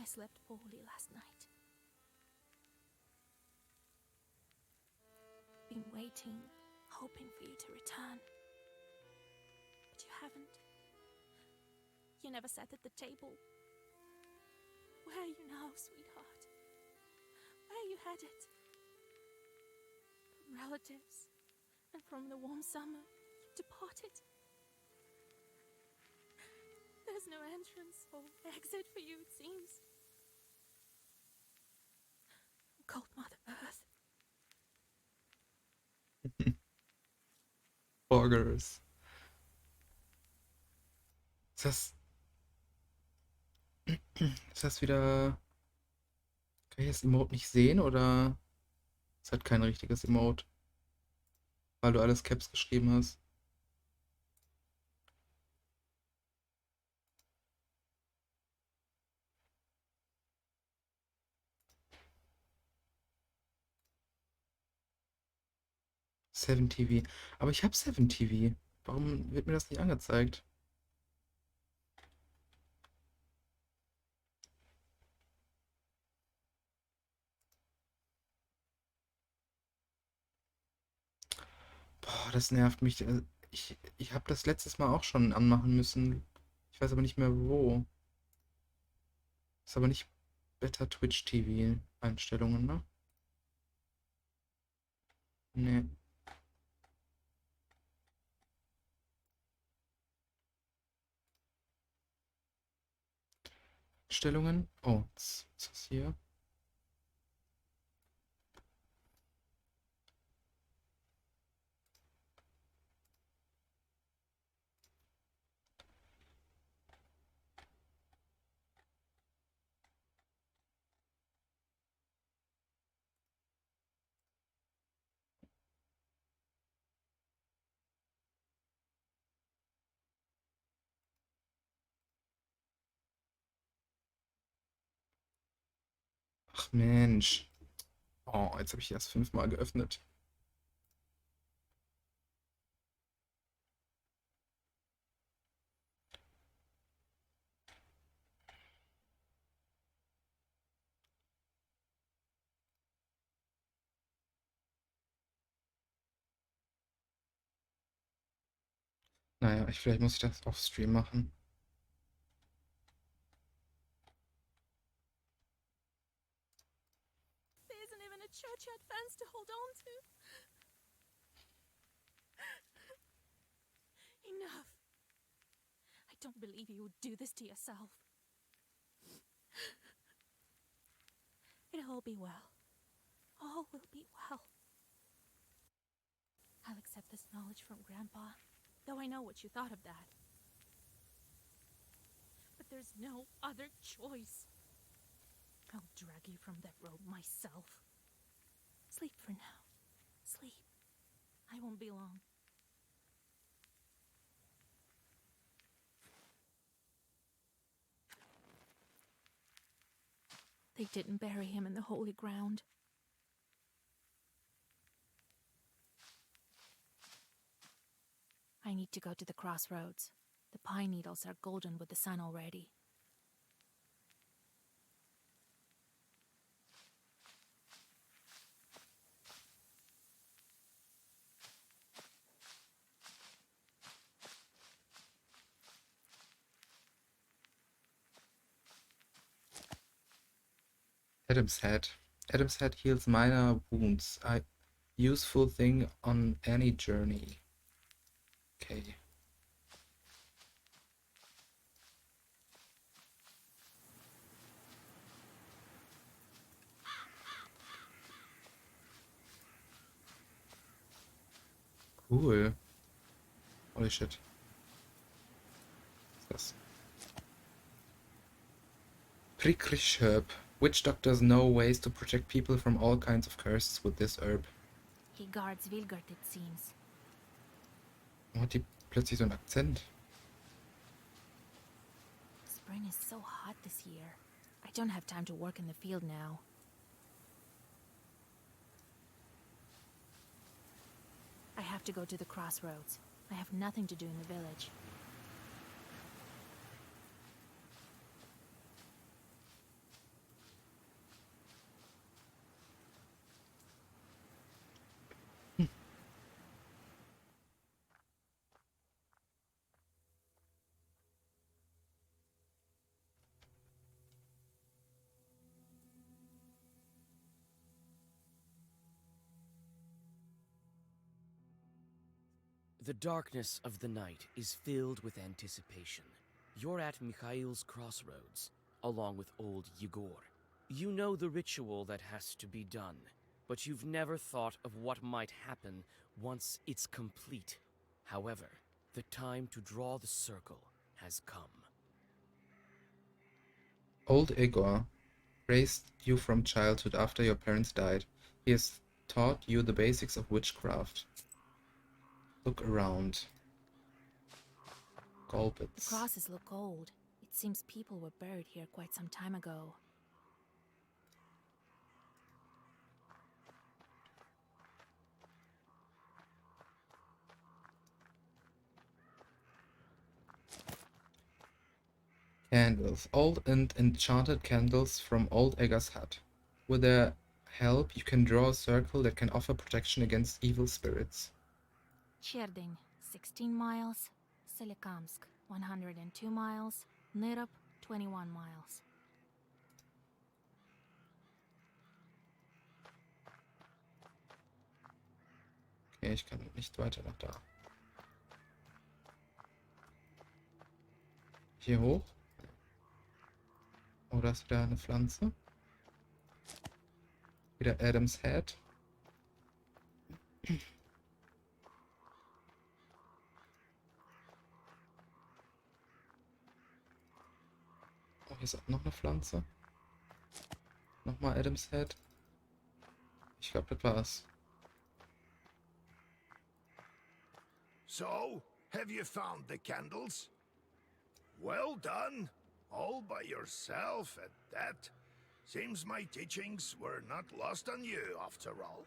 slept poorly last night. Been waiting, hoping for you to return. But you haven't. You never sat at the table. Where are you now, sweetheart? Where are you headed? From relatives and from the warm summer, you departed. There's no entrance or exit for you, it seems. Cold Mother Earth. Borgers. Ist das, ist das wieder. Kann ich das Emote nicht sehen oder es hat kein richtiges Emote, weil du alles Caps geschrieben hast? Seven TV. Aber ich habe Seven TV. Warum wird mir das nicht angezeigt? Boah, das nervt mich. Ich habe das letztes Mal auch schon anmachen müssen. Ich weiß aber nicht mehr wo. Ist aber nicht Better Twitch TV Einstellungen, ne? Nee. Einstellungen? Oh, was ist das hier? Ach Mensch. Oh, jetzt habe ich erst 5-mal geöffnet. Naja, vielleicht muss ich das auf Stream machen. There isn't even a churchyard fence to hold on to. Enough. I don't believe you would do this to yourself. It'll all be well. All will be well. I'll accept this knowledge from Grandpa, though I know what you thought of that. But there's no other choice. I'll drag you from that road myself. Sleep for now. Sleep. I won't be long. They didn't bury him in the holy ground. I need to go to the crossroads. The pine needles are golden with the sun already. Adam's Head. Adam's Head heals minor wounds. A useful thing on any journey. Okay. Cool. Holy shit. Was ist das? Pricklish herb. Witch doctors know ways to protect people from all kinds of curses with this herb. He guards Vilgard, it seems. Warum hat die plötzlich so einen Akzent? Spring is so hot this year. I don't have time to work in the field now. I have to go to the crossroads. I have nothing to do in the village. The darkness of the night is filled with anticipation. You're at Mikhail's crossroads, along with old Yegor. You know the ritual that has to be done, but you've never thought of what might happen once it's complete. However, the time to draw the circle has come. Old Igor raised you from childhood after your parents died. He has taught you the basics of witchcraft. Look around. The Golbits. crosses look old. It seems people were buried here quite some time ago. Candles. Old and enchanted candles from Old Egger's hut. With their help, you can draw a circle that can offer protection against evil spirits. Cherding, 16 miles. Selikamsk, 102 miles. Nirop, 21 miles. Okay, ich kann nicht weiter nach da. Hier hoch. Oh, da ist wieder eine Pflanze. Wieder Adam's Head. Oh, hier ist noch eine Pflanze. Nochmal Adam's Head. Ich glaube, das war's. So, have you found the candles? Well done. All by yourself at that. Seems my teachings were not lost on you after all.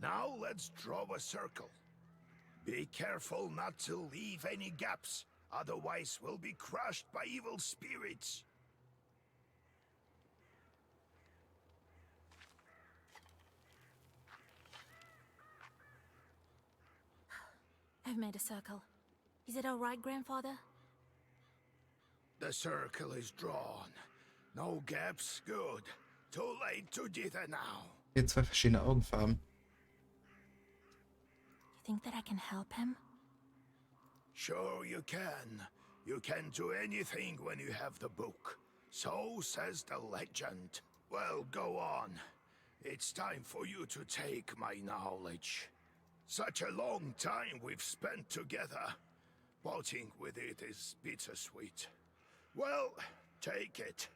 Now let's draw a circle. Be careful not to leave any gaps, otherwise we'll be crushed by evil spirits. I've made a circle. Is it all right, Grandfather? The circle is drawn. No gaps, good. Too late to dither now. Hier zwei verschiedene Augenfarben. You think that I can help him? Sure you can. You can do anything when you have the book. So says the legend. Well, go on. It's time for you to take my knowledge. Such a long time we've spent together. Parting with it is bittersweet. Well, take it.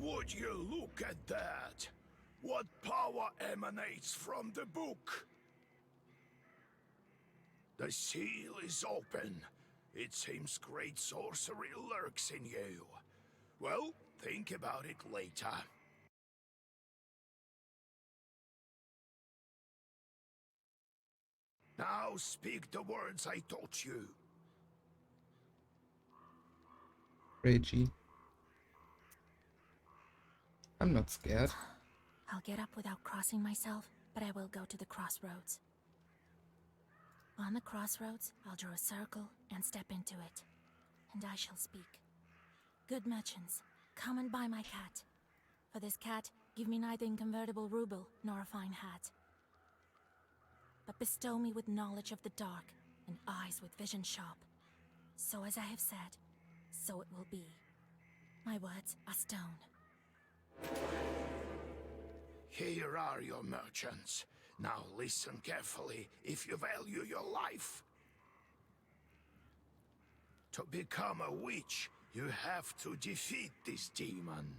Would you look at that? What power emanates from the book? The seal is open. It seems great sorcery lurks in you. Well, think about it later. Now speak the words I taught you. Reggie. I'm not scared. I'll get up without crossing myself, but I will go to the crossroads. On the crossroads, I'll draw a circle and step into it. And I shall speak. Good merchants, come and buy my cat. For this cat, give me neither inconvertible ruble nor a fine hat. But bestow me with knowledge of the dark and eyes with vision sharp. So as I have said, so it will be. My words are stone. Here are your merchants. Now listen carefully if you value your life. To become a witch, you have to defeat this demon.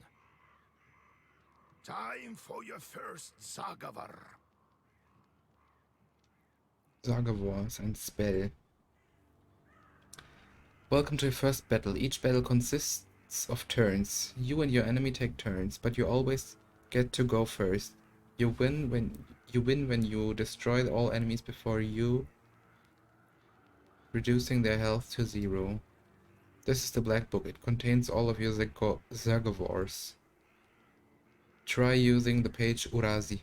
Time for your first Zagavar. Zagavor ist ein Spell. Welcome to your first battle. Each battle consists of turns. You and your enemy take turns, but you always get to go first. You win when you destroy all enemies before you, reducing their health to 0. This is the Black Book. It contains all of your Zagavors. Try using the page Urazi.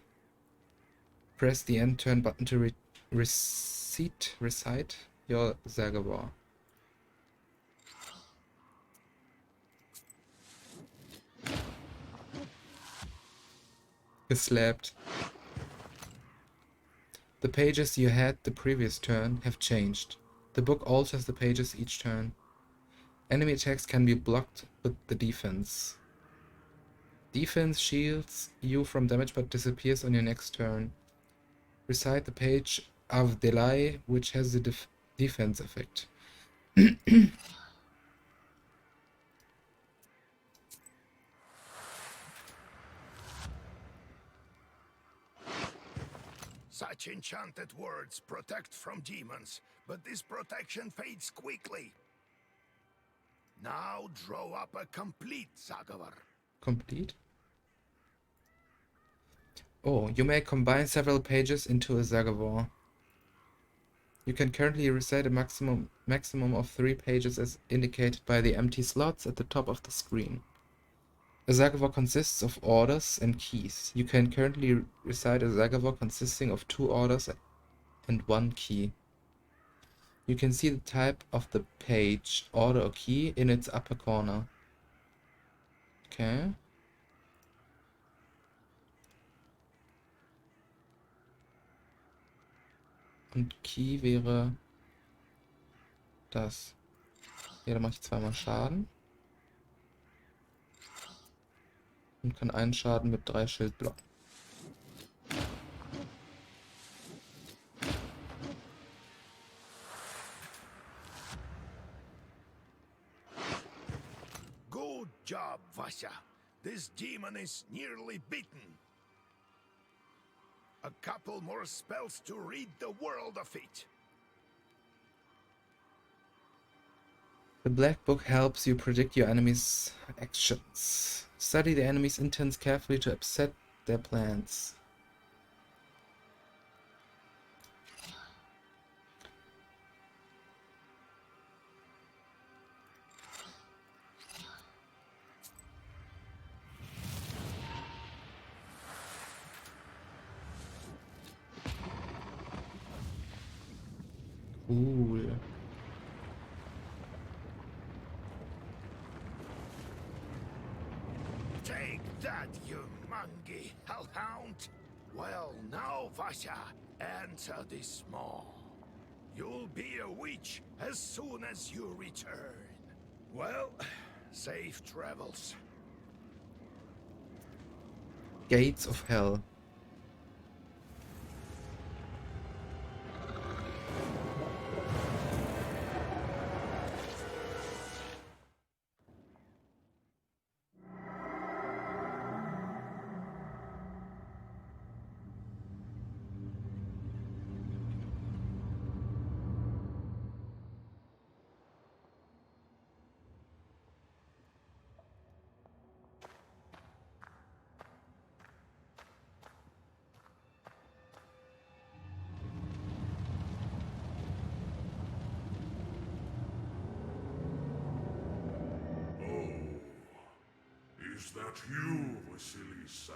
Press the end turn button to recite your Zagavor. Geslapped. The pages you had the previous turn have changed. The book alters the pages each turn. Enemy attacks can be blocked with the defense. Defense shields you from damage but disappears on your next turn. Recite the page of Delay, which has the defense effect. Such enchanted words protect from demons, but this protection fades quickly. Now draw up a complete Zagavor. Complete? Oh, you may combine several pages into a Zagavor. You can currently recite a maximum of 3 pages as indicated by the empty slots at the top of the screen. A Zagavor consists of orders and keys. You can currently recite a Zagavor consisting of 2 orders and 1 key. You can see the type of the page, order or key, in its upper corner. Okay. Und Key wäre das. Ja, da mache ich zweimal Schaden. Und kann einen Schaden mit 3 Schild blocken. Good job, Vasya. This demon is nearly beaten. A couple more spells to rid the world of it. The Black Book helps you predict your enemy's actions. Study the enemy's intents carefully to upset their plans. Cool. Take that, you mangy hellhound! Well, now, Vasya, enter this maw. You'll be a witch as soon as you return. Well, safe travels. Gates of Hell. Is that you, Vasilisa?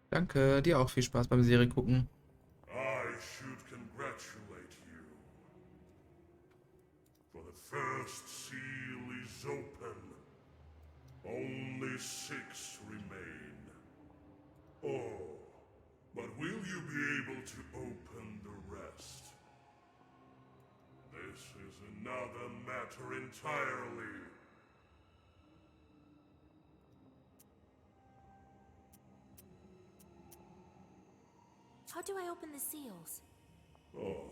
Danke, dir auch viel Spaß beim Serie gucken. I should congratulate you. For the first seal is open. Only 6 remain. Oh, but will you be able to open the rest? This is another matter entirely. How do I open the seals? Oh,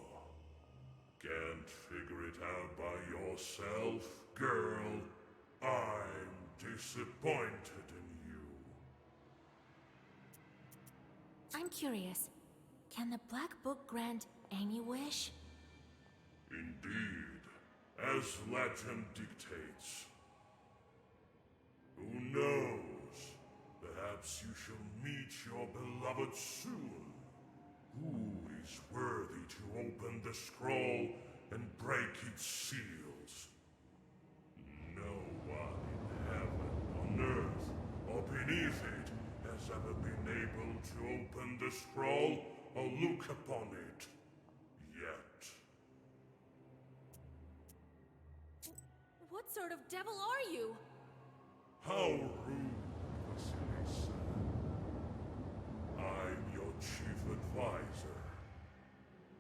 can't figure it out by yourself, girl? I'm disappointed in you. I'm curious. Can the Black Book grant any wish? Indeed, as legend dictates. Who knows? Perhaps you shall meet your beloved soon. Who is worthy to open the scroll and break its seals? No one in heaven, on earth, or beneath it has ever been able to open the scroll or look upon it. Yet. What sort of devil are you? How rude, Vasilisa. I'm your chief advisor.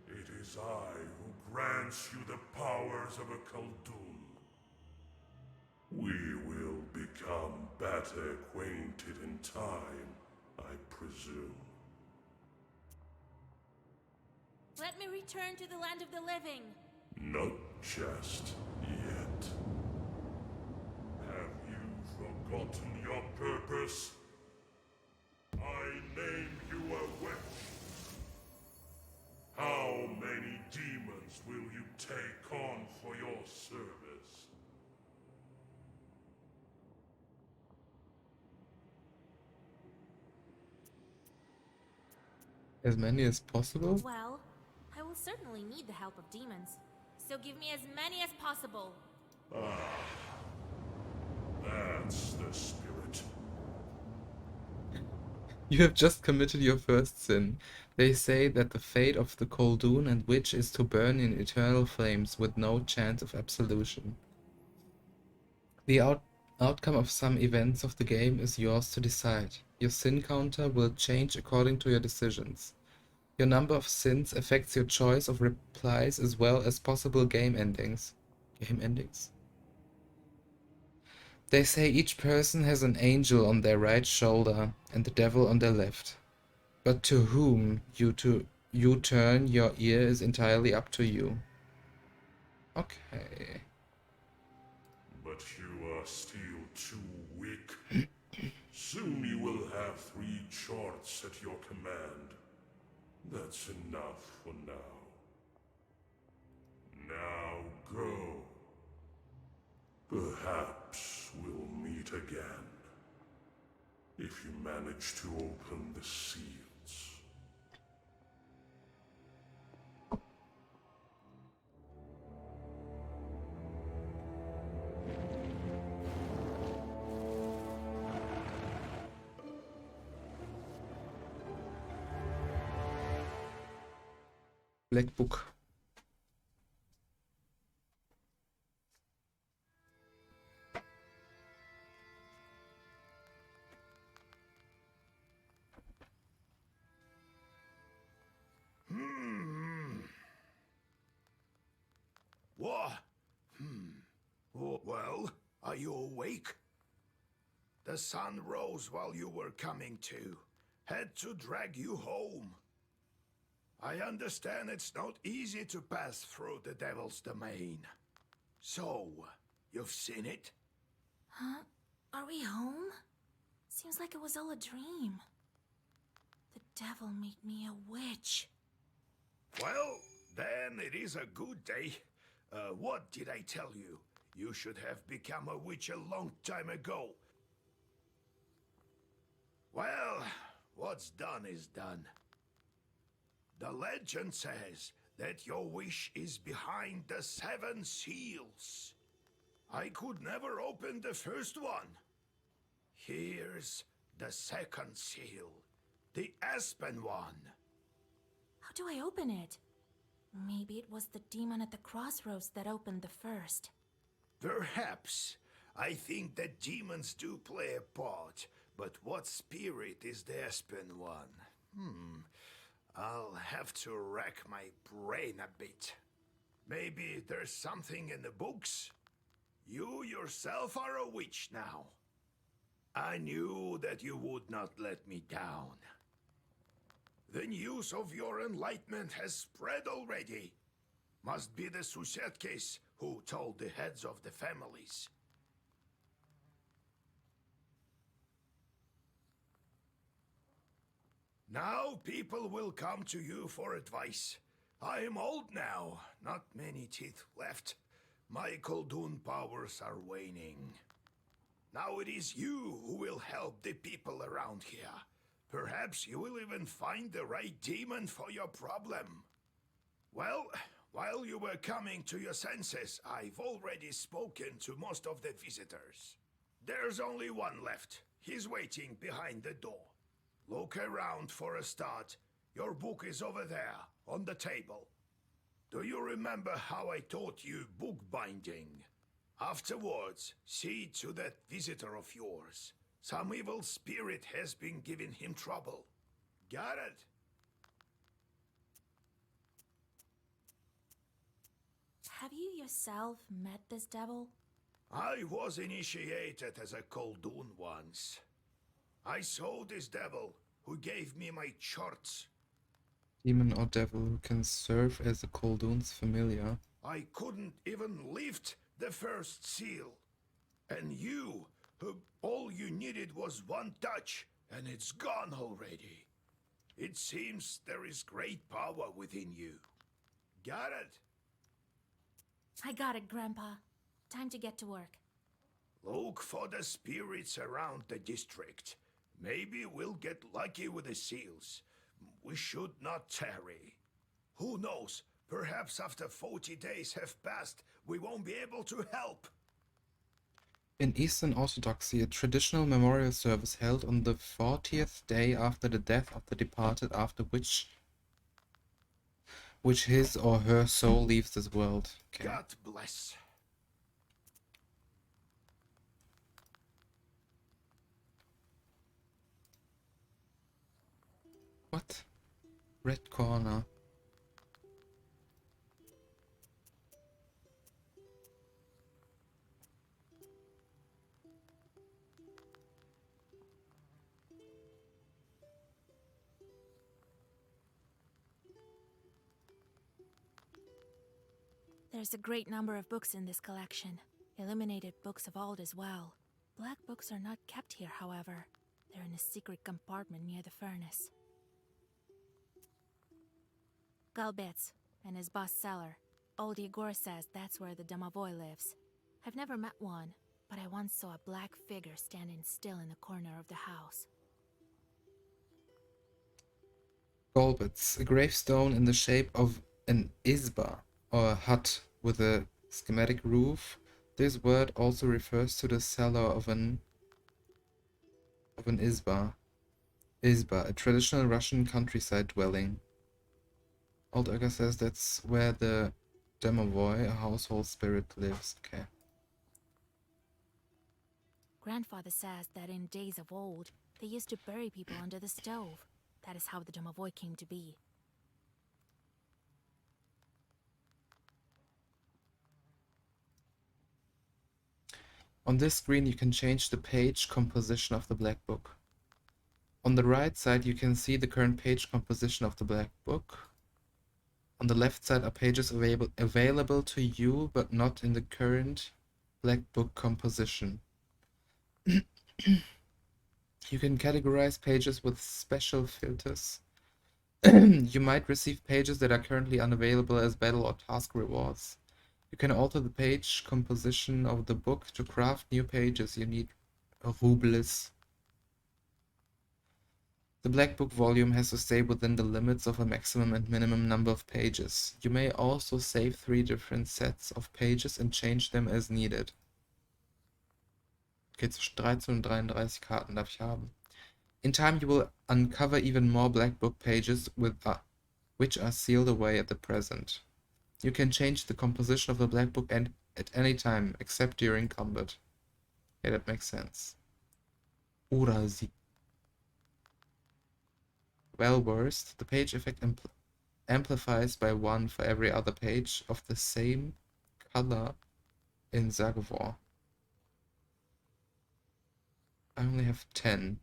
It is I who grants you the powers of a Khaldun. We will become better acquainted in time, I presume. Let me return to the land of the living. Not just yet. Have you forgotten your purpose? I name you a witch. How many demons will you take on for your service? As many as possible? Well, I will certainly need the help of demons. So give me as many as possible. That's the spirit. You have just committed your first sin. They say that the fate of the Khaldun and witch is to burn in eternal flames with no chance of absolution. The outcome of some events of the game is yours to decide. Your sin counter will change according to your decisions. Your number of sins affects your choice of replies as well as possible game endings. Game endings? They say each person has an angel on their right shoulder and the devil on their left. But to whom you turn your ear is entirely up to you. Okay. But you are still too weak. Soon you will have 3 charts at your command. That's enough for now. Now go. Perhaps we'll meet again. If you manage to open the seals. Black Book. What? Oh, well, are you awake? The sun rose while you were coming to. Had to drag you home. I understand it's not easy to pass through the Devil's Domain. So, you've seen it? Huh? Are we home? Seems like it was all a dream. The devil made me a witch. Well, then it is a good day. What did I tell you? You should have become a witch a long time ago. Well, what's done is done. The legend says that your wish is behind the 7 seals. I could never open the first one. Here's the second seal, the Aspen one. How do I open it? Maybe it was the demon at the crossroads that opened the first. Perhaps. I think that demons do play a part, but what spirit is the Aspen one? I'll have to rack my brain a bit. Maybe there's something in the books? You yourself are a witch now. I knew that you would not let me down. The news of your enlightenment has spread already. Must be the Susetkes who told the heads of the families. Now people will come to you for advice. I am old now, not many teeth left. My Khaldun powers are waning. Now it is you who will help the people around here. Perhaps you will even find the right demon for your problem. Well, while you were coming to your senses, I've already spoken to most of the visitors. There's only one left. He's waiting behind the door. Look around for a start. Your book is over there, on the table. Do you remember how I taught you bookbinding? Afterwards, see to that visitor of yours. Some evil spirit has been giving him trouble. Got it? Have you yourself met this devil? I was initiated as a Koldoon once. I saw this devil, who gave me my charts. Demon or devil who can serve as a Koldoon's familiar. I couldn't even lift the first seal. And you, all you needed was one touch, and it's gone already. It seems there is great power within you. Got it? I got it, Grandpa. Time to get to work. Look for the spirits around the district. Maybe we'll get lucky with the seals. We should not tarry. Who knows? Perhaps after 40 days have passed, we won't be able to help. In Eastern Orthodoxy, a traditional memorial service held on the 40th day after the death of the departed, after which his or her soul leaves this world. Okay. God bless. What? Red corner. There's a great number of books in this collection. Illuminated books of old as well. Black books are not kept here, however. They're in a secret compartment near the furnace. Galbets and his boss cellar. Old Igor says that's where the Domovoy lives. I've never met one, but I once saw a black figure standing still in the corner of the house. Golbets, a gravestone in the shape of an izba, or a hut with a schematic roof. This word also refers to the cellar of an izba. Izba, a traditional Russian countryside dwelling. Old Urga says that's where the Domovoy, a household spirit, lives. Okay. Grandfather says that in days of old, they used to bury people under the stove. That is how the Domovoy came to be. On this screen you can change the page composition of the Black Book. On the right side you can see the current page composition of the Black Book. On the left side are pages available to you but not in the current Black Book composition. You can categorize pages with special filters. You might receive pages that are currently unavailable as battle or task rewards. You can alter the page composition of the book to craft new pages. You need rubles. The Black Book volume has to stay within the limits of a maximum and minimum number of pages. You may also save 3 different sets of pages and change them as needed. Okay, zwischen 13 und 33 Karten darf ich haben. In time you will uncover even more Black Book pages which are sealed away at the present. You can change the composition of the Black Book at any time, except during combat. Yeah, that makes sense. Urazi. Well versed, the page effect amplifies by 1 for every other page of the same color in Zagavor. I only have 10.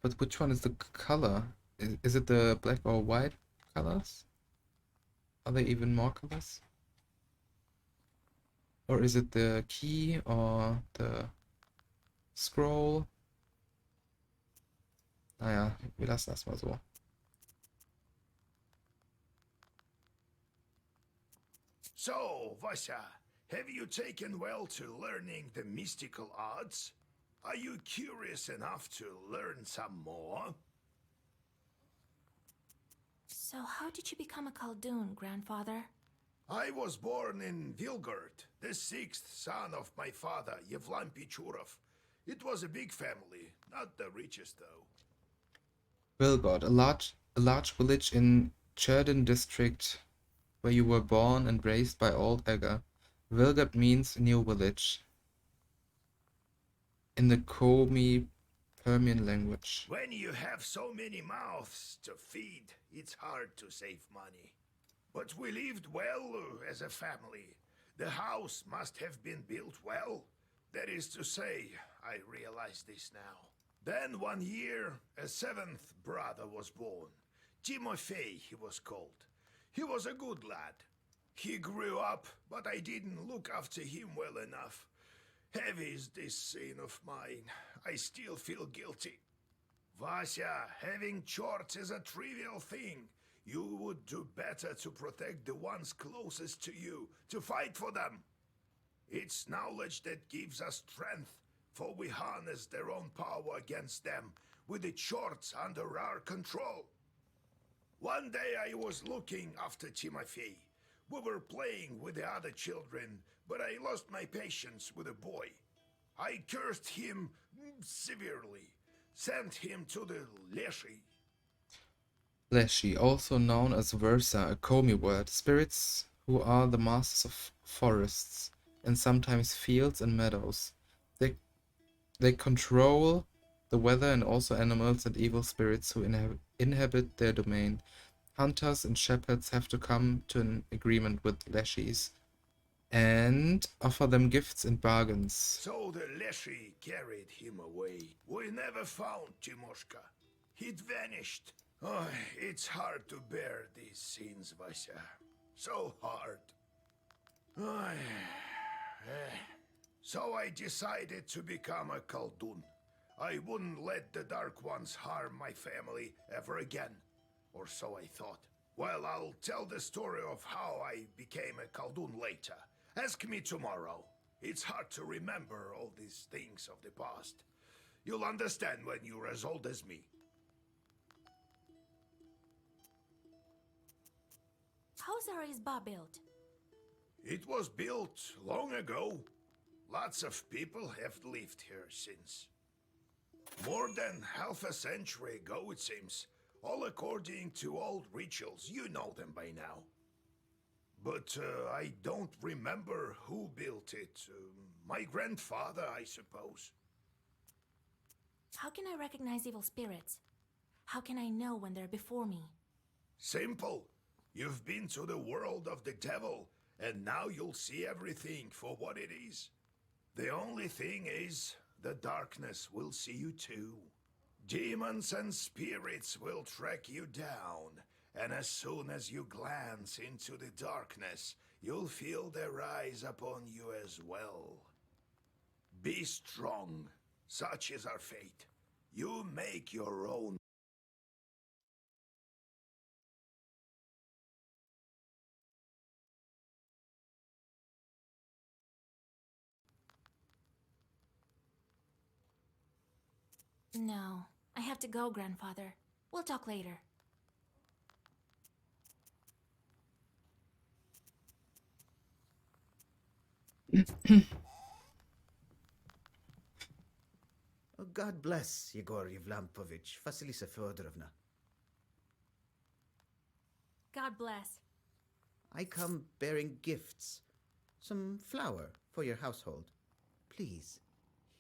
But which one is the color? Is it the black or white colors? Are there even more colors? Or is it the key or the scroll? Naja, wir lassen das mal so. So, Vasya, have you taken well to learning the mystical arts? Are you curious enough to learn some more? So how did you become a Khaldoon, Grandfather? I was born in Vilgard, the sixth son of my father, Yevlam Pichurov. It was a big family, not the richest though. Vilgod, a large village in Cherden district where you were born and raised by old Egger. Vilgod means new village in the Komi Permian language. When you have so many mouths to feed, it's hard to save money. But we lived well as a family. The house must have been built well. That is to say, I realize this now. Then one year, a seventh brother was born. Timofey, he was called. He was a good lad. He grew up, but I didn't look after him well enough. Heavy is this sin of mine. I still feel guilty. Vasya, having chores is a trivial thing. You would do better to protect the ones closest to you, to fight for them. It's knowledge that gives us strength, for we harness their own power against them, with the chores under our control. One day I was looking after Timofey. We were playing with the other children, but I lost my patience with a boy. I cursed him severely, sent him to the Leshy. Leshy, also known as Versa, a Komi word, spirits who are the masters of forests and sometimes fields and meadows. They control the weather and also animals and evil spirits who inhabit their domain. Hunters and shepherds have to come to an agreement with Leshies and offer them gifts and bargains. So the Leshy carried him away. We never found Timoshka. He'd vanished. Oh, it's hard to bear these scenes, Vasya. So hard. So I decided to become a Khaldun. I wouldn't let the Dark Ones harm my family ever again. Or so I thought. Well, I'll tell the story of how I became a Khaldun later. Ask me tomorrow. It's hard to remember all these things of the past. You'll understand when you're as old as me. How's Arizba built? It was built long ago. Lots of people have lived here since. More than half a century ago, it seems. All according to old rituals. You know them by now. But I don't remember who built it. My grandfather, I suppose. How can I recognize evil spirits? How can I know when they're before me? Simple. You've been to the world of the devil, and now you'll see everything for what it is. The only thing is, the darkness will see you too. Demons and spirits will track you down, and as soon as you glance into the darkness, you'll feel their eyes upon you as well. Be strong. Such is our fate. You make your own. No, I have to go, Grandfather. We'll talk later. Oh, God bless Yegor Yevlampovich, Vasilisa Fyodorovna. God bless. I come bearing gifts. Some flour for your household. Please,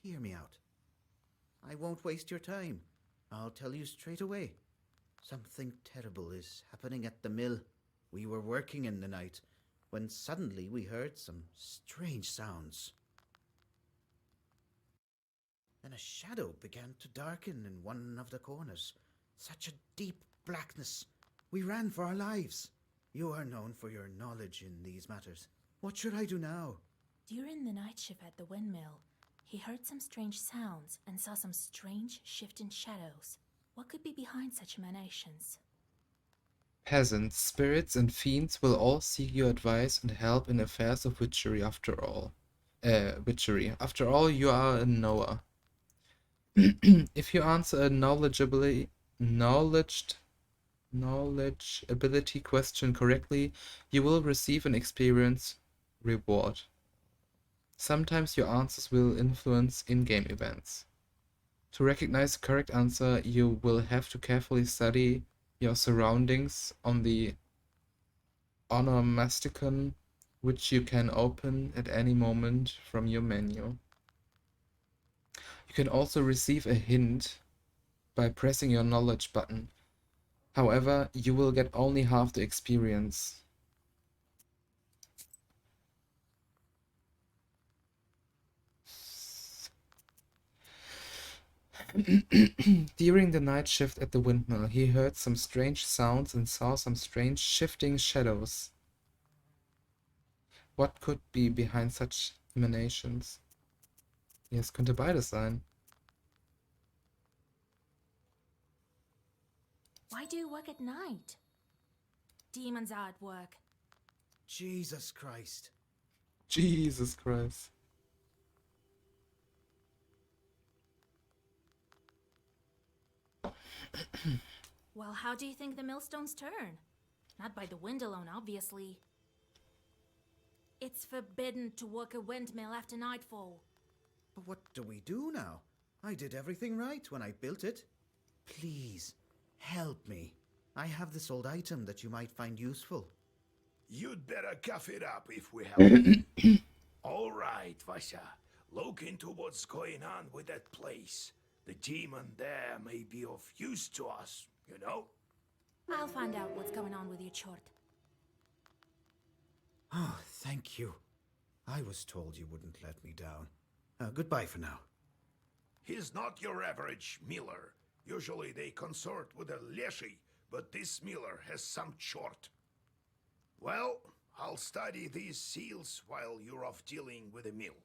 hear me out. I won't waste your time. I'll tell you straight away. Something terrible is happening at the mill. We were working in the night when suddenly we heard some strange sounds. Then a shadow began to darken in one of the corners. Such a deep blackness. We ran for our lives. You are known for your knowledge in these matters. What should I do now? During the night shift at the windmill, he heard some strange sounds and saw some strange shifting shadows. What could be behind such emanations? Peasants, spirits, and fiends will all seek your advice and help in affairs of witchery after all. Witchery. After all, you are a knower. If you answer a knowledged knowledge ability question correctly, you will receive an experience reward. Sometimes your answers will influence in-game events. To recognize the correct answer, you will have to carefully study your surroundings on the onomasticon, which you can open at any moment from your menu. You can also receive a hint by pressing your knowledge button. However, you will get only half the experience. During the night shift at the windmill, he heard some strange sounds and saw some strange shifting shadows. What could be behind such emanations? Ja, es könnte beides sein. Why do you work at night? Demons are at work. Jesus Christ. Jesus Christ. Well, how do you think the millstones turn? Not by the wind alone, obviously. It's forbidden to work a windmill after nightfall. But what do we do now? I did everything right when I built it. Please, help me. I have this old item that you might find useful. You'd better cough it up if we help. All right, Vasha. Look into what's going on with that place. The demon there may be of use to us, you know? I'll find out what's going on with your chort. Oh, thank you. I was told you wouldn't let me down. Goodbye for now. He's not your average miller. Usually they consort with a leshy, but this miller has some chort. Well, I'll study these seals while you're off dealing with the mill.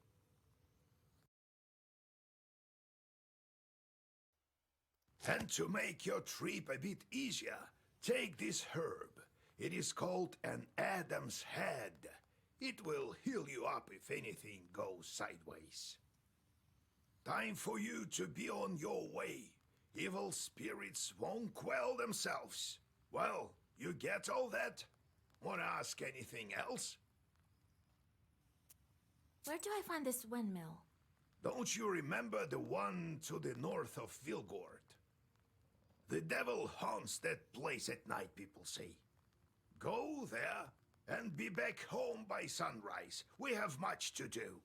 And to make your trip a bit easier, take this herb. It is called an Adam's Head. It will heal you up if anything goes sideways. Time for you to be on your way. Evil spirits won't quell themselves. Well, you get all that? Wanna ask anything else? Where do I find this windmill? Don't you remember the one to the north of Vilgord? The devil haunts that place at night, people say. Go there and be back home by sunrise. We have much to do.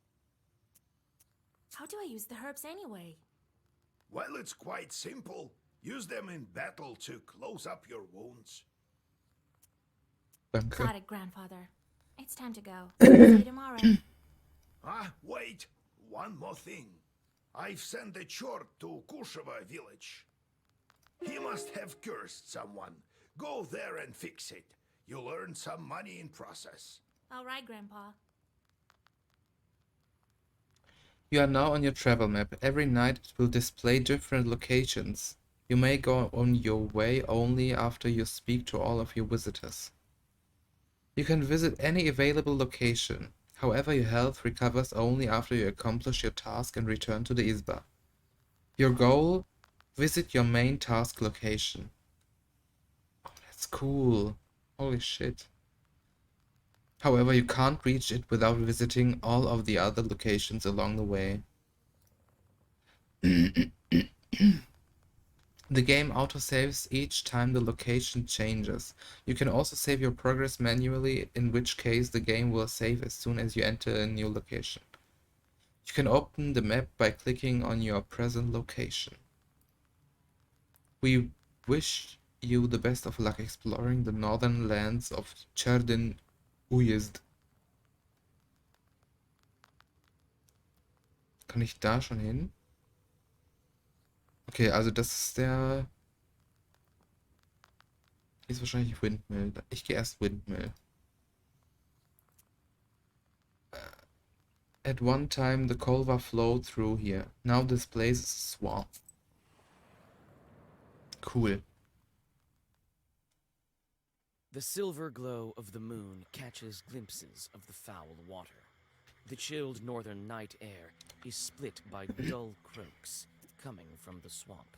How do I use the herbs anyway? Well, it's quite simple. Use them in battle to close up your wounds. Danke. Got it, grandfather. It's time to go. See you tomorrow. Wait. One more thing. I've sent a chort to Kusheva village. He must have cursed someone. Go there and fix it. You'll earn some money in process. All right, Grandpa. You are now on your travel map. Every night it will display different locations. You may go on your way only after you speak to all of your visitors. You can visit any available location. However, your health recovers only after you accomplish your task and return to the Isba. Your goal? Visit your main task location. Oh, that's cool. Holy shit. However, you can't reach it without visiting all of the other locations along the way. The game autosaves each time the location changes. You can also save your progress manually, in which case the game will save as soon as you enter a new location. You can open the map by clicking on your present location. We wish you the best of luck exploring the northern lands of Cherdyn Uyezd. Kann ich da schon hin? Okay, also das ist der... Hier ist wahrscheinlich Windmill. Ich gehe erst Windmill. At one time the Kolva flowed through here. Now this place is a swamp. Cool. The silver glow of the moon catches glimpses of the foul water. The chilled northern night air is split by dull croaks coming from the swamp.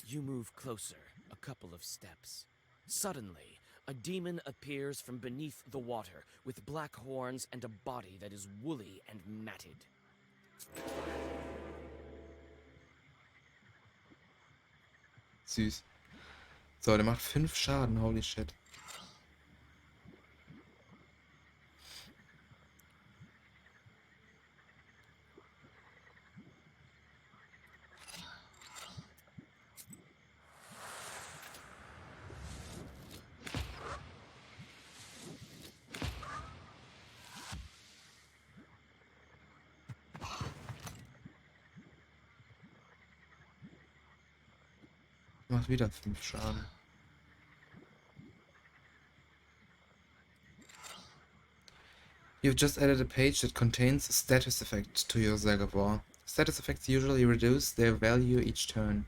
You move closer, a couple of steps. Suddenly, a demon appears from beneath the water with black horns and a body that is woolly and matted. Süß. So, der macht 5 Schaden, holy shit. Macht wieder 5 Schaden. You've just added a page that contains a status effect to your Zagavor. Status effects usually reduce their value each turn.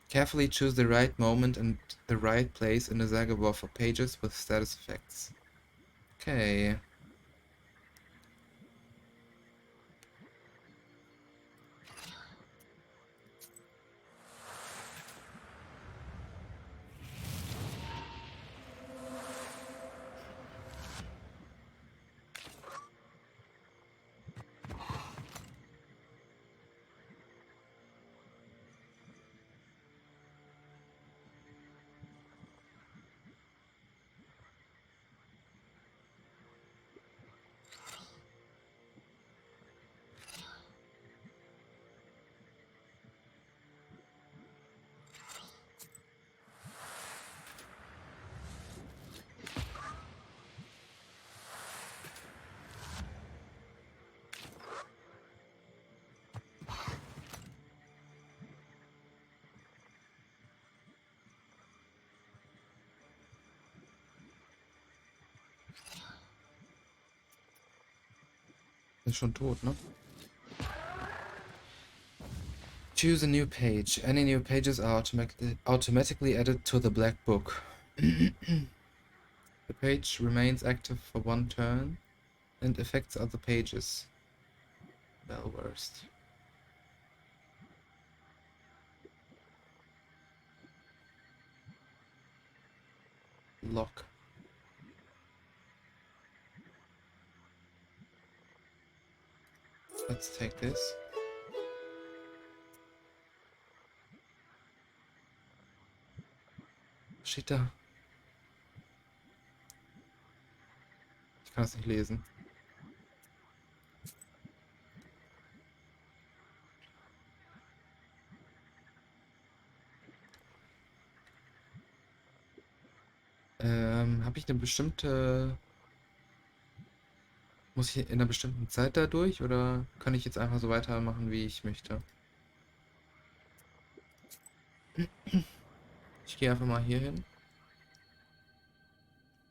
Carefully choose the right moment and the right place in the Zagavor for pages with status effects. Okay. Ist schon tot, ne? Choose a new page. Any new pages are automatically added to the black book. The page remains active for 1 turn and affects other pages. Well versed. Lock. Let's take this. Steht da? Ich kann das nicht lesen. Habe ich eine bestimmte... Muss ich in einer bestimmten Zeit da durch oder kann ich jetzt einfach so weitermachen, wie ich möchte? Ich gehe einfach mal hier hin.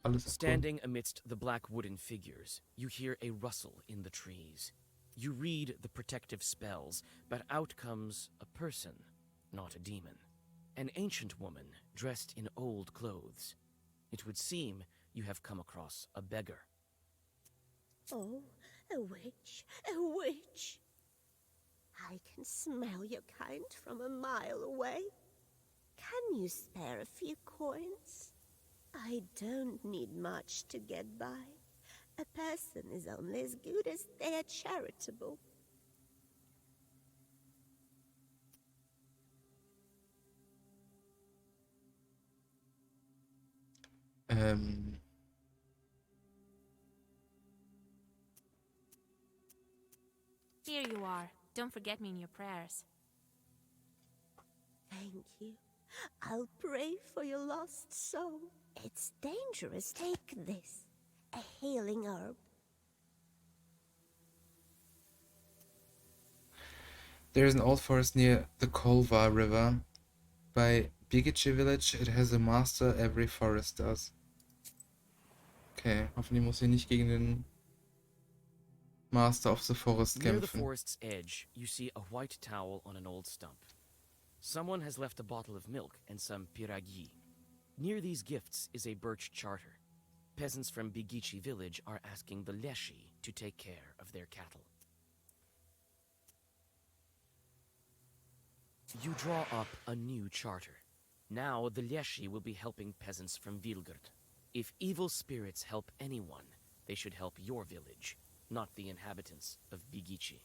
Alles ist cool. Standing amidst the black wooden figures, you hear a rustle in the trees. You read the protective spells, but out comes a person, not a demon. An ancient woman dressed in old clothes. It would seem you have come across a beggar. Oh, a witch, a witch. I can smell your kind from a mile away. Can you spare a few coins? I don't need much to get by. A person is only as good as they are charitable. Here you are. Don't forget me in your prayers. Thank you. I'll pray for your lost soul. It's dangerous. Take this. A healing herb. There is an old forest near the Kolva River. By Bigici Village, it has a master every forest does. Okay, hoffentlich muss ich nicht gegen den Master of the Forest Near the kämpfen. forest's edge, you see a white towel on an old stump. Someone has left a bottle of milk and some piragi. Near these gifts is a birch charter. Peasants from Bigici village are asking the Leshi to take care of their cattle. You draw up a new charter. Now the Leshy will be helping peasants from Vilgard. If evil spirits help anyone, they should help your village, not the inhabitants of Bigichi.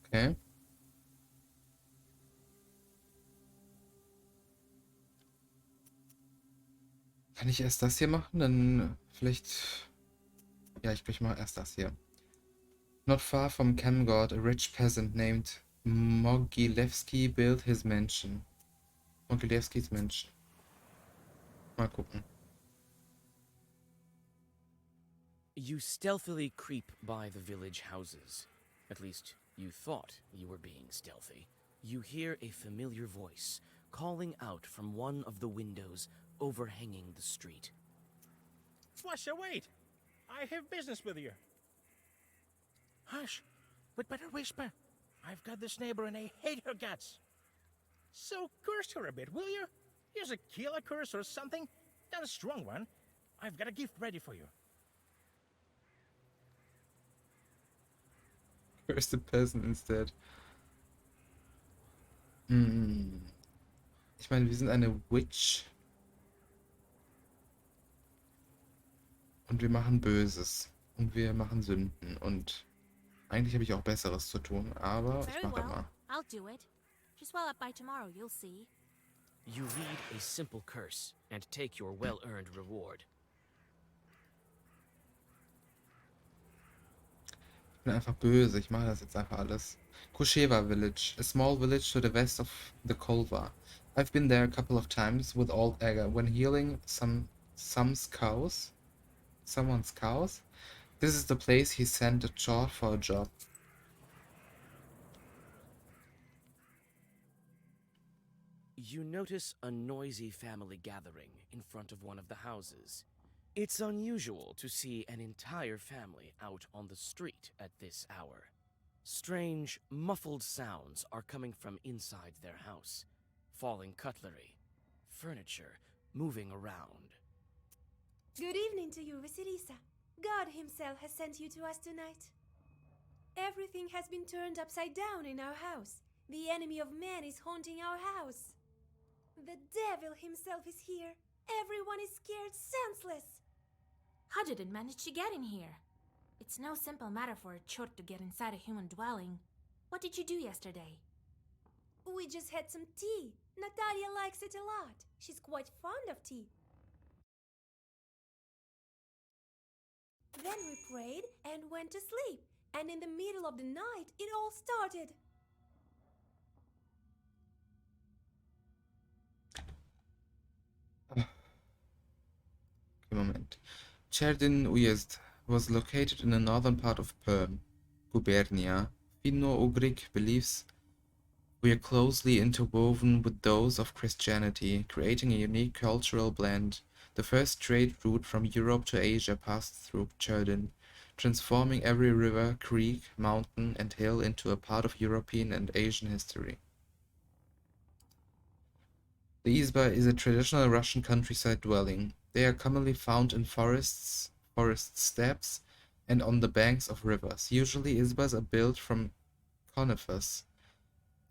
Okay. Kann ich erst das hier machen? Dann vielleicht... Ja, ich mache erst das hier. Not far from Kamgard, a rich peasant named Mogilevsky built his mansion. Mogilevskys Mansion. Mal gucken. You stealthily creep by the village houses. At least, you thought you were being stealthy. You hear a familiar voice calling out from one of the windows overhanging the street. Washa, wait! I have business with you. Hush! We'd better whisper. I've got this neighbor and I hate her guts. So curse her a bit, will you? Use a killer curse or something. Not a strong one. I've got a gift ready for you. Where's the peasant instead? Ich meine, wir sind eine Witch. Und wir machen Böses. Und wir machen Sünden. Und eigentlich habe ich auch Besseres zu tun. Aber ich Very mache well. mal. I'll do it. Just well up by tomorrow, you'll see. You read a simple curse and take your well-earned reward. Ich bin einfach böse. Ich mache das jetzt einfach alles. Kusheva Village. A small village to the west of the Kolva. I've been there a couple of times with old Egger when healing someone's cows. This is the place he sent a chart for a job. You notice a noisy family gathering in front of one of the houses. It's unusual to see an entire family out on the street at this hour. Strange, muffled sounds are coming from inside their house. Falling cutlery, furniture moving around. Good evening to you, Vasilisa. God himself has sent you to us tonight. Everything has been turned upside down in our house. The enemy of man is haunting our house. The devil himself is here. Everyone is scared senseless. How did it manage to get in here? It's no simple matter for a chort to get inside a human dwelling. What did you do yesterday? We just had some tea. Natalia likes it a lot. She's quite fond of tea. Then we prayed and went to sleep. And in the middle of the night, it all started. Okay, Moment. Cherdyn Uyezd was located in the northern part of Perm, Gubernia. Finno-Ugric beliefs were closely interwoven with those of Christianity, creating a unique cultural blend. The first trade route from Europe to Asia passed through Cherdyn, transforming every river, creek, mountain, and hill into a part of European and Asian history. The Izba is a traditional Russian countryside dwelling. They are commonly found in forests, forest steppes, and on the banks of rivers. Usually Izbas are built from conifers.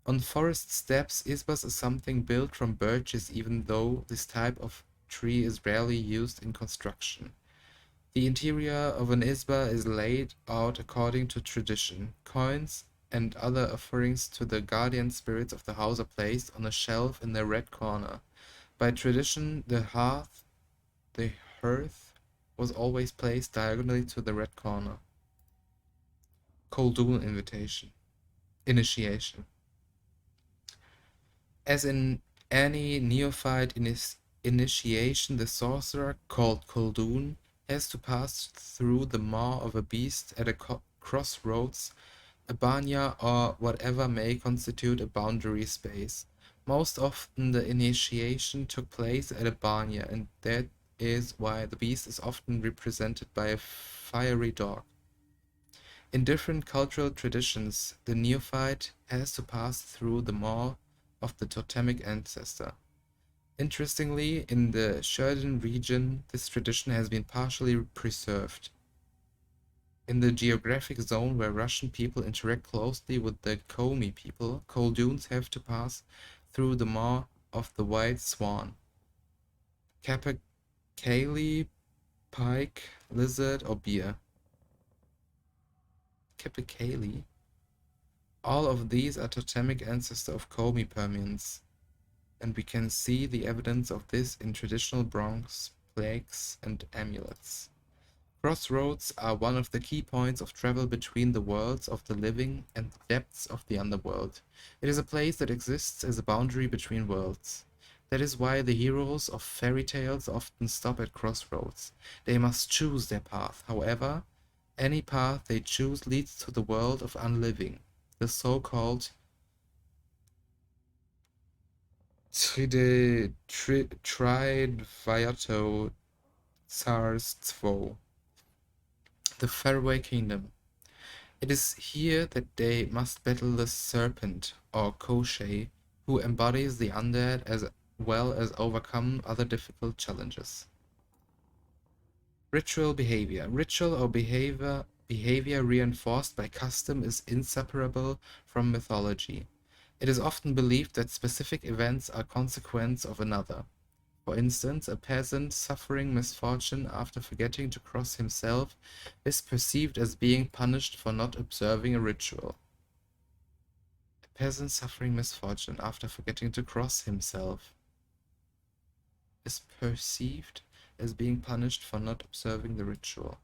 On forest steppes, Izbas are something built from birches, even though this type of tree is rarely used in construction. The interior of an Izba is laid out according to tradition. Coins and other offerings to the guardian spirits of the house are placed on a shelf in the red corner. By tradition, the hearth was always placed diagonally to the red corner. Koldun initiation. As in any neophyte initiation, the sorcerer, called Koldun, has to pass through the maw of a beast at a crossroads, a banya, or whatever may constitute a boundary space. Most often the initiation took place at a banya, and that is why the beast is often represented by a fiery dog. In different cultural traditions, the neophyte has to pass through the maw of the totemic ancestor. Interestingly, in the Cherdyn region, this tradition has been partially preserved. In the geographic zone where Russian people interact closely with the Komi people, Kolduns have to pass through the maw of the white swan, capercaillie, pike, lizard, or bear. Capercaillie? All of these are totemic ancestors of Komi Permians, and we can see the evidence of this in traditional bronze plaques and amulets. Crossroads are one of the key points of travel between the worlds of the living and the depths of the underworld. It is a place that exists as a boundary between worlds. That is why the heroes of fairy tales often stop at crossroads. They must choose their path. However, any path they choose leads to the world of unliving, the so-called Triadviato Tsarstvo, the Faraway Kingdom. It is here that they must battle the serpent, or Koschei, who embodies the undead as well as overcome other difficult challenges. Ritual behavior. Ritual or behavior reinforced by custom is inseparable from mythology. It is often believed that specific events are consequence of another. For instance, a peasant suffering misfortune after forgetting to cross himself is perceived as being punished for not observing a ritual. A peasant suffering misfortune after forgetting to cross himself is perceived as being punished for not observing the ritual.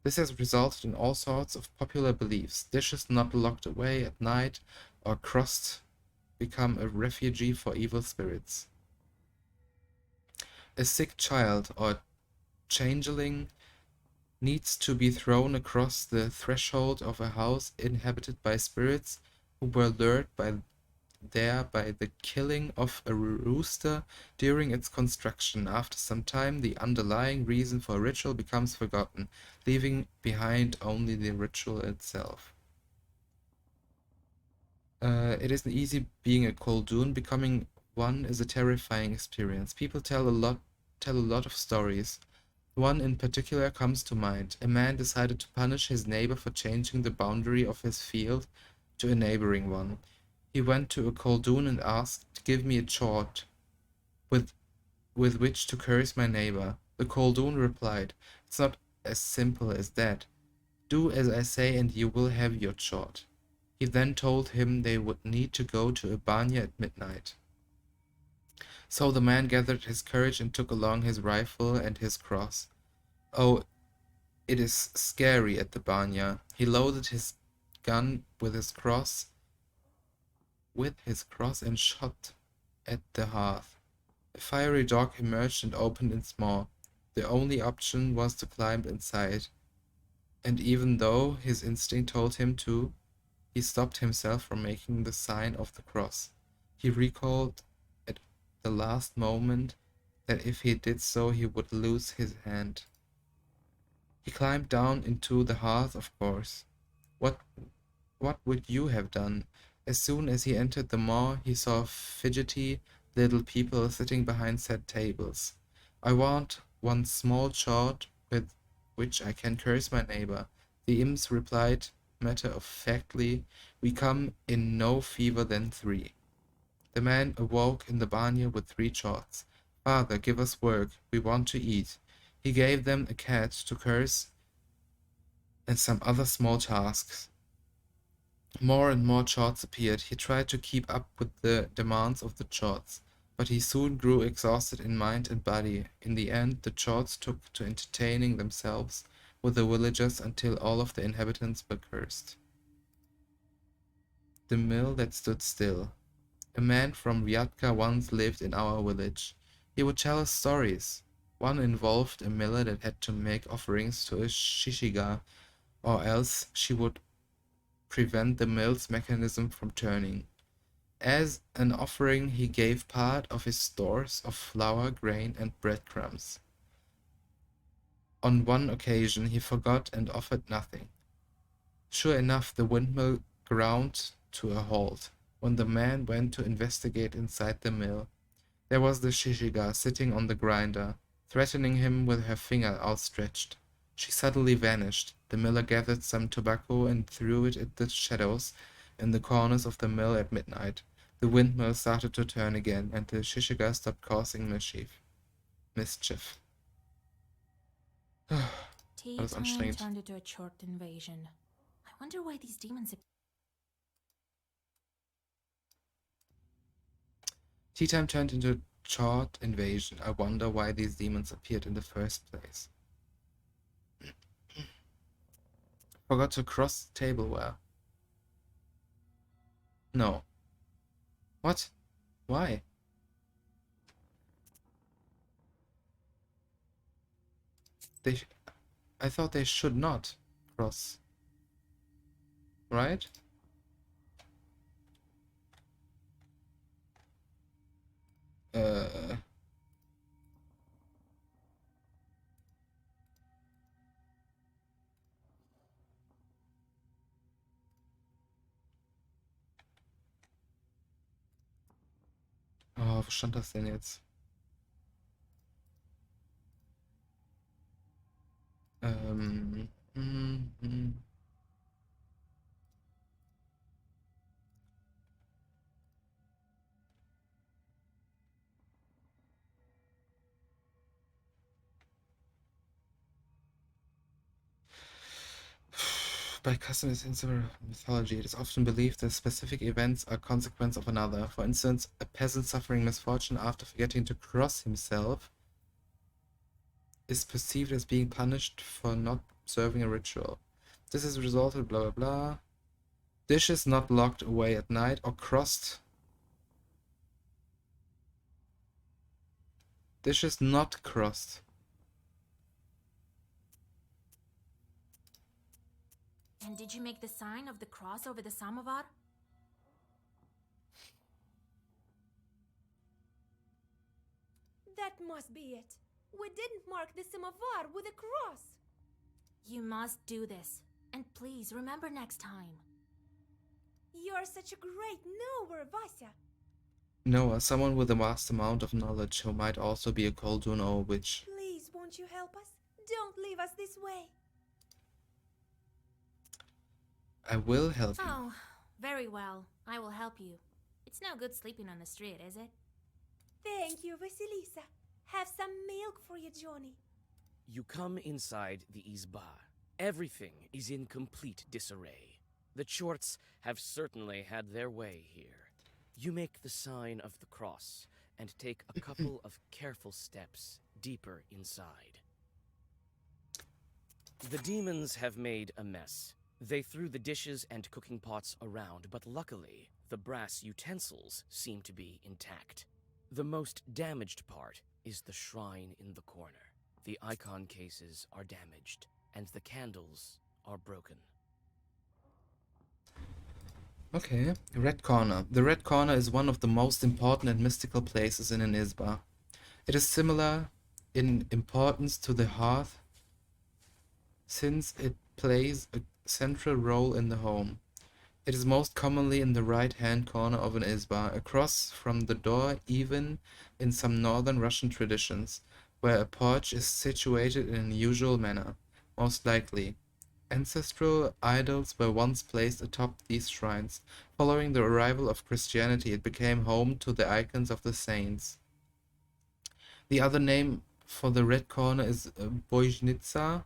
This has resulted in all sorts of popular beliefs. Dishes not locked away at night or crossed become a refugee for evil spirits. A sick child or changeling needs to be thrown across the threshold of a house inhabited by spirits who were lured by the killing of a rooster during its construction. After some time, the underlying reason for a ritual becomes forgotten, leaving behind only the ritual itself. It isn't easy being a Koldun. Becoming one is a terrifying experience. People tell a lot of stories. One in particular comes to mind. A man decided to punish his neighbor for changing the boundary of his field to a neighboring one. He went to a Koldun and asked, "Give me a chort with which to curse my neighbor." The Koldun replied, "It's not as simple as that. Do as I say and you will have your chort." He then told him they would need to go to a banya at midnight. So the man gathered his courage and took along his rifle and his cross. Oh, it is scary at the banya. He loaded his gun with his cross and shot at the hearth. A fiery dog emerged and opened its maw. The only option was to climb inside. And even though his instinct told him to, he stopped himself from making the sign of the cross. He recalled at the last moment that if he did so, he would lose his hand. He climbed down into the hearth, of course. What would you have done? As soon as he entered the maw, he saw fidgety little people sitting behind set tables. "I want one small chort with which I can curse my neighbor." The imps replied matter-of-factly, "We come in no fever than 3. The man awoke in the banya with 3 chorts. "Father, give us work. We want to eat." He gave them a cat to curse and some other small tasks. More and more chorts appeared. He tried to keep up with the demands of the chorts, but he soon grew exhausted in mind and body. In the end, the chorts took to entertaining themselves with the villagers until all of the inhabitants were cursed. The mill that stood still. A man from Vyatka once lived in our village. He would tell us stories. One involved a miller that had to make offerings to a shishiga, or else she would prevent the mill's mechanism from turning. As an offering, he gave part of his stores of flour, grain, and breadcrumbs. On one occasion, he forgot and offered nothing. Sure enough, the windmill ground to a halt. When the man went to investigate inside the mill, there was the shishiga sitting on the grinder, threatening him with her finger outstretched. She suddenly vanished. The miller gathered some tobacco and threw it at the shadows in the corners of the mill at midnight. The windmill started to turn again, and the Shishiga stopped causing mischief. Tea Alles time anstrengend. turned into a short invasion. I wonder why these demons. Tea time turned into a short invasion. I wonder why these demons appeared in the first place. Forgot to cross the tableware. No. What? Why? I thought they should not cross. Right? Oh, wo stand das denn jetzt? Ähm, hm, hm. By customs in similar mythology, it is often believed that specific events are consequence of another. For instance, a peasant suffering misfortune after forgetting to cross himself is perceived as being punished for not observing a ritual. This has resulted blah blah blah. Dishes not locked away at night or crossed. Dishes not crossed. And did you make the sign of the cross over the samovar? That must be it. We didn't mark the samovar with a cross. You must do this. And please remember next time. You're such a great knower, Vasya. Noah, someone with a vast amount of knowledge who might also be a Koldun or a witch. Please, won't you help us? Don't leave us this way. I will help you. Oh, very well. I will help you. It's no good sleeping on the street, is it? Thank you, Vasilisa. Have some milk for you, Johnny. You come inside the Izba. Everything is in complete disarray. The Chorts have certainly had their way here. You make the sign of the cross and take a couple of careful steps deeper inside. The demons have made a mess. They threw the dishes and cooking pots around, but luckily, the brass utensils seem to be intact. The most damaged part is the shrine in the corner. The icon cases are damaged, and the candles are broken. Okay, Red Corner. The Red Corner is one of the most important and mystical places in an Isba. It is similar in importance to the hearth, since it plays a central role in the home. It is most commonly in the right-hand corner of an Isba, across from the door, even in some northern Russian traditions, where a porch is situated in an unusual manner. Most likely, ancestral idols were once placed atop these shrines. Following the arrival of Christianity, it became home to the icons of the saints. The other name for the red corner is Bojnitsa,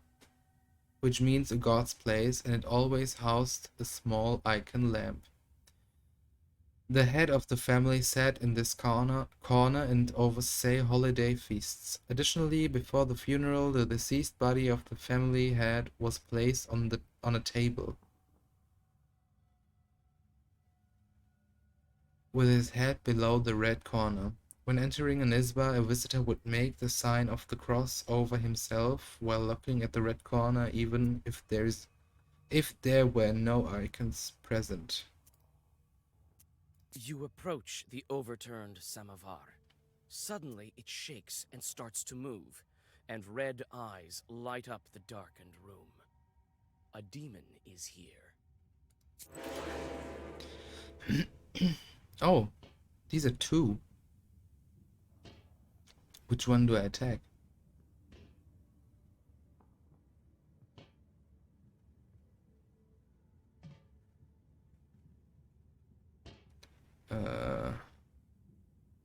which means a god's place, and it always housed a small icon lamp. The head of the family sat in this corner and oversaw holiday feasts. Additionally, before the funeral, the deceased body of the family head was placed on a table, with his head below the red corner. When entering an Isba, a visitor would make the sign of the cross over himself while looking at the red corner, even if there were no icons present. You approach the overturned samovar. Suddenly, it shakes and starts to move, and red eyes light up the darkened room. A demon is here. Oh, these are two. Which one do I attack?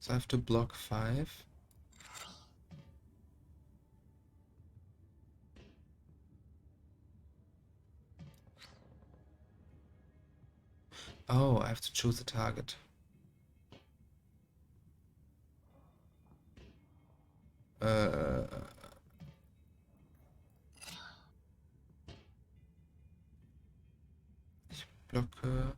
So I have to block 5. Oh, I have to choose a target. Ich blocke.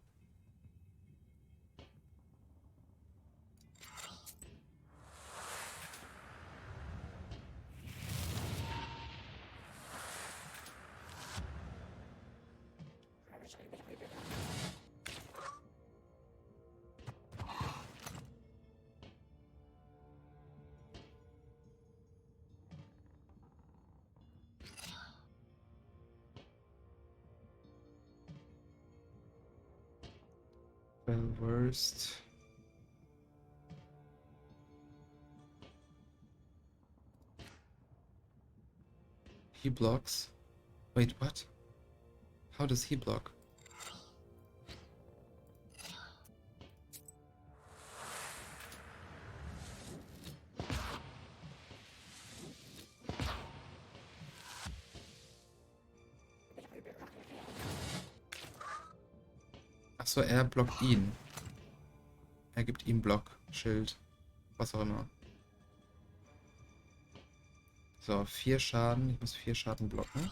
Well, worst. He blocks. Wait, what? How does he block? Achso, er blockt ihn. Er gibt ihm Block, Schild, was auch immer. So, 4 Schaden. Ich muss 4 Schaden blocken.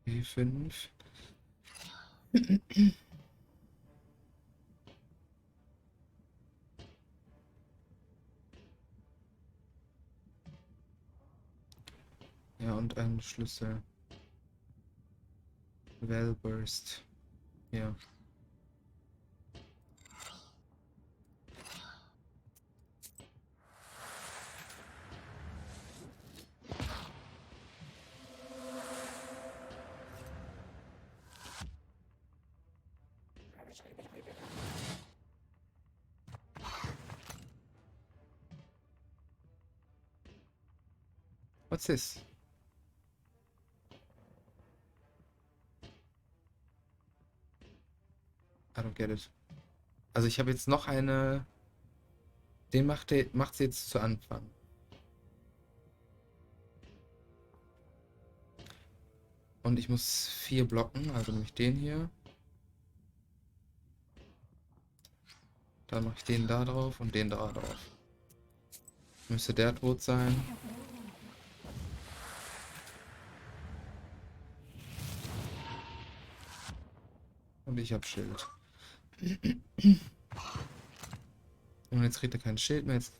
Okay, 5. Ja, und ein Schlüssel. Wellburst. Ja. What's this? I don't get it. Also ich habe jetzt noch eine. Den macht sie jetzt zu Anfang. Und ich muss 4 blocken, also nehme ich den hier. Dann mache ich den da drauf und den da drauf. Müsste der tot sein. Und ich habe Schild. Und jetzt kriegt er kein Schild mehr. Jetzt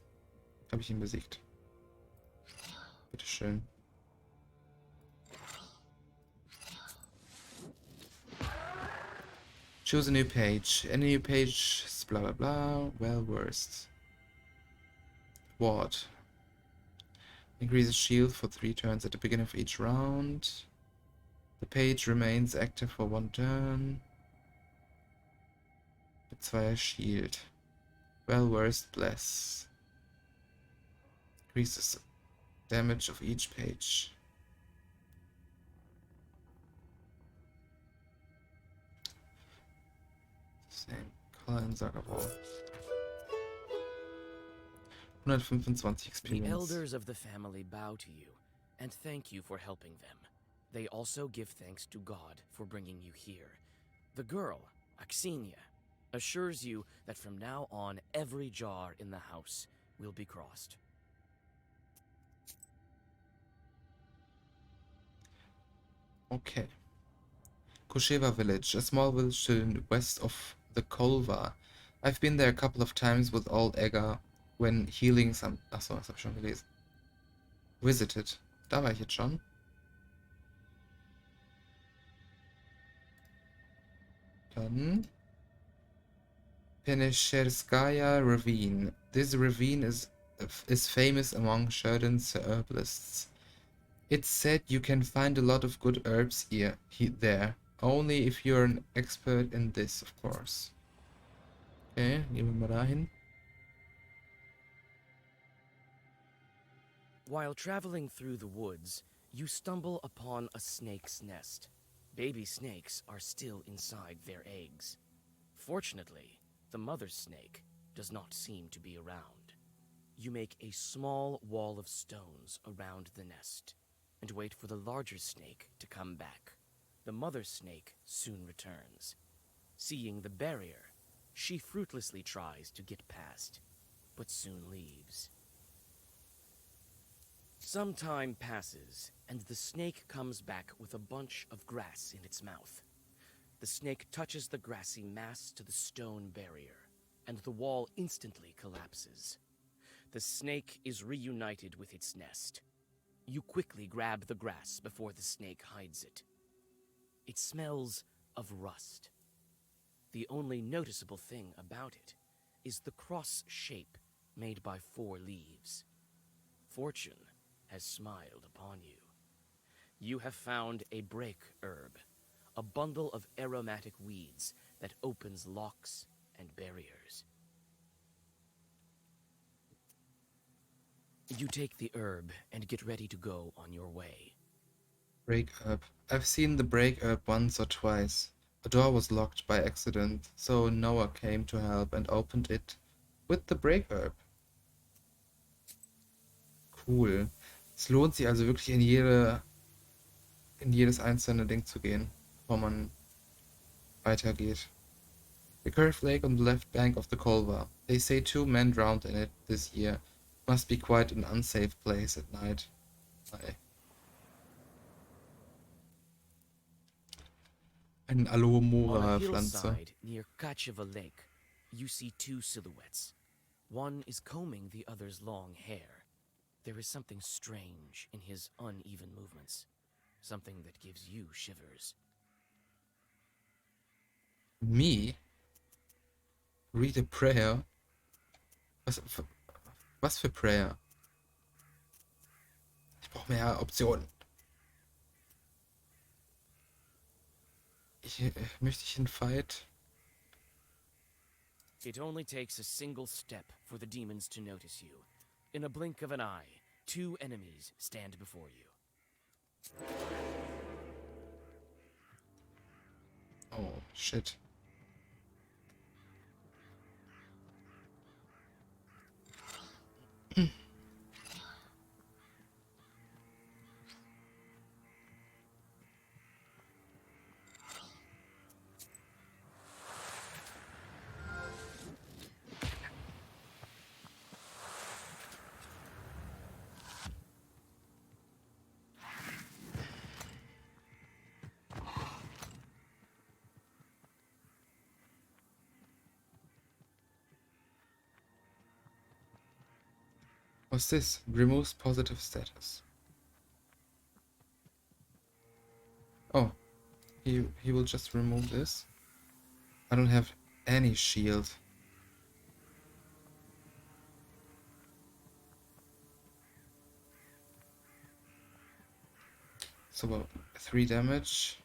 habe ich ihn besiegt. Bitteschön. Choose a new page. Any new page is blah blah blah. Well, worst. Ward. Increases shield for 3 turns at the beginning of each round. The page remains active for 1 turn. Mit 2 Shield. Well, worst, bless. Increases damage of each page. Same color in Sagaball. 125 The Experience. elders of the family bow to you and thank you for helping them. They also give thanks to God for bringing you here. The girl, Axinia, assures you that from now on every jar in the house will be crossed. Okay. Kusheva village, a small village to the west of the Kolva. I've been there a couple of times with old Egger when healing some... Achso, das habe ich schon gelesen. Visited. Da war ich jetzt schon. Dann... Penesherskaya Ravine. This ravine is famous among Sheridan's herbalists. It said you can find a lot of good herbs there. Only if you're an expert in this, of course. Okay, gehen wir mal dahin. While traveling through the woods, you stumble upon a snake's nest. Baby snakes are still inside their eggs. Fortunately, the mother snake does not seem to be around. You make a small wall of stones around the nest and wait for the larger snake to come back. The mother snake soon returns. Seeing the barrier, she fruitlessly tries to get past, but soon leaves. Some time passes, and the snake comes back with a bunch of grass in its mouth. The snake touches the grassy mass to the stone barrier, and the wall instantly collapses. The snake is reunited with its nest. You quickly grab the grass before the snake hides it. It smells of rust. The only noticeable thing about it is the cross shape made by 4 leaves. Fortune has smiled upon you. You have found a break herb, a bundle of aromatic weeds that opens locks and barriers. You take the herb and get ready to go on your way. Break herb. I've seen the break herb once or twice. A door was locked by accident, so Noah came to help and opened it with the break herb. Cool. Es lohnt sich also wirklich in jedes einzelne Ding zu gehen, bevor man weitergeht. The curved lake on the left bank of the Kolva. They say 2 men drowned in it this year. Must be quite an unsafe place at night. Eine Aloe On a Mora Pflanze. hillside near Kacheva Lake, you see 2 silhouettes. One is combing the other's long hair. There is something strange in his uneven movements, something that gives you shivers. Me? Read a prayer? Was für Prayer? Ich brauche mehr Optionen. Möchte ich einen Fight? It only takes a single step for the demons to notice you. In a blink of an eye, 2 enemies stand before you. Oh, shit. What's this? Removes positive status. Oh, he will just remove this. I don't have any shield. So 3 damage.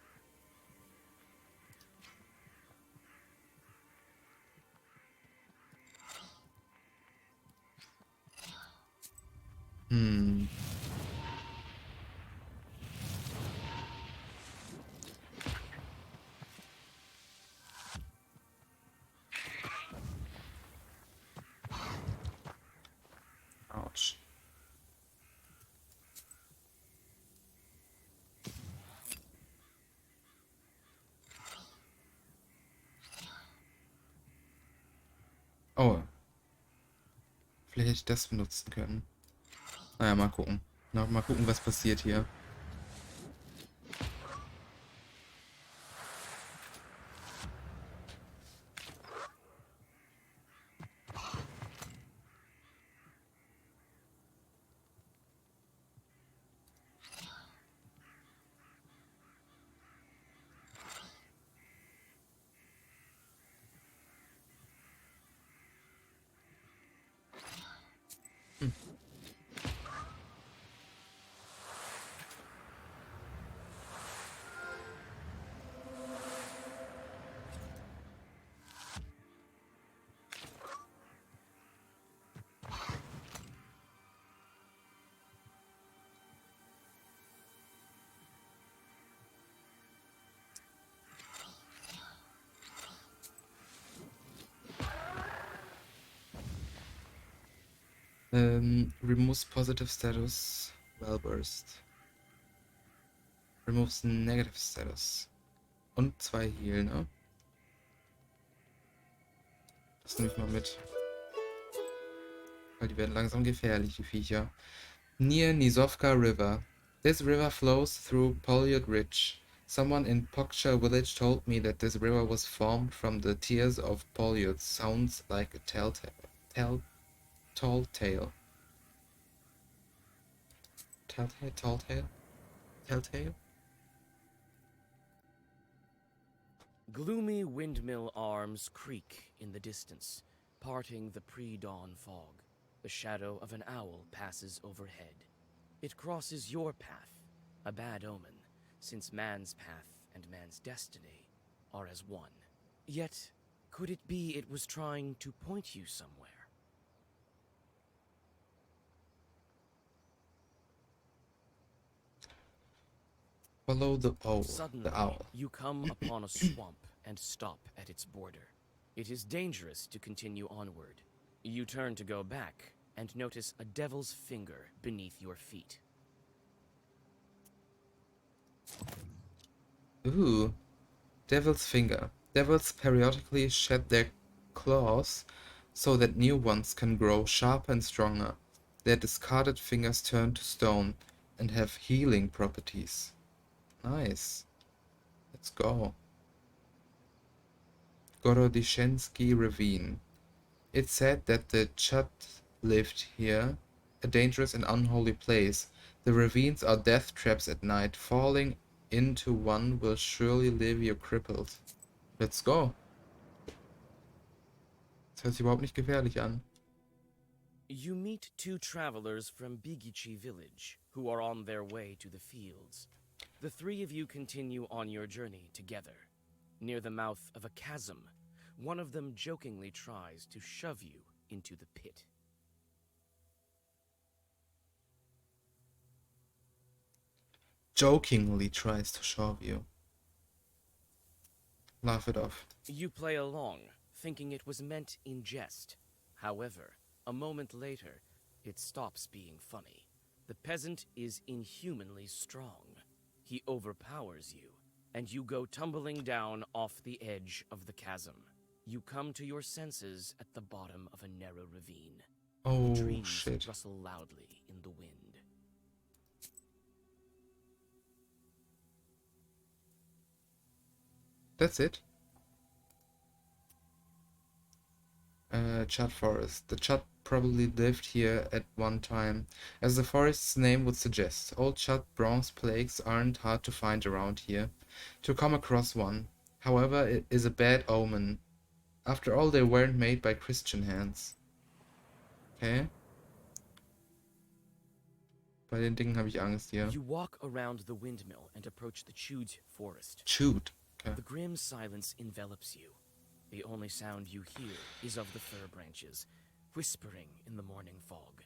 Ouch. Oh. Vielleicht hätte ich das benutzen können. Naja, mal gucken. Mal gucken, was passiert hier. Removes positive status. Wellburst. Removes negative status. Und 2 Heal, ne? Das nehme ich mal mit. Weil die werden langsam gefährlich, die Viecher. Near Nizovka River. This river flows through Polyod Ridge. Someone in Poksha village told me that this river was formed from the tears of Polyod. Sounds like a tall tale. Telltale? Gloomy windmill arms creak in the distance, parting the pre-dawn fog. The shadow of an owl passes overhead. It crosses your path, a bad omen, since man's path and man's destiny are as one. Yet, could it be it was trying to point you somewhere? Follow the owl. Suddenly, The owl. you come upon a swamp and stop at its border. It is dangerous to continue onward. You turn to go back and notice a devil's finger beneath your feet. Ooh. Devil's finger. Devils periodically shed their claws so that new ones can grow sharper and stronger. Their discarded fingers turn to stone and have healing properties. Nice. Let's go. Gorodishensky Ravine. It's said that the Chut lived here, a dangerous and unholy place. The ravines are death traps at night. Falling into one will surely leave you crippled. Let's go. Das hört sich überhaupt nicht gefährlich an. You meet 2 travelers from Bigichi village who are on their way to the fields. The 3 of you continue on your journey together. Near the mouth of a chasm, one of them jokingly tries to shove you into the pit. Jokingly tries to shove you. Laugh it off. You play along, thinking it was meant in jest. However, a moment later, it stops being funny. The peasant is inhumanly strong. He overpowers you, and you go tumbling down off the edge of the chasm. You come to your senses at the bottom of a narrow ravine. Oh, Trees shit. rustle loudly in the wind. That's it. Chud Forest. The Chud probably lived here at one time. As the forest's name would suggest, old Chud bronze plaques aren't hard to find around here. To come across one, however, it is a bad omen. After all, they weren't made by Christian hands. Okay. Bei den Dingen habe ich Angst hier. You walk around the windmill and approach the Chud forest. Chud. Okay. The grim silence envelops you. The only sound you hear is of the fir branches, whispering in the morning fog.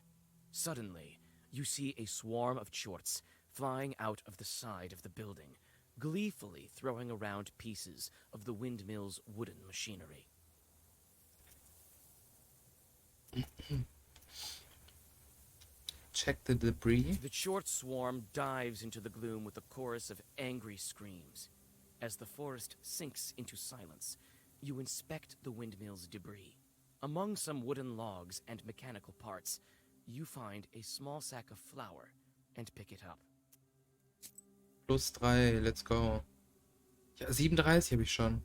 Suddenly, you see a swarm of chorts flying out of the side of the building, gleefully throwing around pieces of the windmill's wooden machinery. Check the debris. The short swarm dives into the gloom with a chorus of angry screams. As the forest sinks into silence, you inspect the windmill's debris. Among some wooden logs and mechanical parts, you find a small sack of flour and pick it up. +3, let's go. Ja, 37 habe ich schon.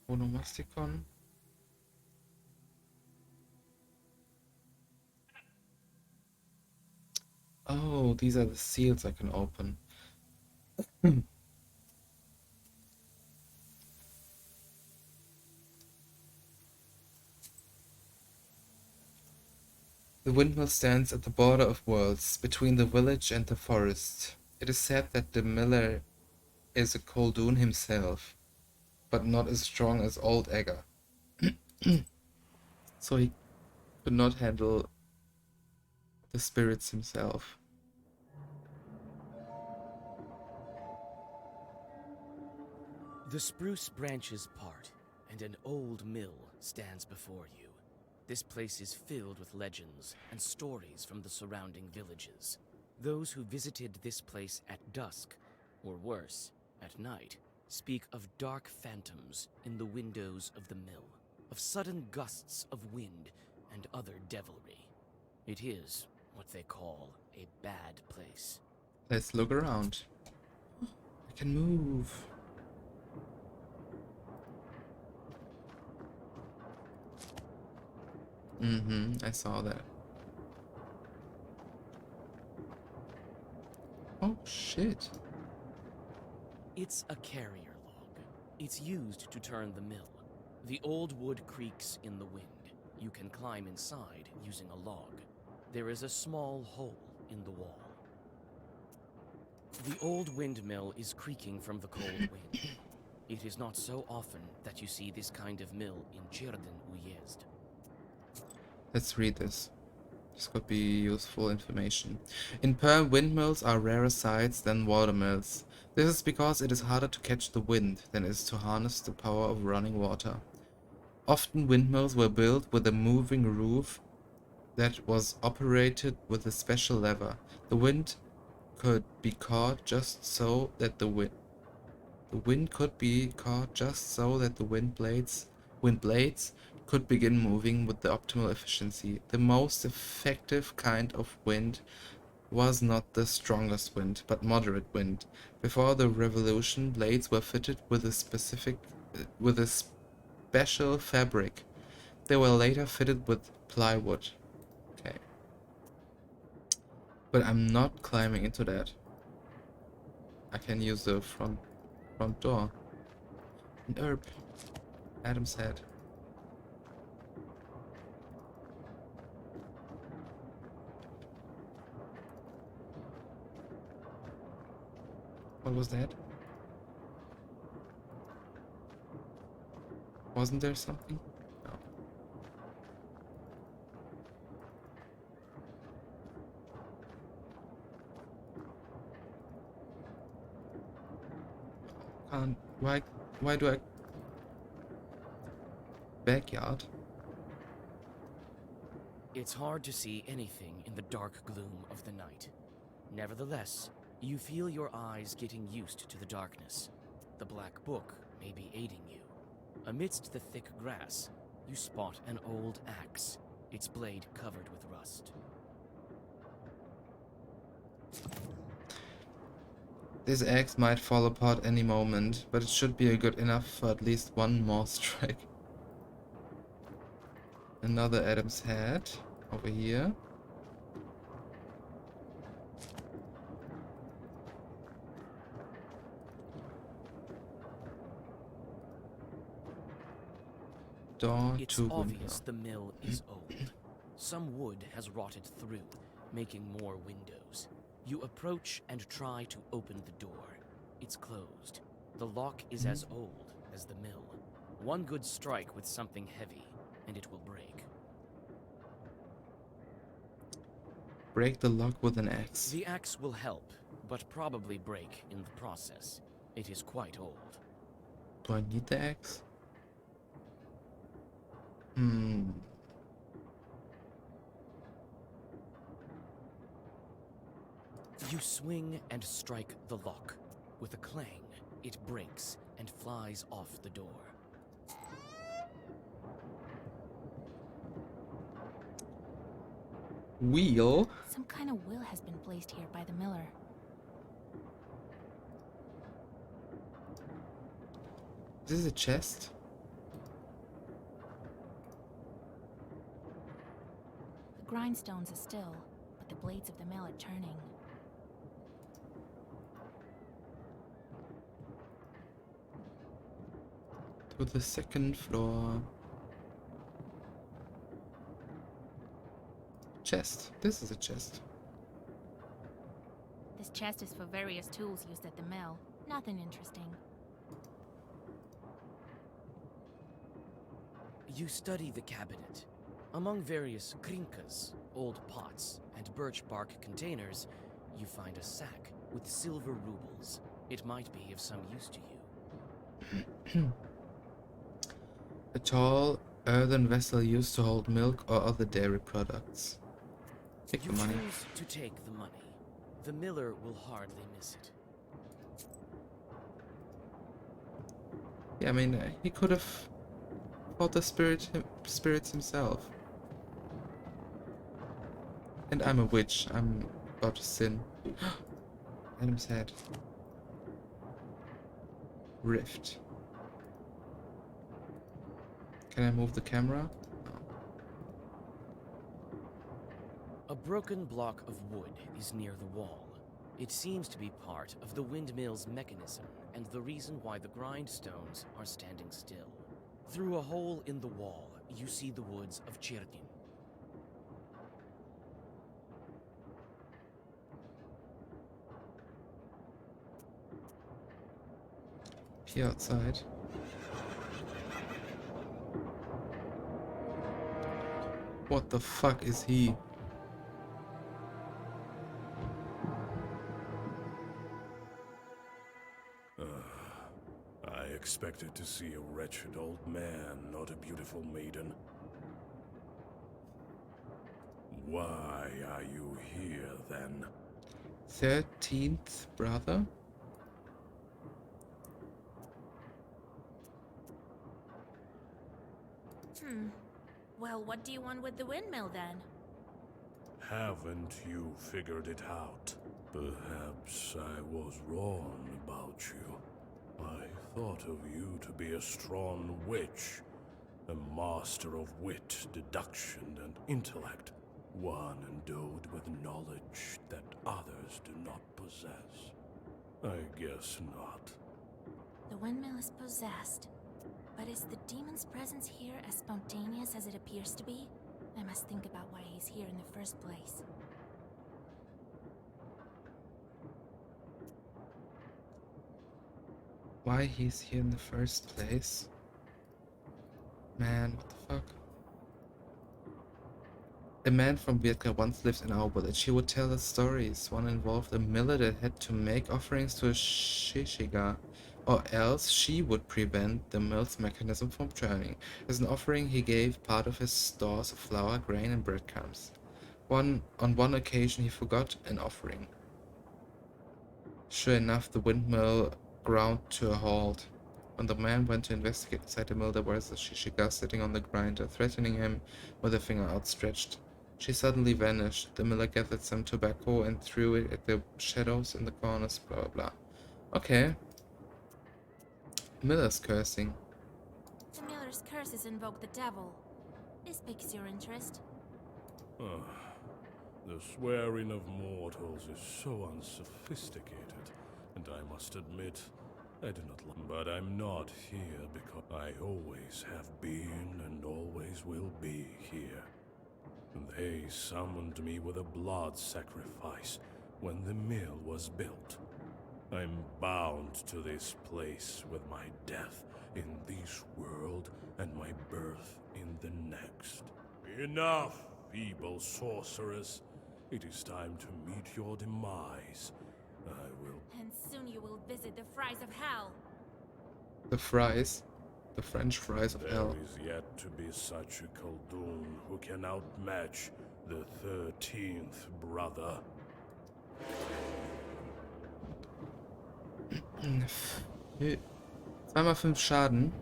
Onomasticon. Oh, these are the seals I can open. The windmill stands at the border of worlds, between the village and the forest. It is said that the miller is a Koldun himself, but not as strong as old Egger. So he could not handle the spirits himself. The spruce branches part, and an old mill stands before you. This place is filled with legends and stories from the surrounding villages. Those who visited this place at dusk, or worse, at night, speak of dark phantoms in the windows of the mill, of sudden gusts of wind and other devilry. It is what they call a bad place. Let's look around. I can move. I saw that. Oh shit. It's a carrier log. It's used to turn the mill. The old wood creaks in the wind. You can climb inside using a log. There is a small hole in the wall. The old windmill is creaking from the cold wind. It is not so often that you see this kind of mill in Cirdan Uyezd. Let's read this. This could be useful information. In Perm, windmills are rarer sights than watermills. This is because it is harder to catch the wind than it is to harness the power of running water. Often windmills were built with a moving roof that was operated with a special lever. The wind could be caught just so that the wind could be caught just so that the wind blades could begin moving with the optimal efficiency. The most effective kind of wind was not the strongest wind, but moderate wind. Before the revolution, blades were fitted with a special fabric. They were later fitted with plywood. Okay. But I'm not climbing into that. I can use the front door. An herb. Adam's head. What was that? Wasn't there something? No. Can't. Why do I... Backyard? It's hard to see anything in the dark gloom of the night. Nevertheless, you feel your eyes getting used to the darkness. The black book may be aiding you. Amidst the thick grass, you spot an old axe, its blade covered with rust. This axe might fall apart any moment, but it should be good enough for at least one more strike. Another Adam's head over here. Door It's to obvious window. the mill is old. Some wood has rotted through, making more windows. You approach and try to open the door. It's closed. The lock is as old as the mill. One good strike with something heavy, and it will break. Break the lock with an axe. The axe will help, but probably break in the process. It is quite old. Do I need the axe? You swing and strike the lock. With a clang, it breaks and flies off the door. Wheel? Some kind of will has been placed here by the miller. This is a chest? The grindstones are still, but the blades of the mill are turning. To the second floor. Chest. This is a chest. The This chest is for various tools used at the mill. Nothing interesting. You study the cabinet. Among various krinkas, old pots, and birch bark containers, you find a sack with silver rubles. It might be of some use to you. A tall earthen vessel used to hold milk or other dairy products. Take You the money. choose to take the money. The miller will hardly miss it. Yeah, I mean, he could have fought the spirits himself. And I'm a witch. I'm about to sin. Adam's head. Rift. Can I move the camera? No. A broken block of wood is near the wall. It seems to be part of the windmill's mechanism and the reason why the grindstones are standing still. Through a hole in the wall, you see the woods of Chirkin. He outside. What the fuck is he? I expected to see a wretched old man, not a beautiful maiden. Why are you here, then? 13th brother? Well, what do you want with the windmill then? Haven't you figured it out? Perhaps I was wrong about you. I thought of you to be a strong witch, a master of wit, deduction, and intellect, one endowed with knowledge that others do not possess. I guess not. The windmill is possessed. But is the demon's presence here as spontaneous as it appears to be? I must think about why he's here in the first place. Why he's here in the first place? Man, what the fuck? A man from Vietka once lived in our village. He would tell us stories. One involved a miller that had to make offerings to a Shishiga, or else she would prevent the mill's mechanism from turning. As an offering, he gave part of his stores of flour, grain, and breadcrumbs. On one occasion, he forgot an offering. Sure enough, the windmill ground to a halt. When the man went to investigate inside the mill, there was a Shishiga sitting on the grinder, threatening him with a finger outstretched. She suddenly vanished. The miller gathered some tobacco and threw it at the shadows in the corners, blah blah blah. Okay. Miller's cursing. The miller's curses invoke the devil. This piques your interest. The swearing of mortals is so unsophisticated, and I must admit, I do not like. But I'm not here because I always have been and always will be here. They summoned me with a blood sacrifice when the mill was built. I'm bound to this place with my death in this world and my birth in the next. Enough, feeble sorceress. It is time to meet your demise. I will... And soon you will visit the fries of hell. The fries. The French fries of hell. There is yet to be such a Khaldun who can outmatch the 13th brother. Zweimal 5 Schaden.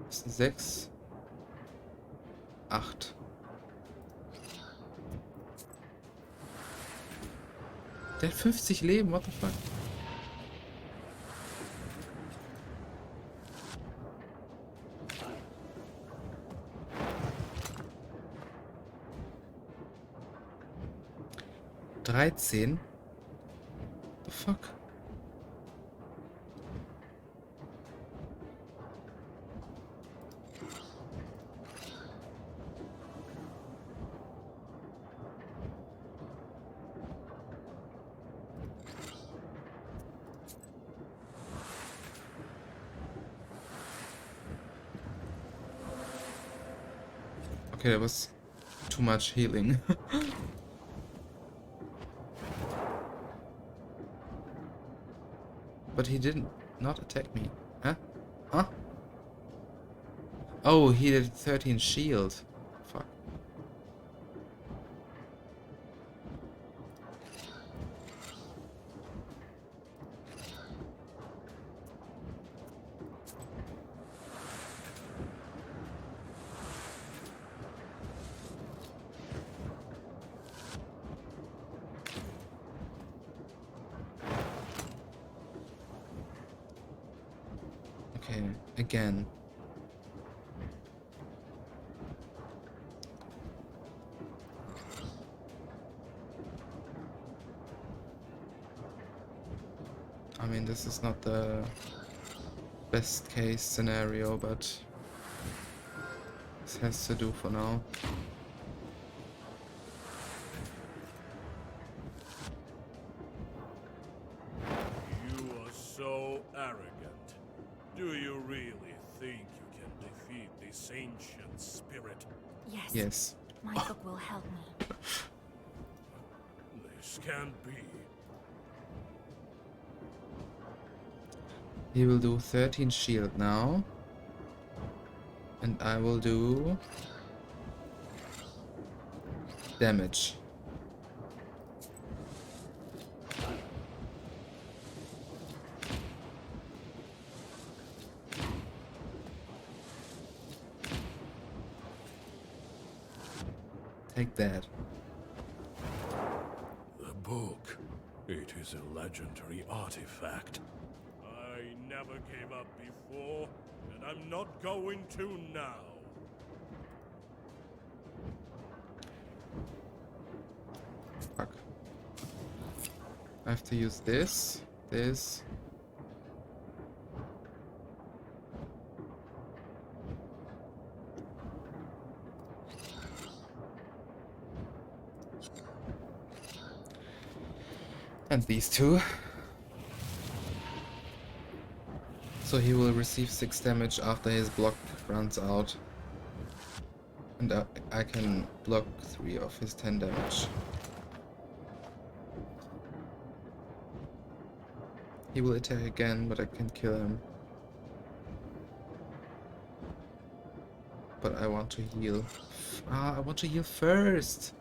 Das sind 6. 8. Der hat 50 Leben, what the fuck? 13? The fuck? Okay, that was too much healing. But he didn't not attack me. Huh? Huh? Oh, he did 13 shield. Fuck. Okay, again. I mean, this is not the best case scenario, but this has to do for now. You are so arrogant. Do you really think you can defeat this ancient spirit? Yes. Yes. My book will help me. This can't be. He will do 13 shield now. And I will do damage. Take that. The book. It is a legendary artifact. I never gave up before, and I'm not going to now. Fuck. I have to use this. And these two. So he will receive 6 damage after his block runs out. And I can block 3 of his 10 damage. He will attack again, but I can kill him. But I want to heal. I want to heal first!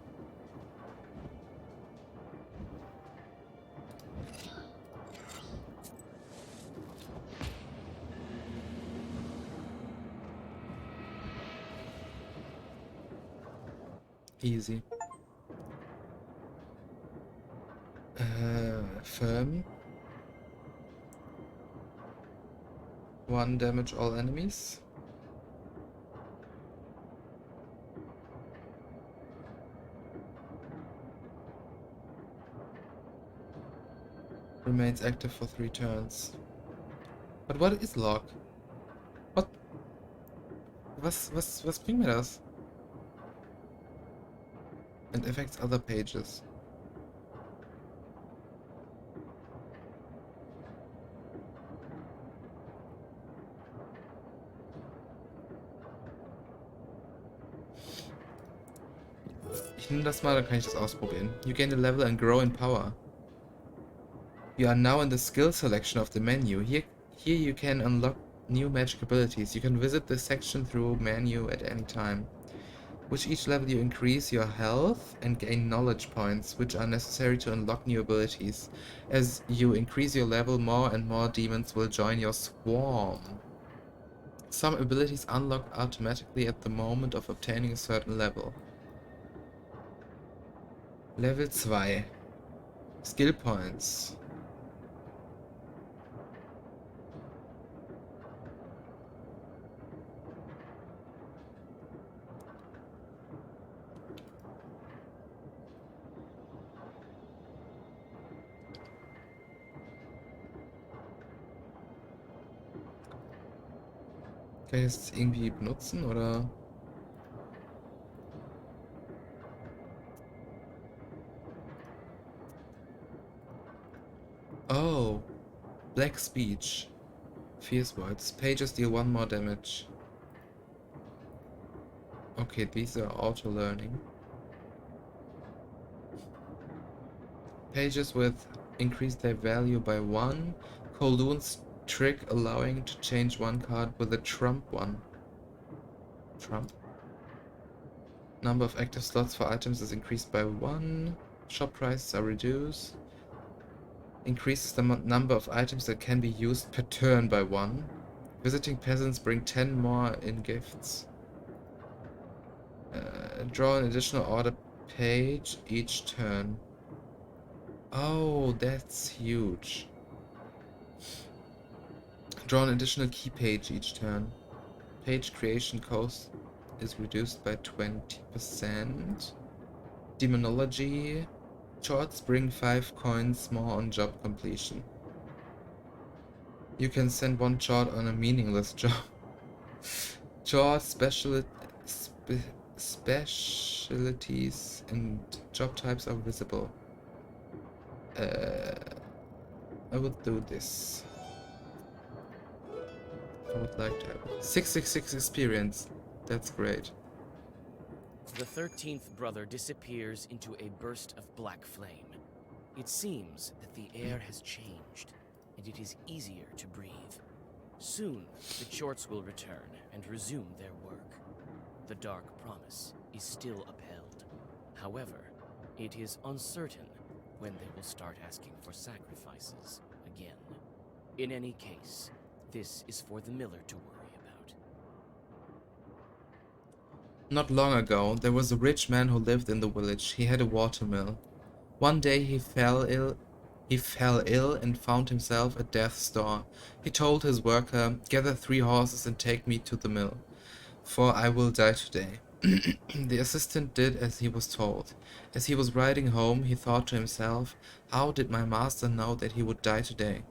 Easy. Firm. 1 damage all enemies. Remains active for 3 turns. But what is lock? What? Was bringt mir das? And affects other pages. Ich nehme das mal, dann kann ich das ausprobieren. You gain a level and grow in power. You are now in the skill selection of the menu. Here you can unlock new magic abilities. You can visit this section through menu at any time. With each level you increase your health and gain knowledge points, which are necessary to unlock new abilities. As you increase your level, more and more demons will join your swarm. Some abilities unlock automatically at the moment of obtaining a certain level. Level 2. Skill points. Kann ich das irgendwie benutzen oder? Oh, Black Speech. Fierce words. Pages deal 1 more damage. Okay, these are auto-learning. Pages with increase their value by 1. Kowloon's trick allowing to change one card with a trump one. Trump? Number of active slots for items is increased by 1. Shop prices are reduced. Increases the number of items that can be used per turn by 1. Visiting peasants bring 10 more in gifts. Draw an additional order page each turn. Oh, that's huge. Draw an additional key page each turn. Page creation cost is reduced by 20%. Demonology. Shorts bring 5 coins more on job completion. You can send 1 short on a meaningless job. Short specialties and job types are visible. I would do this. I would like to have 666 experience. That's great. The 13th brother disappears into a burst of black flame. It seems that the air has changed, and it is easier to breathe. Soon, the Chorts will return and resume their work. The Dark Promise is still upheld. However, it is uncertain when they will start asking for sacrifices again. In any case, this is for the miller to worry about. Not long ago, there was a rich man who lived in the village. He had a watermill. One day he fell ill and found himself at death's door. He told his worker, "Gather 3 horses and take me to the mill, for I will die today." The assistant did as he was told. As he was riding home, he thought to himself, "How did my master know that he would die today?"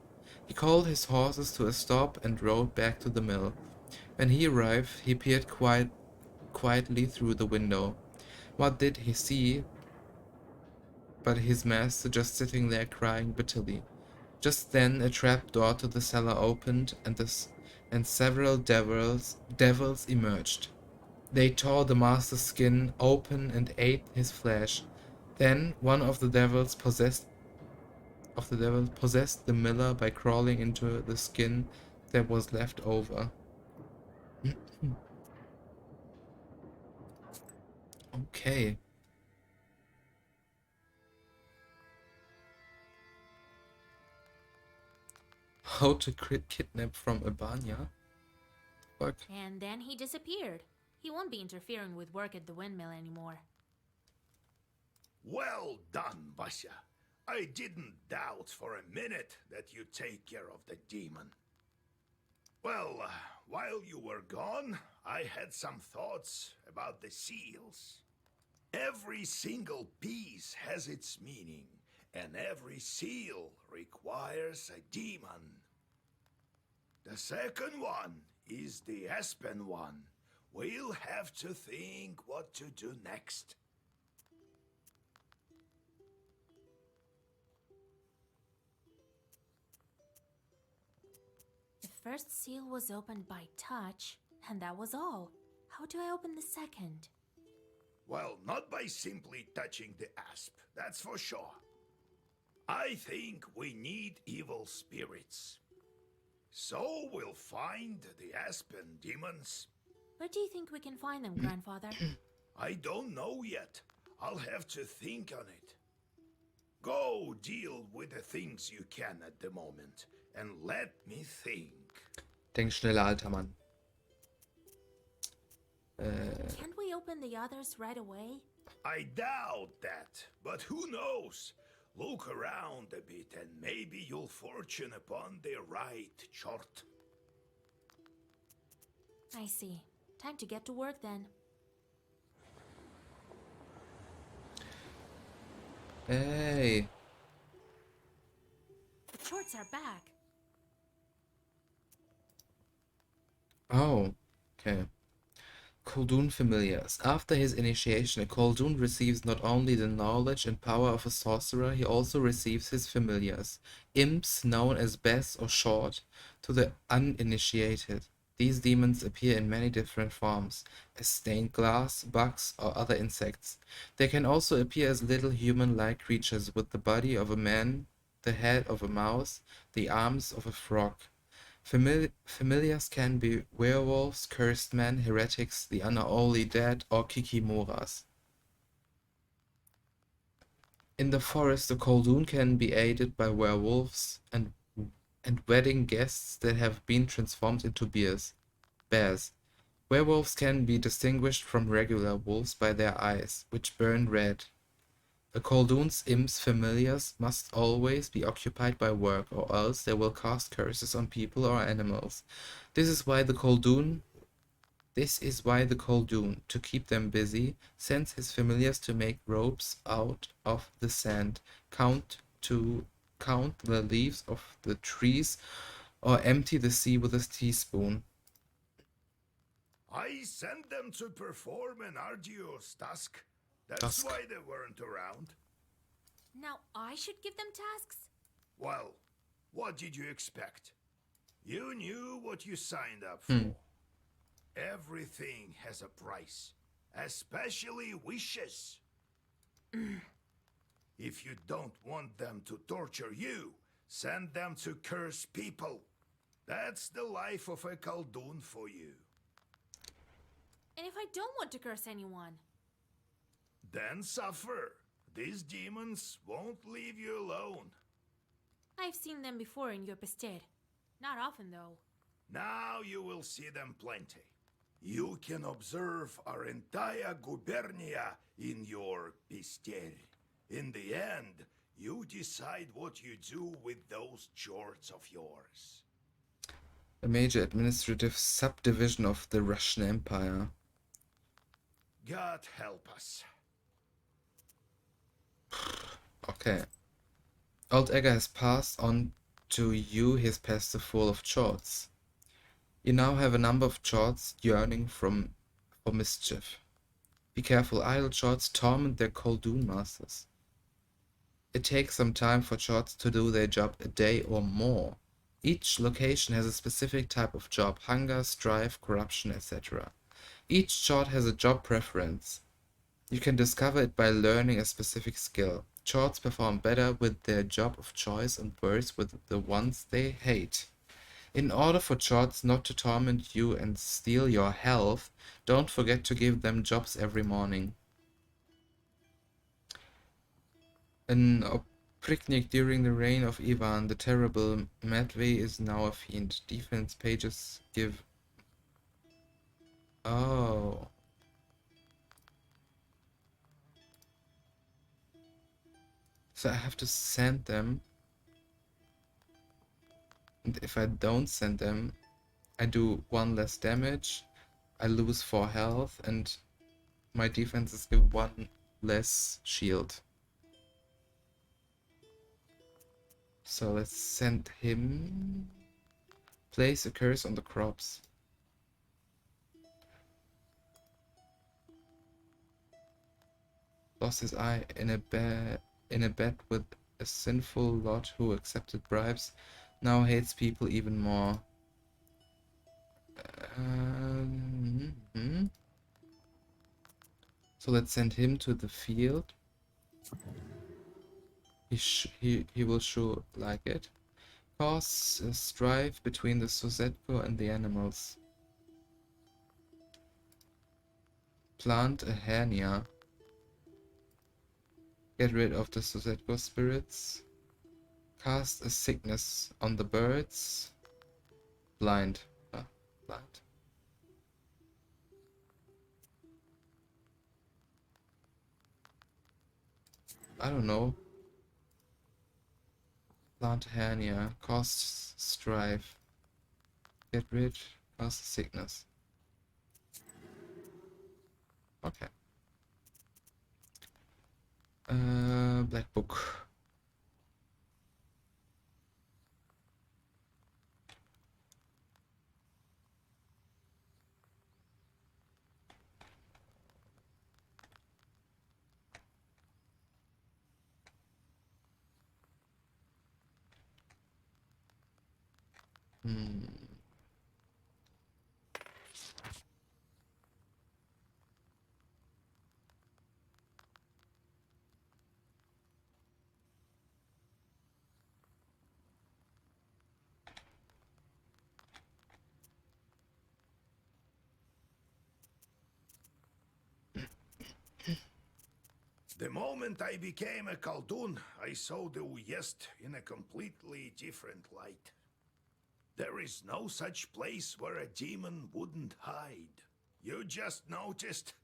He called his horses to a stop and rode back to the mill. When he arrived, he peered quietly through the window. What did he see but his master just sitting there crying bitterly? Just then a trap door to the cellar opened, and several devils emerged. They tore the master's skin open and ate his flesh. Then one of the devils possessed the miller by crawling into the skin that was left over. Okay. How to kidnap from Albania? Fuck. And then he disappeared. He won't be interfering with work at the windmill anymore. Well done, Basha. I didn't doubt for a minute that you'd take care of the demon. Well, while you were gone, I had some thoughts about the seals. Every single piece has its meaning, and every seal requires a demon. The second one is the Aspen one. We'll have to think what to do next. The first seal was opened by touch, and that was all. How do I open the second? Well, not by simply touching the asp, that's for sure. I think we need evil spirits. So we'll find the Aspen demons. Where do you think we can find them, Grandfather? I don't know yet. I'll have to think on it. Go deal with the things you can at the moment, and let me think. Denk schneller, alter Mann. Can't we open the others right away? I doubt that, but who knows? Look around a bit and maybe you'll fortune upon the right chart. I see. Time to get to work then. Hey. The shorts are back. Oh, Okay. Koldun Familiars. After his initiation, a Koldun receives not only the knowledge and power of a sorcerer, he also receives his familiars, imps known as Bes or Short, to the uninitiated. These demons appear in many different forms, as stained glass, bugs, or other insects. They can also appear as little human-like creatures with the body of a man, the head of a mouse, the arms of a frog. Familiars can be werewolves, cursed men, heretics, the unholy dead, or kikimoras. In the forest, the Koldun can be aided by werewolves and wedding guests that have been transformed into bears. Werewolves can be distinguished from regular wolves by their eyes, which burn red. A Koldun's imps familiars must always be occupied by work, or else they will cast curses on people or animals. This is why the Koldun, to keep them busy, sends his familiars to make ropes out of the sand, count the leaves of the trees, or empty the sea with a teaspoon. I sent them to perform an arduous task. That's Task. why they weren't around. Now I should give them tasks? Well, what did you expect? You knew what you signed up for. Everything has a price, especially wishes. If you don't want them to torture you, send them to curse people. That's the life of a Koldun for you. And if I don't want to curse anyone? Then suffer. These demons won't leave you alone. I've seen them before in your Pested. Not often, though. Now you will see them plenty. You can observe our entire gubernia in your Pister. In the end, you decide what you do with those jorts of yours. A major administrative subdivision of the Russian Empire. God help us. Okay. Old Egger has passed on to you his pester full of jorts. You now have a number of jorts yearning for mischief. Be careful, idle jorts torment their Koldun masters. It takes some time for jorts to do their job, a day or more. Each location has a specific type of job: hunger, strife, corruption, etc. Each jort has a job preference. You can discover it by learning a specific skill. Jorts perform better with their job of choice and worse with the ones they hate. In order for jorts not to torment you and steal your health, don't forget to give them jobs every morning. An Opriknik during the reign of Ivan the Terrible, Matvey is now a fiend. Defense pages give... Oh. So I have to send them. And if I don't send them, I do 1 less damage, I lose 4 health, and my defenses give 1 less shield. So let's send him. Place a curse on the crops. Lost his eye in a bet with a sinful lot who accepted bribes. Now hates people even more. So let's send him to the field. He will sure like it. Cause a strife between the Suzetko and the animals. Plant a hernia. Get rid of the Suzetko spirits. Cast a sickness on the birds. Blind. Blind. I don't know. Plant hernia. Cause strife. Get rid. Cast sickness. Okay. Black Book. Hmm. The moment I became a Khaldun, I saw the Uyezd in a completely different light. There is no such place where a demon wouldn't hide. You just noticed?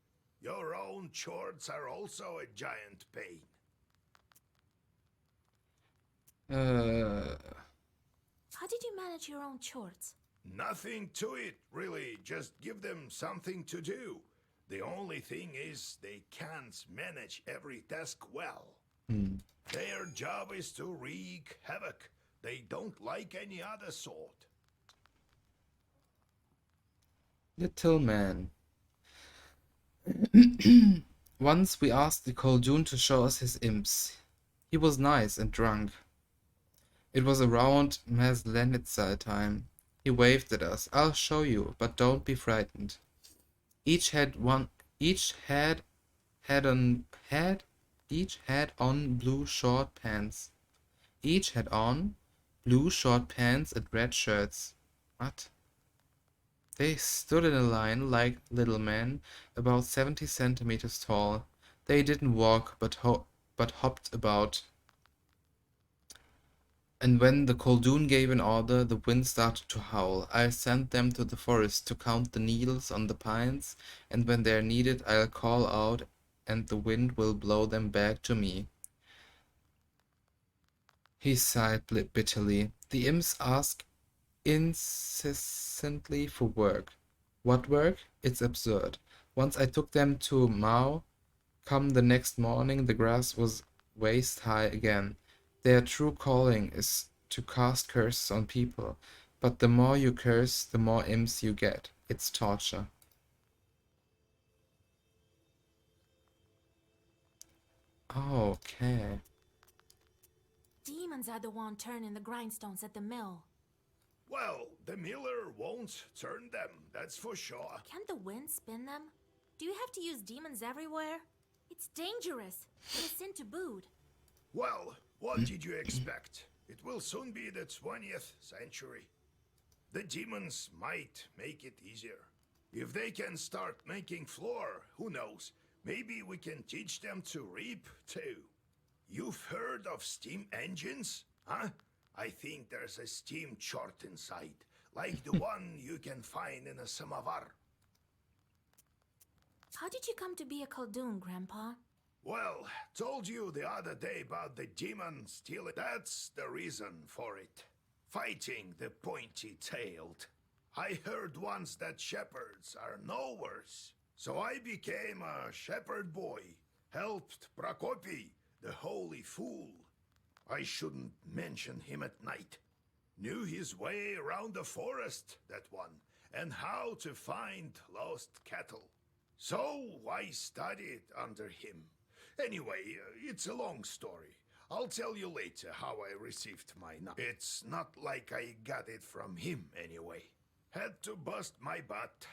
Your own chords are also a giant pain. How did you manage your own chores? Nothing to it, really. Just give them something to do. The only thing is, they can't manage every task well. Their job is to wreak havoc. They don't like any other sort. Little man. Once we asked the Khaldun to show us his imps. He was nice and drunk. It was around Maslenitsa time. He waved at us. I'll show you, but don't be frightened. Each had on blue short pants. Each had on blue short pants and red shirts. What? They stood in a line like little men, about 70 centimeters tall. They didn't walk, but hopped about. And when the Khaldun gave an order, the wind started to howl. I sent them to the forest to count the needles on the pines, and when they're needed, I'll call out, and the wind will blow them back to me. He sighed bitterly. The imps ask incessantly for work. What work? It's absurd. Once I took them to Mao. Come the next morning, the grass was waist high again. Their true calling is to cast curses on people, but the more you curse, the more imps you get. It's torture. Okay. Demons are the one turning the grindstones at the mill. Well, the miller won't turn them, that's for sure. Can't the wind spin them? Do you have to use demons everywhere? It's dangerous. It's a sin to boot. Well, what did you expect? It will soon be the 20th century. The demons might make it easier. If they can start making flour, who knows? Maybe we can teach them to reap, too. You've heard of steam engines? Huh? I think there's a steam chart inside, like the one you can find in a samovar. How did you come to be a Khaldun, Grandpa? Well, told you the other day about the demon stealing. That's the reason for it. Fighting the pointy-tailed. I heard once that shepherds are no worse. So I became a shepherd boy. Helped Prokopy, the holy fool. I shouldn't mention him at night. Knew his way around the forest, that one, and how to find lost cattle. So I studied under him. Anyway, it's a long story. I'll tell you later how I received my knife. It's not like I got it from him anyway. Had to bust my butt.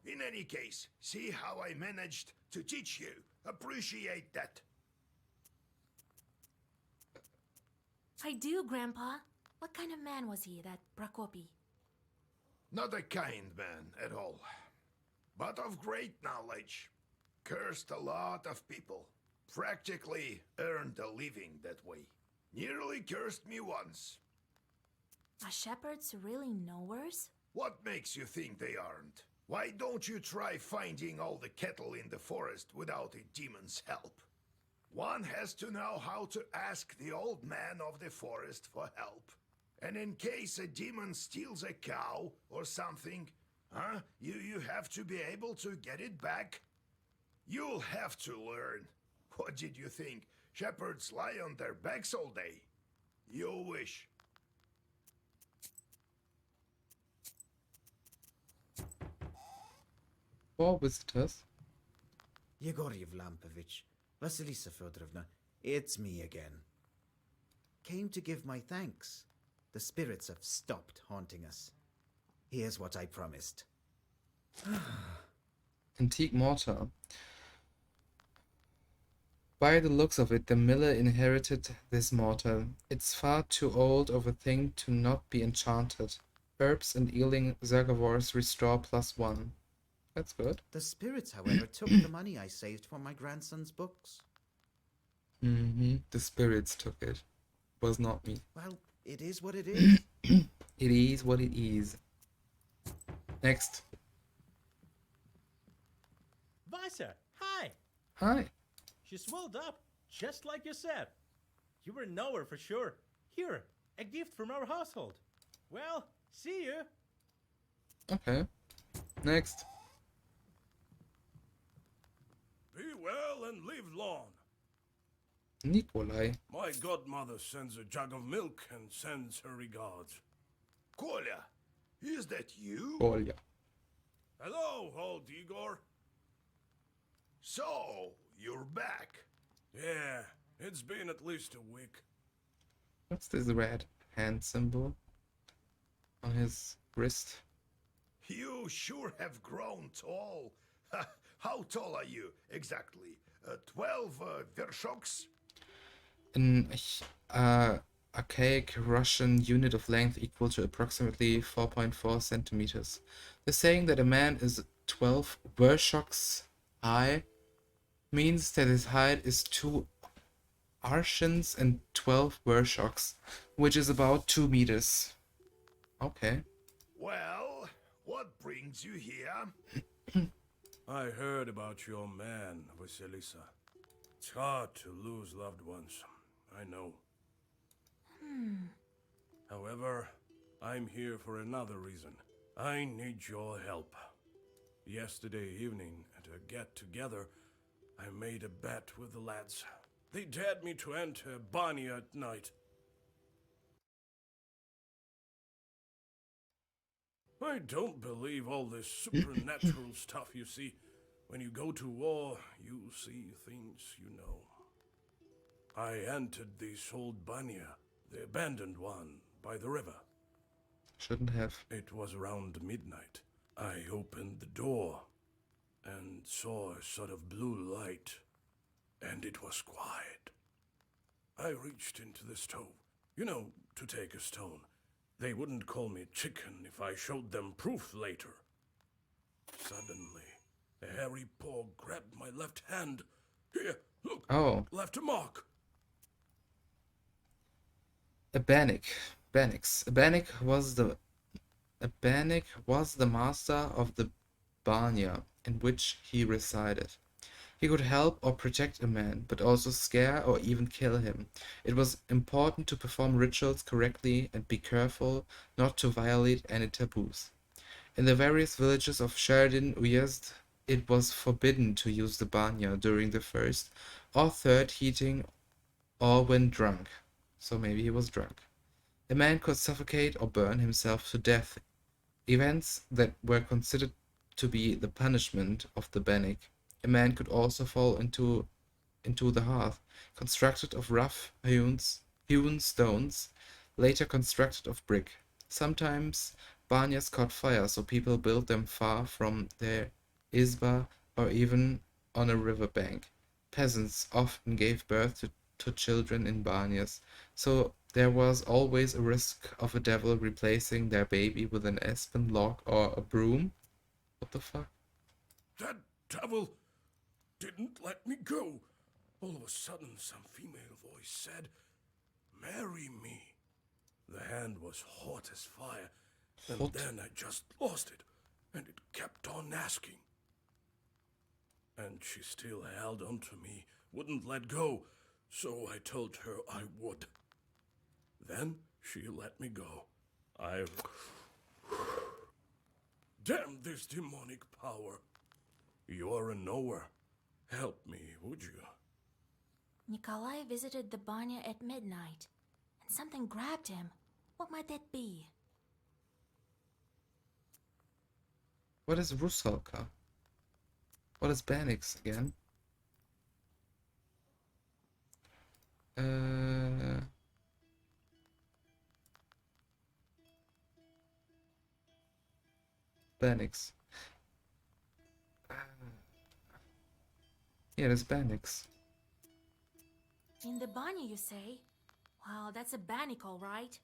In any case, see how I managed to teach you. Appreciate that. I do, Grandpa. What kind of man was he, that Prokopy? Not a kind man at all, but of great knowledge. Cursed a lot of people. Practically earned a living that way. Nearly cursed me once. Are shepherds really knowers? What makes you think they aren't? Why don't you try finding all the cattle in the forest without a demon's help? One has to know how to ask the old man of the forest for help. And in case a demon steals a cow or something, you have to be able to get it back. You'll have to learn. What did you think? Shepherds lie on their backs all day? You wish. More visitors. Yegor Yevlampovich, Vasilisa Fedorovna, it's me again. Came to give my thanks. The spirits have stopped haunting us. Here's what I promised. Antique mortar. By the looks of it, the miller inherited this mortar. It's far too old of a thing to not be enchanted. Herbs and Ealing Zergavors restore +1. That's good. The spirits, however, took the money I saved for my grandson's books. The spirits took it. Was not me. Well, it is what it is. It is what it is. Next. Vasa, hi! Hi. She swelled up, just like you said. You were nowhere for sure. Here, a gift from our household. Well, see you. Okay. Next. Be well and live long. Nikolai. My godmother sends a jug of milk and sends her regards. Kolya, is that you? Kolya. Hello, old Igor. So, you're back. Yeah, it's been at least a week. What's this red hand symbol on his wrist? You sure have grown tall. How tall are you, exactly? 12 vershoks? An archaic Russian unit of length equal to approximately 4.4 centimeters. The saying that a man is 12 vershoks high means that his height is 2 arshins and 12 vershoks, which is about 2 meters. Okay. Well, what brings you here? I heard about your man, Vasilisa. It's hard to lose loved ones, I know. However, I'm here for another reason. I need your help. Yesterday evening, at a get-together, I made a bet with the lads. They dared me to enter Banya at night. I don't believe all this supernatural stuff you see. When you go to war, you see things you know. I entered this old Banya, the abandoned one, by the river. Shouldn't have. It was around midnight. I opened the door and saw a sort of blue light, and it was quiet. I reached into the stove, you know, to take a stone. They wouldn't call me chicken if I showed them proof later. Suddenly, a hairy paw grabbed my left hand. Here, look, left a mark. A Bannock. Bannix. A Bannock was the master of the Banya in which he resided. He could help or protect a man, but also scare or even kill him. It was important to perform rituals correctly and be careful not to violate any taboos. In the various villages of Sheridan Uyezd, it was forbidden to use the banya during the first or third heating or when drunk. So maybe he was drunk. A man could suffocate or burn himself to death, events that were considered to be the punishment of the Bannock. A man could also fall into the hearth, constructed of rough hewn stones, later constructed of brick. Sometimes banyas caught fire, so people built them far from their izba or even on a river bank. Peasants often gave birth to children in banyas, so there was always a risk of a devil replacing their baby with an aspen log or a broom. What the fuck? That devil didn't let me go. All of a sudden, some female voice said, "Marry me." The hand was hot as fire, and then I just lost it, and it kept on asking. And she still held on to me, wouldn't let go, so I told her I would. Then she let me go. Damn this demonic power. You're a knower. Help me, would you? Nikolai visited the Banya at midnight, and something grabbed him. What might that be? What is Rusalka? What is Bannix again? Banix. Yeah, there's Banix. In the banya, you say? Well, that's a bannock, all right.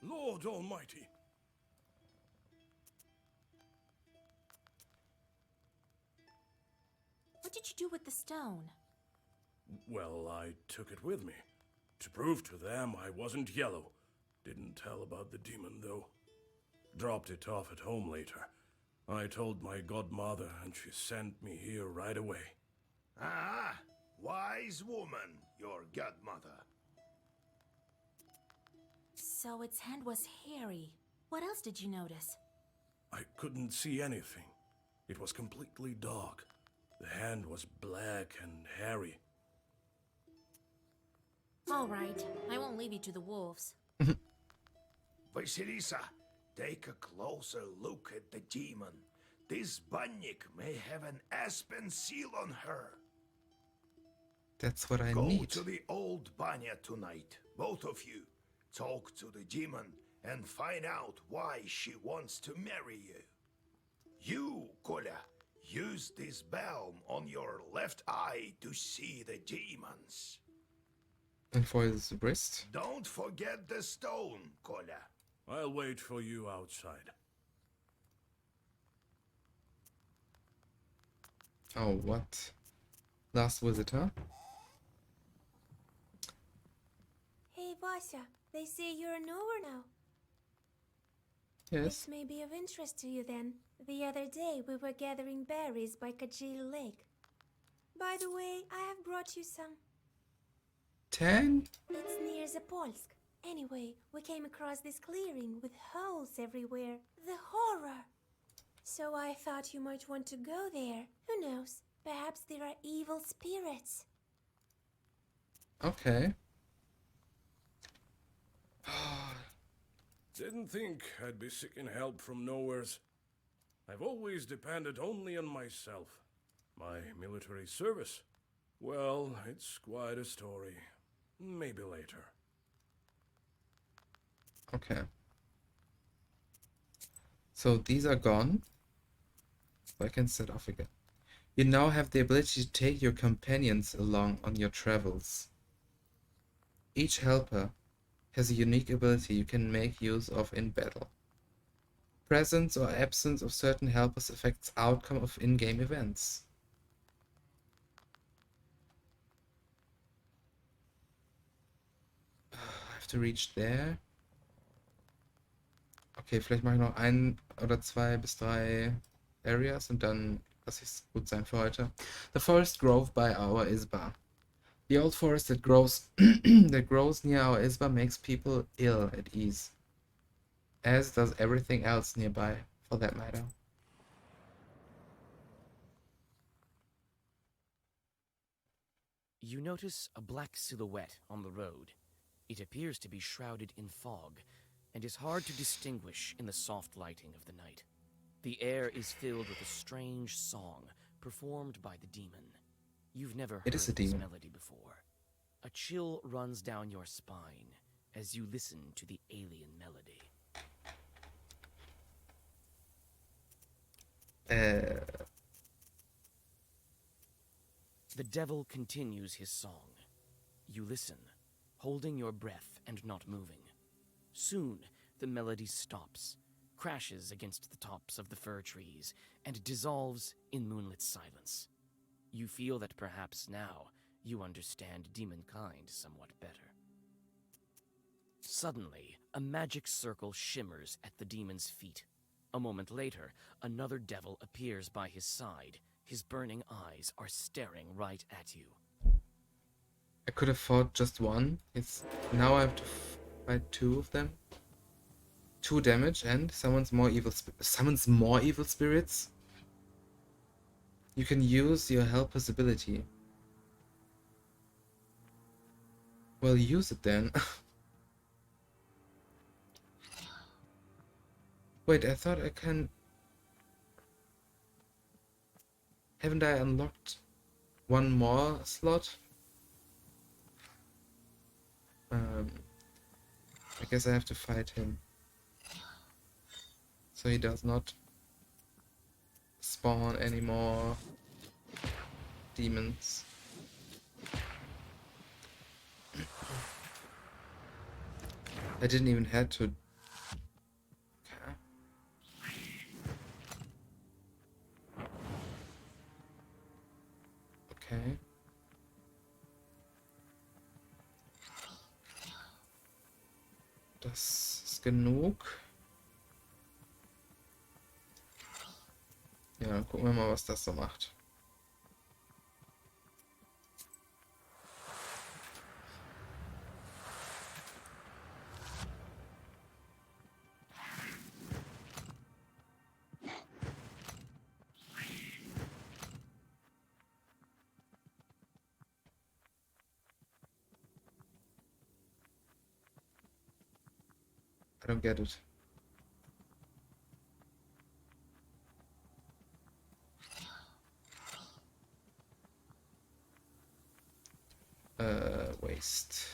Lord Almighty. What did you do with the stone? Well, I took it with me. To prove to them I wasn't yellow. Didn't tell about the demon, though. Dropped it off at home later. I told my godmother, and she sent me here right away. Ah, wise woman, your godmother. So its hand was hairy. What else did you notice? I couldn't see anything. It was completely dark. The hand was black and hairy. All right, I won't leave you to the wolves. Vasilisa, take a closer look at the demon. This Bannik may have an aspen seal on her. That's what I Go need. to the old Banya tonight, both of you. Talk to the demon and find out why she wants to marry you. You, Kolya, use this balm on your left eye to see the demons. And for his wrist? Don't forget the stone, Kolya. I'll wait for you outside. Oh, what? Last visitor? Hey, Vasya, they say you're a knower now. Yes. This may be of interest to you then. The other day we were gathering berries by Kajil Lake. By the way, I have brought you some. 10? It's near Zapolsk. Anyway, we came across this clearing with holes everywhere. The horror! So I thought you might want to go there. Who knows? Perhaps there are evil spirits. Okay. Didn't think I'd be seeking help from nowheres. I've always depended only on myself. My military service. Well, it's quite a story. Maybe later. Okay. So these are gone. So I can set off again. You now have the ability to take your companions along on your travels. Each helper has a unique ability you can make use of in battle. Presence or absence of certain helpers affects outcome of in-game events. I have to reach there. Okay, vielleicht mache ich noch 1 oder 2 bis 3 Areas und dann lasse ich es gut sein für heute. The forest grove by our Isba. The old forest that grows near our Isba makes people ill at ease, as does everything else nearby, for that matter. You notice a black silhouette on the road. It appears to be shrouded in fog, and is hard to distinguish in the soft lighting of the night. The air is filled with a strange song performed by the demon. You've never heard It is a this demon. melody before. A chill runs down your spine as you listen to the alien melody. The devil continues his song. You listen, holding your breath and not moving. Soon, the melody stops, crashes against the tops of the fir trees, and dissolves in moonlit silence. You feel that perhaps now you understand demonkind somewhat better. Suddenly, a magic circle shimmers at the demon's feet. A moment later, another devil appears by his side. His burning eyes are staring right at you. I could have fought just one. Now I have to fight 2 of them. 2 damage and summons more evil spirits. You can use your helper's ability. Well, use it then. Wait, I thought I can... Haven't I unlocked one more slot? I guess I have to fight him. So he does not spawn any more demons. I didn't even have to. Okay. Das ist genug. Ja, dann gucken wir mal, was das so macht. I don't get it. Waste.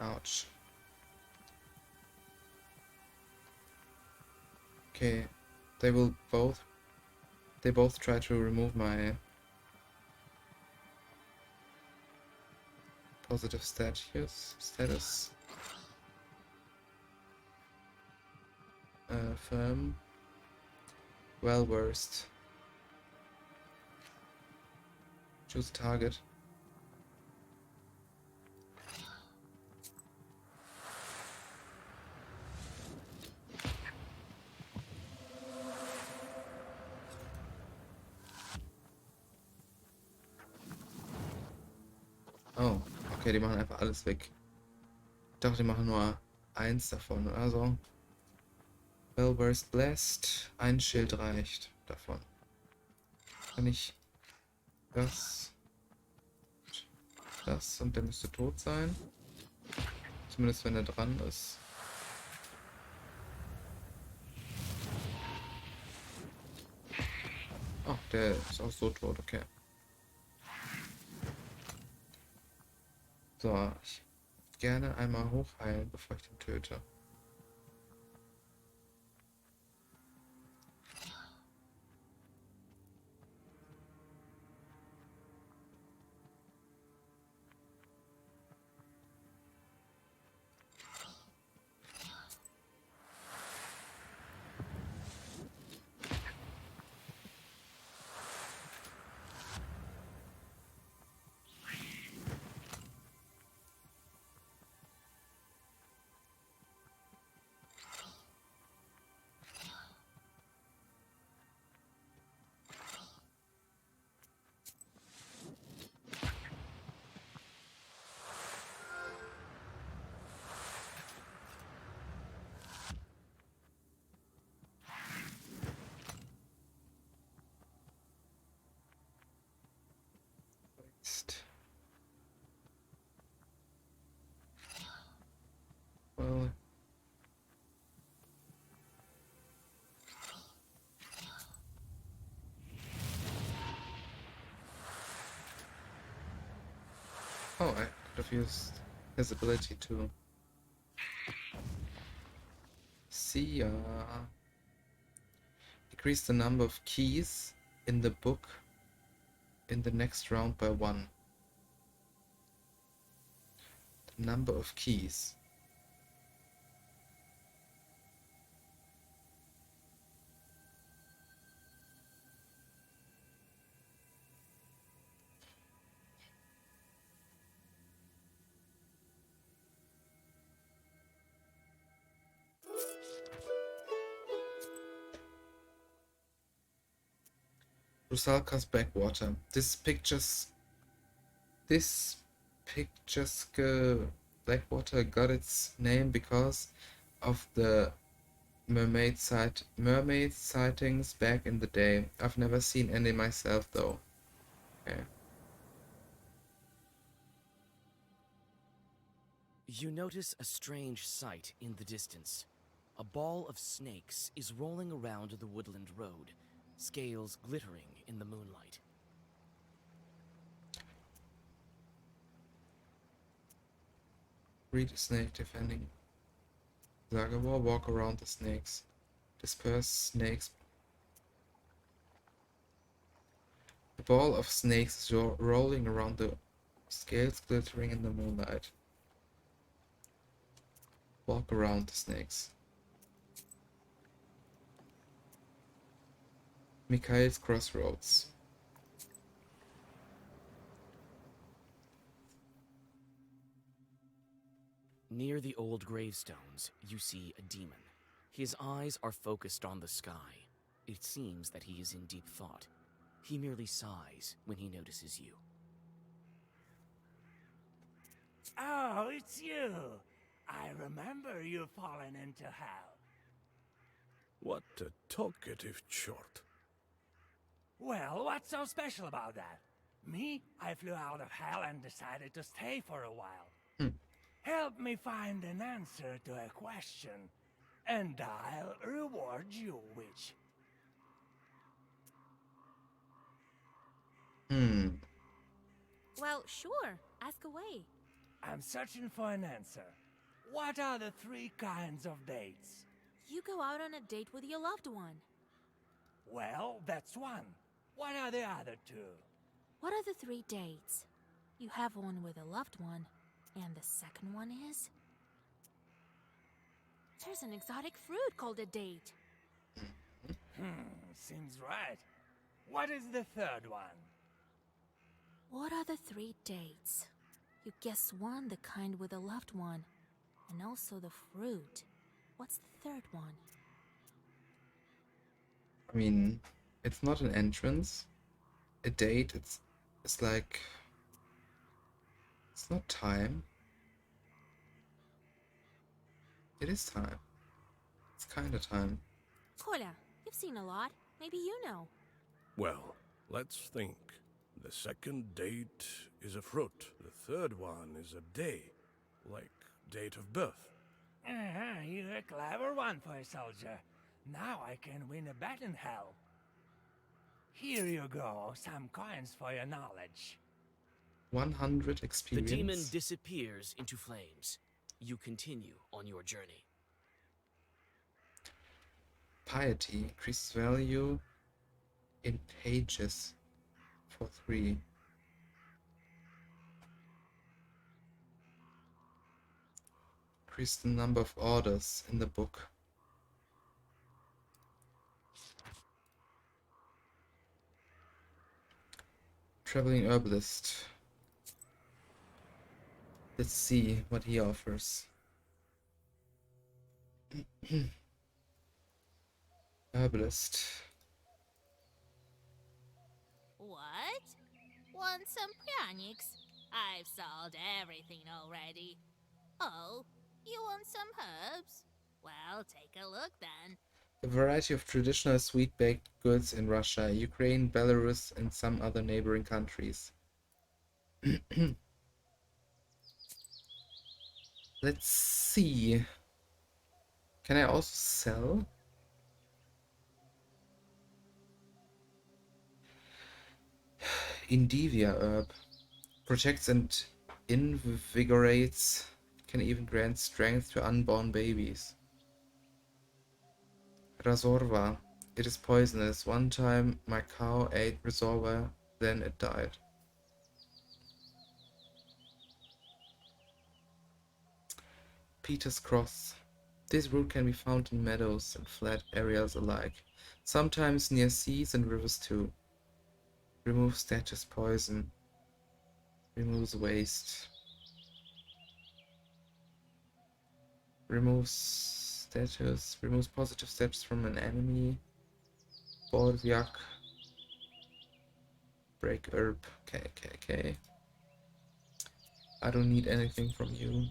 Ouch. Okay, they both try to remove my positive status. Firm. Well versed. Choose target. Oh, okay, die machen einfach alles weg. Ich dachte, die machen nur eins davon oder so. Well-versed Blast. Ein Schild reicht davon. Kann ich das und der müsste tot sein. Zumindest wenn er dran ist. Oh, der ist auch so tot, okay. So, ich gerne einmal hochheilen, bevor ich den töte. Well, oh, I could have used his ability to see, decrease the number of keys in the book in the next round by 1. The number of keys. Rusalka's backwater. This picturesque backwater got its name because of the mermaid sightings back in the day. I've never seen any myself though. Okay. You notice a strange sight in the distance. A ball of snakes is rolling around the woodland road, scales glittering in the moonlight. Read a snake defending Zagawar, walk around the snakes. Disperse snakes. A ball of snakes is rolling around the scales glittering in the moonlight. Walk around the snakes. Mikhail's Crossroads. Near the old gravestones, you see a demon. His eyes are focused on the sky. It seems that he is in deep thought. He merely sighs when he notices you. Oh, it's you! I remember you falling into hell. What a talkative chort. Well, what's so special about that? Me, I flew out of hell and decided to stay for a while. Help me find an answer to a question, and I'll reward you, witch. Well, sure. Ask away. I'm searching for an answer. What are the 3 kinds of dates? You go out on a date with your loved one. Well, that's one. What are the other 2? What are the 3 dates? You have one with a loved one, and the second one is? There's an exotic fruit called a date. Seems right. What is the 3rd one? What are the 3 dates? You guess one, the kind with a loved one, and also the fruit. What's the 3rd one? I mean, it's not an entrance. A date, it's like... It's not time. It is time. It's kinda time. Kolya, you've seen a lot. Maybe you know. Well, let's think. The 2nd date is a fruit. The 3rd one is a day, like date of birth. You're a clever one for a soldier. Now I can win a bet in hell. Here you go, some coins for your knowledge. 100 The experience. demon disappears into flames. You continue on your journey. Piety increases value in pages for 3. Increase the number of orders in the book. Traveling herbalist. Let's see what he offers. Herbalist. What? Want some pranics? I've sold everything already. Oh, you want some herbs? Well, take a look then. A variety of traditional sweet baked goods in Russia, Ukraine, Belarus, and some other neighboring countries. Let's see. Can I also sell? Indivia herb. Protects and invigorates. Can even grant strength to unborn babies. Razorva. It is poisonous. One time my cow ate Razorva, then it died. Peter's Cross. This root can be found in meadows and flat areas alike, sometimes near seas and rivers too. Removes status poison. Removes waste. Removes status. Removes positive steps from an enemy. Borviak. Break herb. Okay. I don't need anything from you.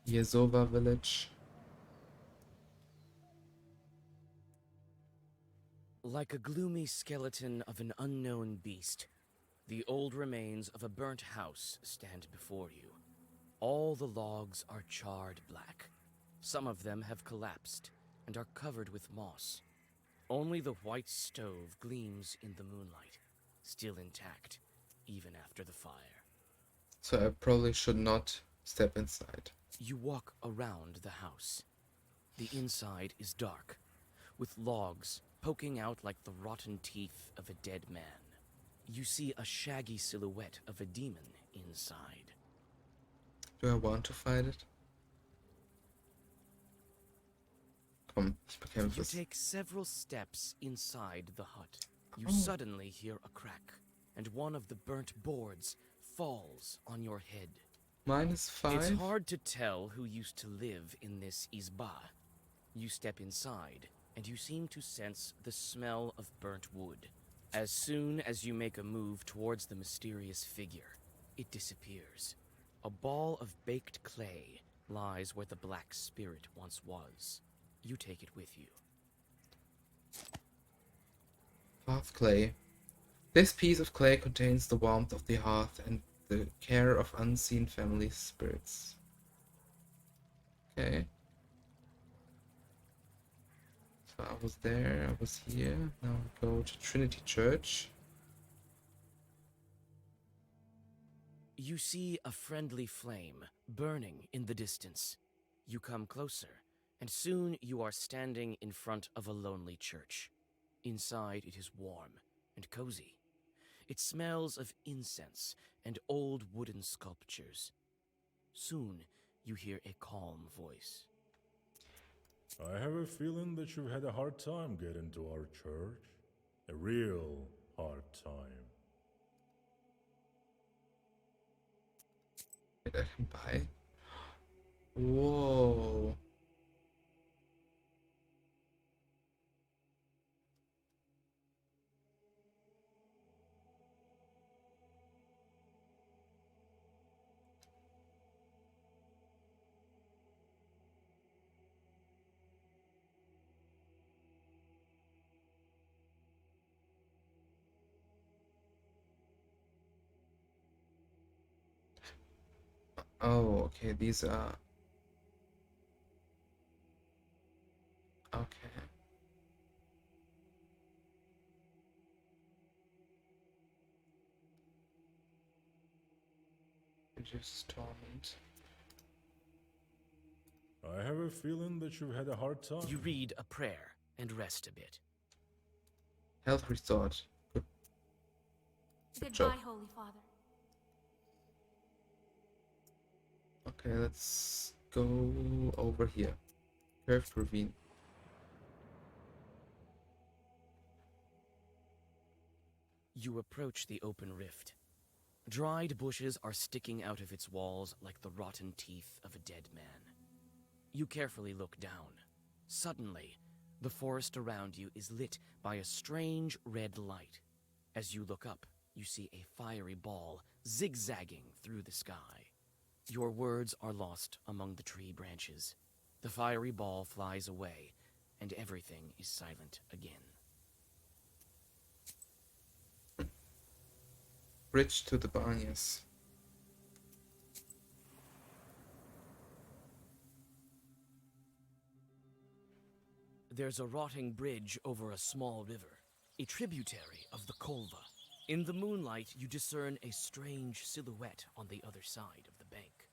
Yezova village. Like a gloomy skeleton of an unknown beast, the old remains of a burnt house stand before you. All the logs are charred black. Some of them have collapsed and are covered with moss. Only the white stove gleams in the moonlight, still intact, even after the fire. So I probably should not step inside. You walk around the house. The inside is dark, with logs poking out like the rotten teeth of a dead man. You see a shaggy silhouette of a demon inside. Do I want to fight it? Komm, ich bekämpfe You es. take several steps inside the hut. You suddenly hear a crack, and one of the burnt boards falls on your head. -5? It's hard to tell who used to live in this izba. You step inside, and you seem to sense the smell of burnt wood. As soon as you make a move towards the mysterious figure, it disappears. A ball of baked clay lies where the black spirit once was. You take it with you. Hearth clay. This piece of clay contains the warmth of the hearth and the care of unseen family spirits. Okay. So I was there, I was here. Now we go to Trinity Church. You see a friendly flame burning in the distance. You come closer, and soon you are standing in front of a lonely church. Inside it is warm and cozy. It smells of incense and old wooden sculptures. Soon you hear a calm voice. I have a feeling that you've had a hard time getting to our church. A real hard time. Wait, I can buy. Whoa. Oh, okay, these are... Okay. Reduce torment. I have a feeling that you've had a hard time. You read a prayer and rest a bit. Health restored. Good. Goodbye, job. Holy Father. Okay, let's go over here. Curved ravine. You approach the open rift. Dried bushes are sticking out of its walls like the rotten teeth of a dead man. You carefully look down. Suddenly, the forest around you is lit by a strange red light. As you look up, you see a fiery ball zigzagging through the sky. Your words are lost among the tree branches. The fiery ball flies away, and everything is silent again. Bridge to the Banyas. There's a rotting bridge over a small river, a tributary of the Kolva. In the moonlight, you discern a strange silhouette on the other side of the bank.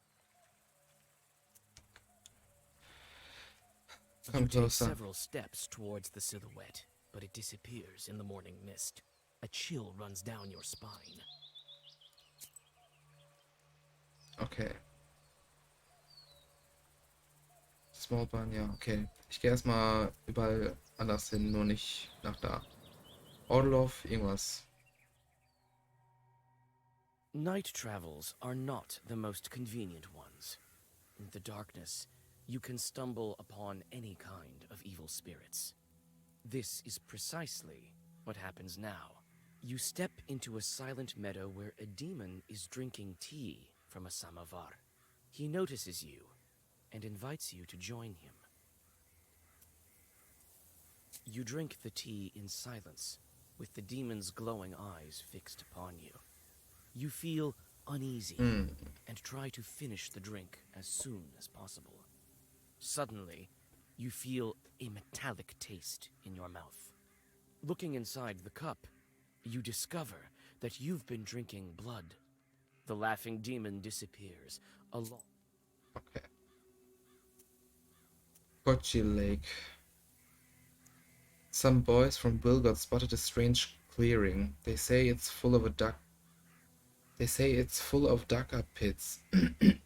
Come You take closer. several steps towards the silhouette, but it disappears in the morning mist. A chill runs down your spine. Okay. Small Banya, okay. Ich gehe erstmal überall anders hin, nur nicht nach da. Orlov, irgendwas. Night travels are not the most convenient ones. In the darkness, you can stumble upon any kind of evil spirits. This is precisely what happens now. You step into a silent meadow where a demon is drinking tea from a samovar. He notices you and invites you to join him. You drink the tea in silence, with the demon's glowing eyes fixed upon you. You feel uneasy and try to finish the drink as soon as possible. Suddenly, you feel a metallic taste in your mouth. Looking inside the cup, you discover that you've been drinking blood. The laughing demon disappears along. Okay. Kochi Lake. Some boys from Vilgot spotted a strange clearing. They say it's full of duck pits.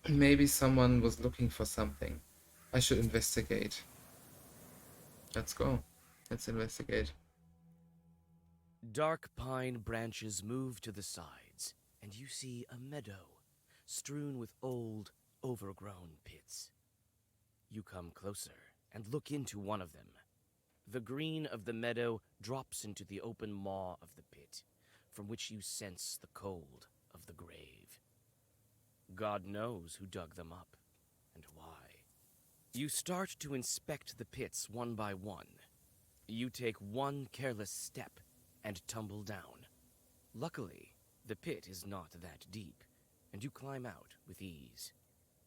Maybe someone was looking for something. I should investigate. Let's go. Let's investigate. Dark pine branches move to the sides, and you see a meadow strewn with old, overgrown pits. You come closer and look into one of them. The green of the meadow drops into the open maw of the pit, from which you sense the cold of the grave. God knows who dug them up, and why. You start to inspect the pits one by one. You take one careless step and tumble down. Luckily, the pit is not that deep, and you climb out with ease.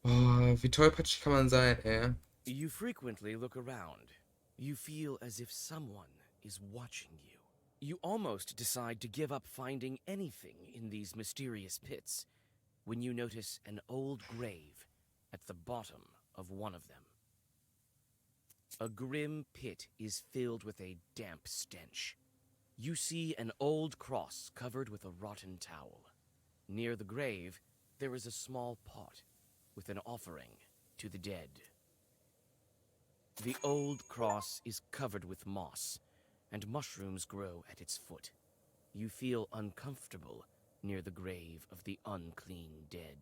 Oh, wie tollpatschig kann man sein, ey. You frequently look around. You feel as if someone is watching you. You almost decide to give up finding anything in these mysterious pits when you notice an old grave at the bottom of one of them. A grim pit is filled with a damp stench. You see an old cross covered with a rotten towel. Near the grave, there is a small pot with an offering to the dead. The old cross is covered with moss, and mushrooms grow at its foot. You feel uncomfortable near the grave of the unclean dead.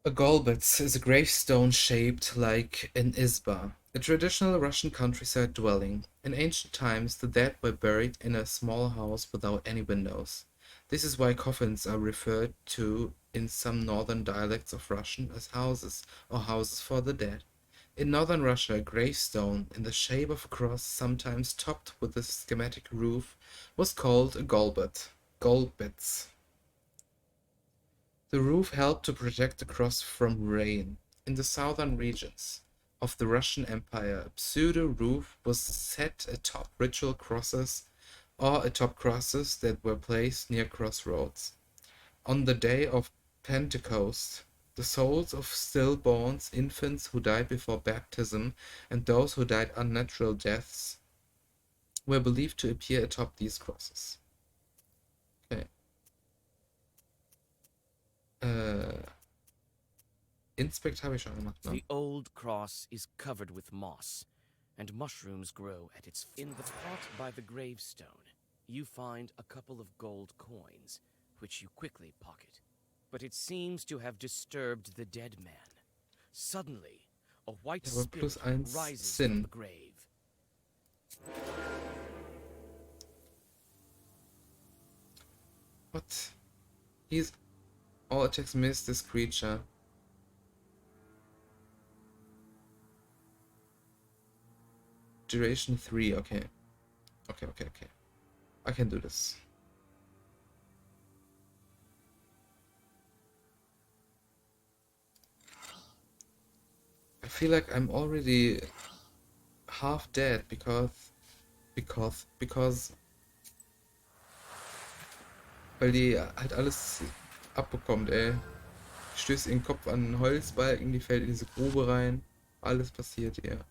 A golbets is a gravestone shaped like an izba, a traditional Russian countryside dwelling. In ancient times, the dead were buried in a small house without any windows. This is why coffins are referred to in some northern dialects of Russian as houses or houses for the dead. In northern Russia, a gravestone in the shape of a cross, sometimes topped with a schematic roof, was called a golbet. Golbets. The roof helped to protect the cross from rain. In the southern regions of the Russian Empire, a pseudo-roof was set atop ritual crosses or atop crosses that were placed near crossroads. On the day of Pentecost, the souls of stillborns, infants who died before baptism, and those who died unnatural deaths were believed to appear atop these crosses. Okay. Inspect habe ich schon gemacht, ne? The old cross is covered with moss, and mushrooms grow at its feet. In the pot by the gravestone, you find a couple of gold coins, which you quickly pocket. But it seems to have disturbed the dead man. Suddenly, a white spirit rises from the grave. What? All attacks miss this creature. Duration 3, okay. Okay. I can do this. I feel like I'm already half dead because weil die halt alles abbekommt, ey. Die stößt ihren Kopf an einen Holzbalken, die fällt in diese Grube rein. Alles passiert ihr.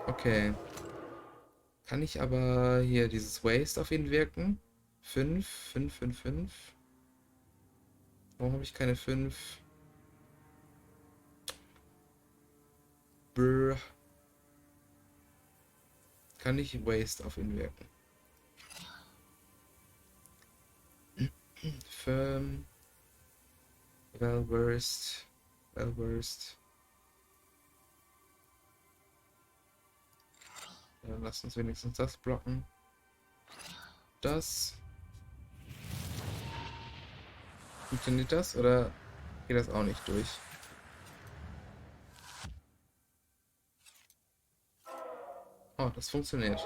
Okay. Kann ich aber hier dieses Waste auf ihn wirken? 5. Warum habe ich keine 5? Brr. Kann ich Waste auf ihn wirken? Firm. Well versed. Ja, lass uns wenigstens das blocken. das. Funktioniert das oder geht das auch nicht durch? Oh, das funktioniert.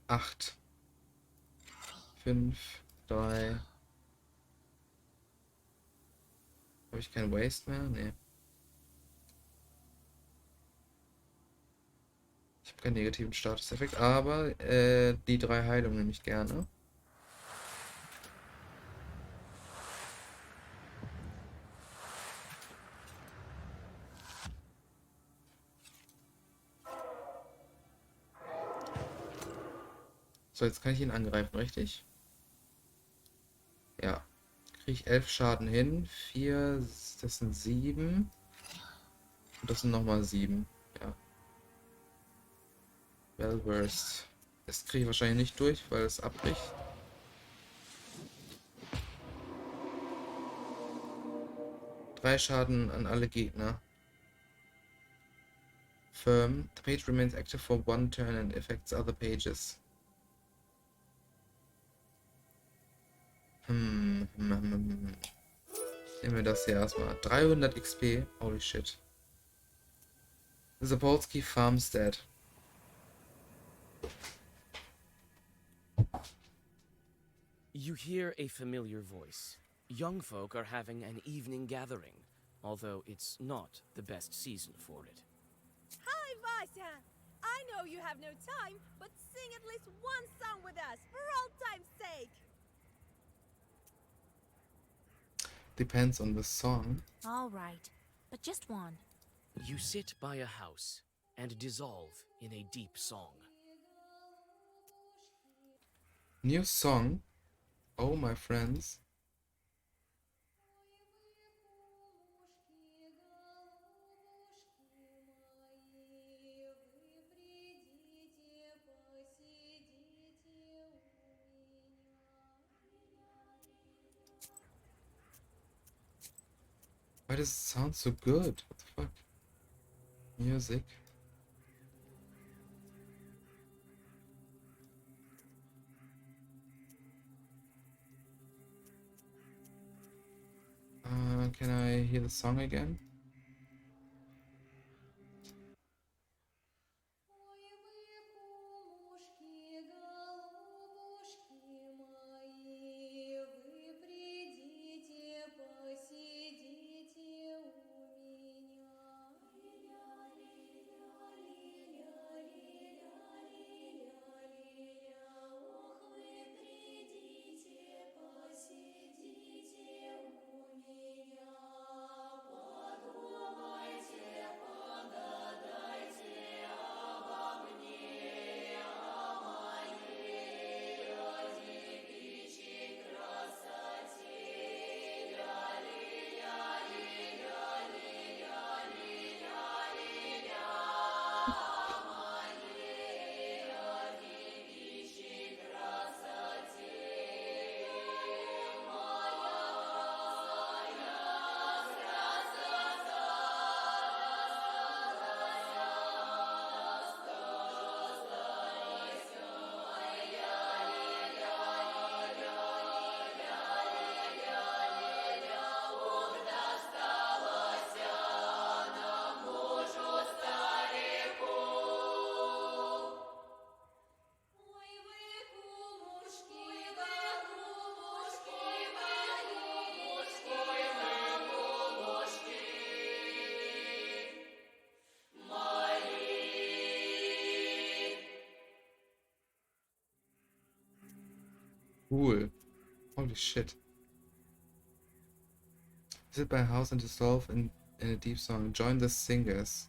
8, 5, 3. Habe ich keinen Waste mehr? Nee. Ich habe keinen negativen Statuseffekt, aber die 3 Heilungen nehme ich gerne. So, jetzt kann ich ihn angreifen, richtig? Ja. Kriege ich 11 Schaden hin. 4, das sind 7. Und das sind nochmal 7. Ja. Well-versed. Das kriege ich wahrscheinlich nicht durch, weil es abbricht. Drei Schaden an alle Gegner. Firm. The page remains active for 1 turn and affects other pages. Nehmen wir das hier erstmal. 300 XP. Holy shit. Zapolsky Farmstead. You hear a familiar voice. Young folk are having an evening gathering, although it's not the best season for it. Hi, Vasia! I know you have no time, but sing at least one song with us, for old time's sake! Depends on the song. All right, but just one. You sit by a house and dissolve in a deep song. New song. Oh, my friends. Why does it sound so good? What the fuck? Music. Can I hear the song again? Cool. Holy shit. Visit my house and dissolve in a deep song. Join the singers.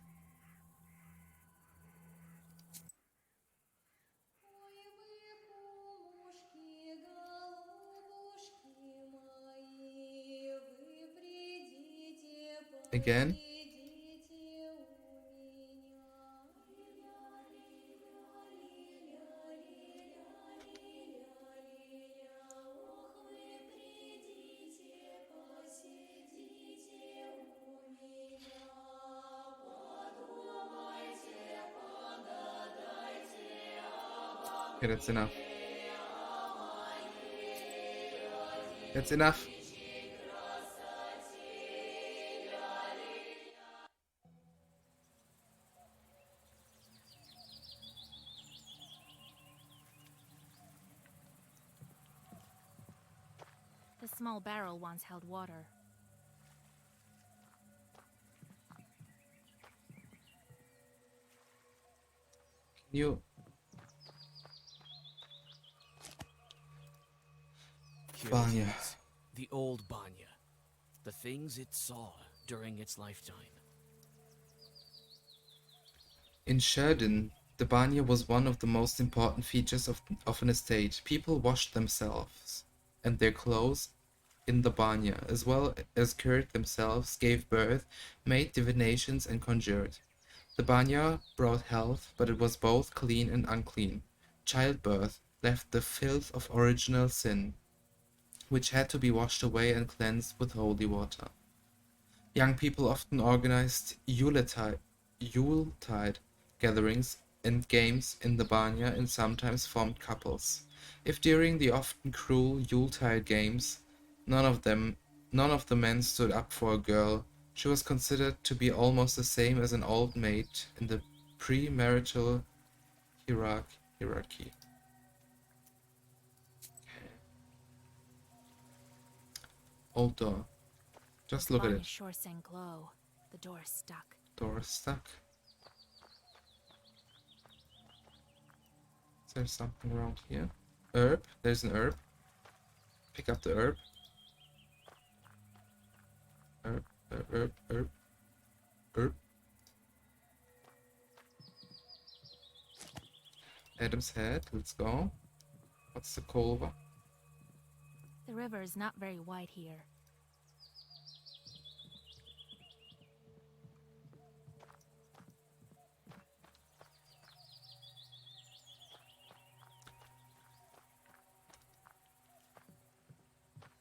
Again? Okay, that's enough. That's enough. The small barrel once held water. You. Here Banya. it is. The old Banya. The things it saw during its lifetime. In Sheridan, the banya was one of the most important features of an estate. People washed themselves and their clothes in the banya, as well as cured themselves, gave birth, made divinations, and conjured. The banya brought health, but it was both clean and unclean. Childbirth left the filth of original sin, which had to be washed away and cleansed with holy water. Young people often organized Yuletide gatherings and games in the banya and sometimes formed couples. If during the often cruel Yuletide games none of the men stood up for a girl, she was considered to be almost the same as an old maid in the premarital hierarchy. Old door. Just look at Banya it. sure sang glow. The door is stuck. Door is stuck. Is there something around here? Herb. There's an herb. Pick up the herb. Herb. Adam's head. Let's go. What's the Kolva? The river is not very wide here.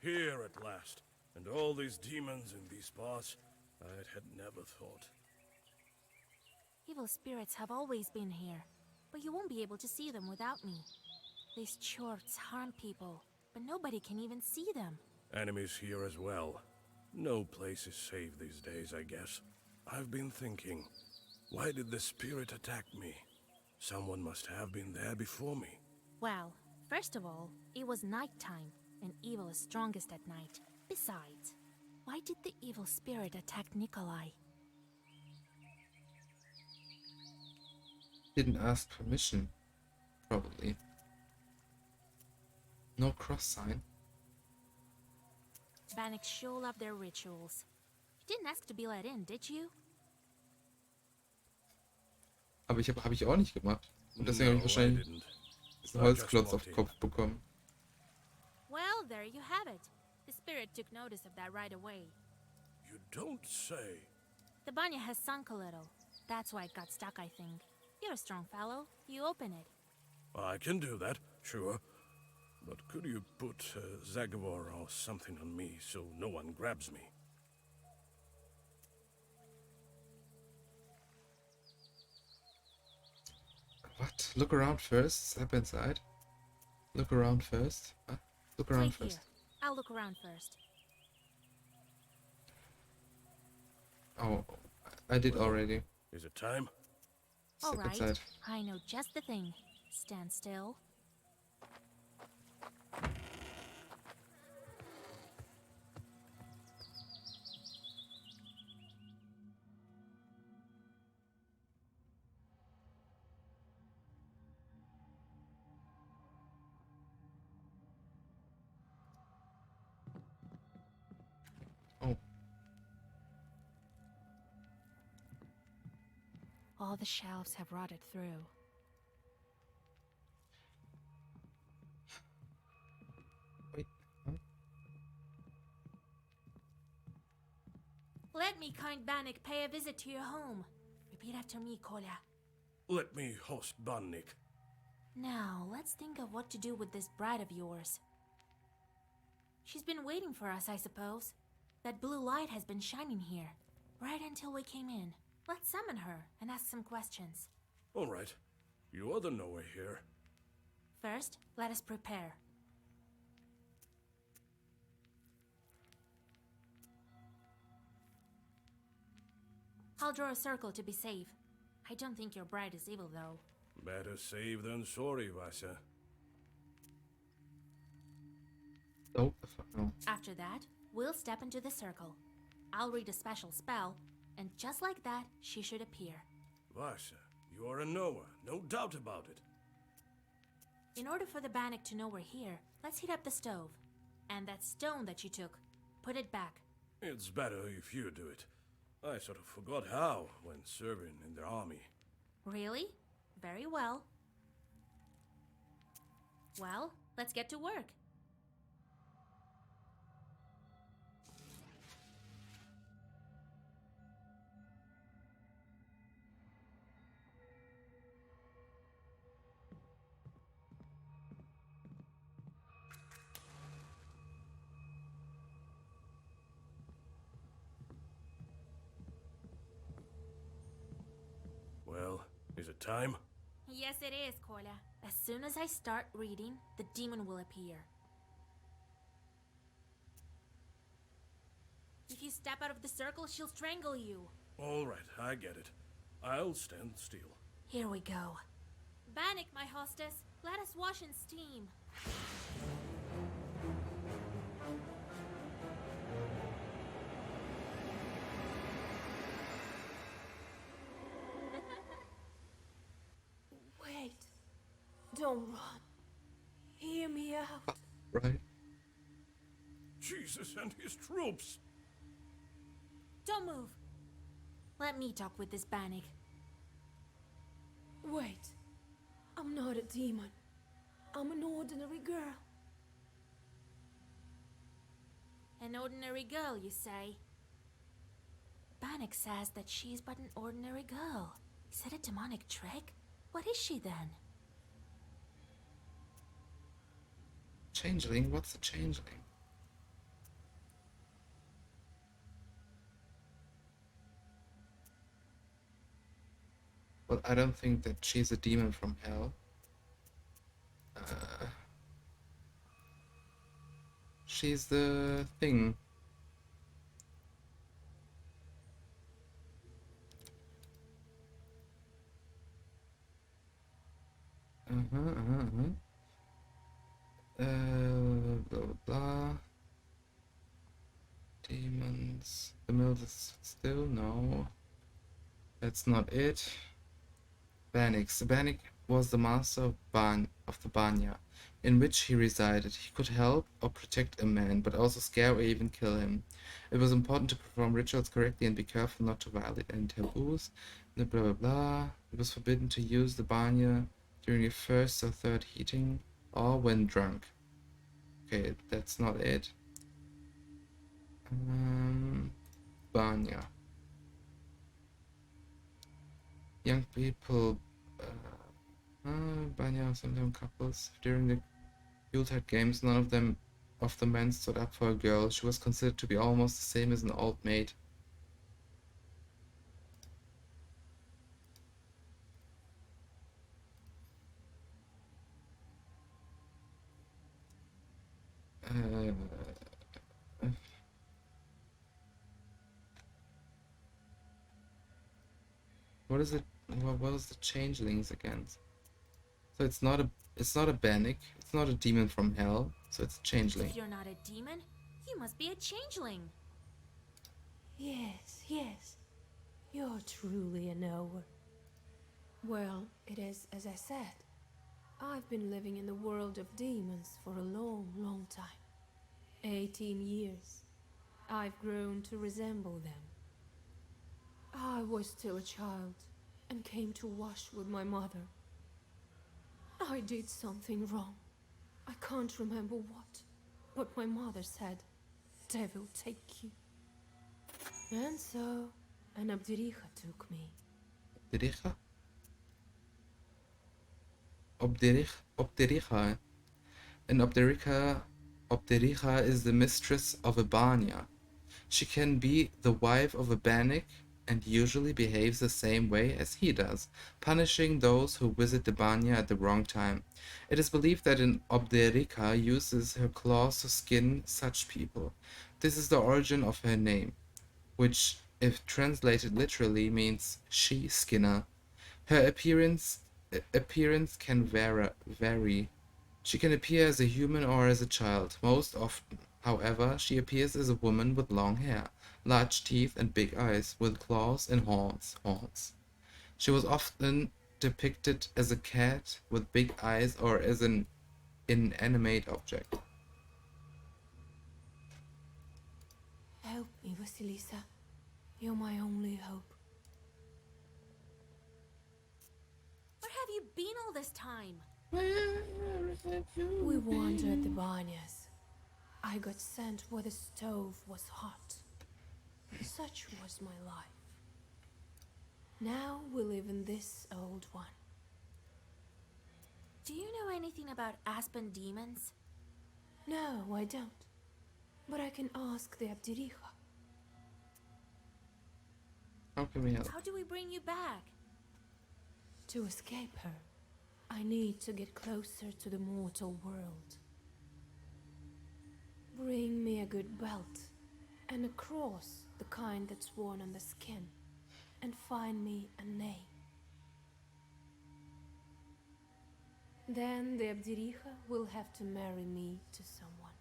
Here at last. And all these demons in these parts, I had never thought. Evil spirits have always been here, but you won't be able to see them without me. These chorts harm people, but nobody can even see them. Enemies here as well. No place is safe these days, I guess. I've been thinking, why did the spirit attack me? Someone must have been there before me. Well, first of all, it was nighttime, and evil is strongest at night. Besides, why did the evil spirit attack Nikolai? Didn't ask permission. Probably. No cross sign. Bannock sure love their rituals. You didn't ask to be let in, did you? Aber hab ich auch nicht gemacht. Und deswegen habe ich wahrscheinlich diesen Holzklotz auf den Kopf bekommen. Well, there you have it. The spirit took notice of that right away. You don't say. The banya has sunk a little. That's why it got stuck, I think. You're a strong fellow. You open it. I can do that, sure. But could you put Zagor or something on me so no one grabs me? What? Look around first. Step inside. Look around first. What? Look around Wait first. here. I'll look around first. Oh, I did already. Is it time? All Step right. inside. I know just the thing. Stand still. Oh. All the shelves have rotted through. Wait. Huh? Let me, kind Bannock, pay a visit to your home. Repeat after me, Kolya. Let me host Bannik. Now, let's think of what to do with this bride of yours. She's been waiting for us, I suppose. That blue light has been shining here, right until we came in. Let's summon her and ask some questions. All right. You are the knower here. First, let us prepare. I'll draw a circle to be safe. I don't think your bride is evil, though. Better safe than sorry, Vasia. Oh, no. After that, we'll step into the circle. I'll read a special spell, and just like that, she should appear. Vasia, you are a knower, no doubt about it. In order for the Bannock to know we're here, let's heat up the stove. And that stone that you took, put it back. It's better if you do it. I sort of forgot how when serving in the army. Really? Very well. Well, let's get to work. Well, is it time? Yes, it is, Kolya. As soon as I start reading, the demon will appear. If you step out of the circle, she'll strangle you. All right, I get it. I'll stand still. Here we go. Bannock, my hostess, let us wash in steam. Wait. Don't run. Hear me out. Right? Jesus and his troops! Don't move. Let me talk with this Bannock. Wait. I'm not a demon. I'm an ordinary girl. An ordinary girl, you say? Bannock says that she's but an ordinary girl. Is it a demonic trick? What is she then? Changeling? What's a changeling? Well, I don't think that she's a demon from hell. She's the thing. Blah, blah, blah. Demons. The mill is still? No. That's not it. Bannock. The Bannock was the master of the Banya, in which he resided. He could help or protect a man, but also scare or even kill him. It was important to perform rituals correctly and be careful not to violate any taboos. Blah blah blah. It was forbidden to use the Banya during the first or third heating, or when drunk. Okay, that's not it. Banya. Young people, Banya, sometimes couples. During the Yuletide games, none of the men stood up for a girl. She was considered to be almost the same as an old maid. What is it? What is the changelings against? So it's not a Bannock. It's not a demon from hell. So it's a changeling. If you're not a demon, you must be a changeling. Yes, yes. You're truly a knower. Well, it is as I said. I've been living in the world of demons for a long, long time. 18 years. I've grown to resemble them. I was still a child and came to wash with my mother. I did something wrong. I can't remember what, but my mother said, "Devil take you." And so, an Abdericha took me. Abdericha? Abdericha. An Abdericha is the mistress of a Banya. She can be the wife of a Bannock and usually behaves the same way as he does, punishing those who visit the Banya at the wrong time. It is believed that an Obderika uses her claws to skin such people. This is the origin of her name, which, if translated literally, means she-skinner. Her appearance can vary. She can appear as a human or as a child. Most often, however, she appears as a woman with long hair, large teeth, and big eyes, with claws and horns. She was often depicted as a cat with big eyes or as an inanimate object. Help me, Vasilisa. You're my only hope. Where have you been all this time? We wandered the Banyas. I got sent where the stove was hot. Such was my life. Now we live in this old one. Do you know anything about Aspen demons? No, I don't. But I can ask the Abdiricha. How can we help? How do we bring you back? To escape her, I need to get closer to the mortal world. Bring me a good belt and a cross, the kind that's worn on the skin, and find me a name. Then the Abdiricha will have to marry me to someone.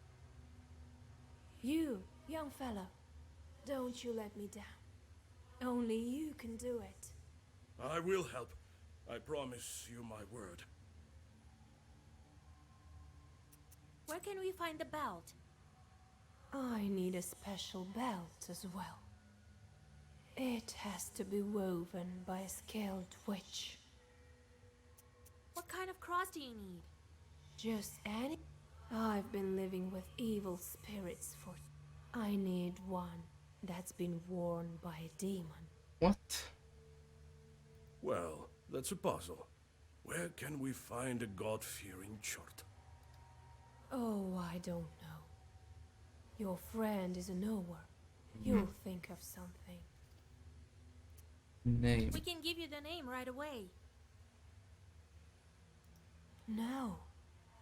You, young fellow, don't you let me down. Only you can do it. I will help. I promise you my word. Where can we find the belt? I need a special belt as well. It has to be woven by a skilled witch. What kind of cross do you need? Just any? I've been living with evil spirits for... I need one that's been worn by a demon. What? Well, that's a puzzle. Where can we find a God-fearing chort? Oh, I don't know. Your friend is a knower. You'll think of something. Name. We can give you the name right away. No,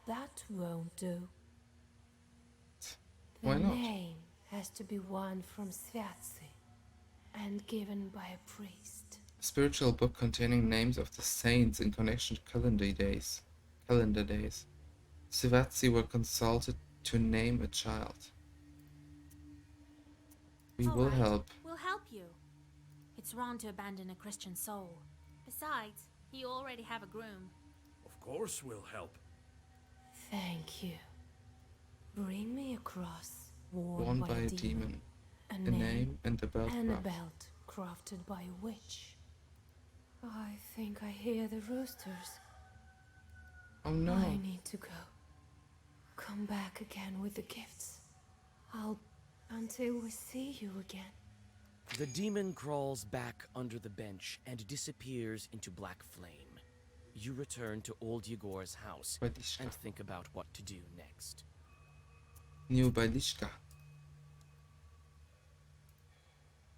that won't do. Why The not? name has to be one from Sviatsi and given by a priest. A spiritual book containing names of the saints in connection to calendar days. Sivatsi were consulted to name a child. We All will right, help. We'll help you. It's wrong to abandon a Christian soul. Besides, you already have a groom. Of course we'll help. Thank you. Bring me a cross Worn by a demon. a A name and a belt. and a craft. belt crafted by a witch. I think I hear the roosters. Oh no. I need to go. Come back again with the gifts. Until we see you again. The demon crawls back under the bench and disappears into black flame. You return to old Yegor's house Bailishka. and think about what to do next. New Bailishka.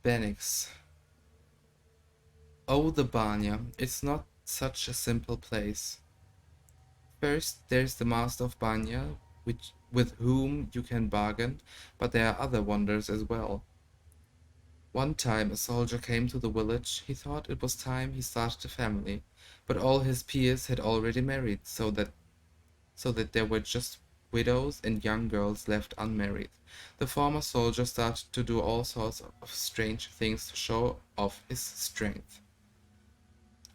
Benix. Oh, the Banya. It's not such a simple place. First, there's the Master of Banya, with whom you can bargain, but there are other wonders as well. One time a soldier came to the village. He thought it was time he started a family, but all his peers had already married, so that there were just widows and young girls left unmarried. The former soldier started to do all sorts of strange things to show off his strength.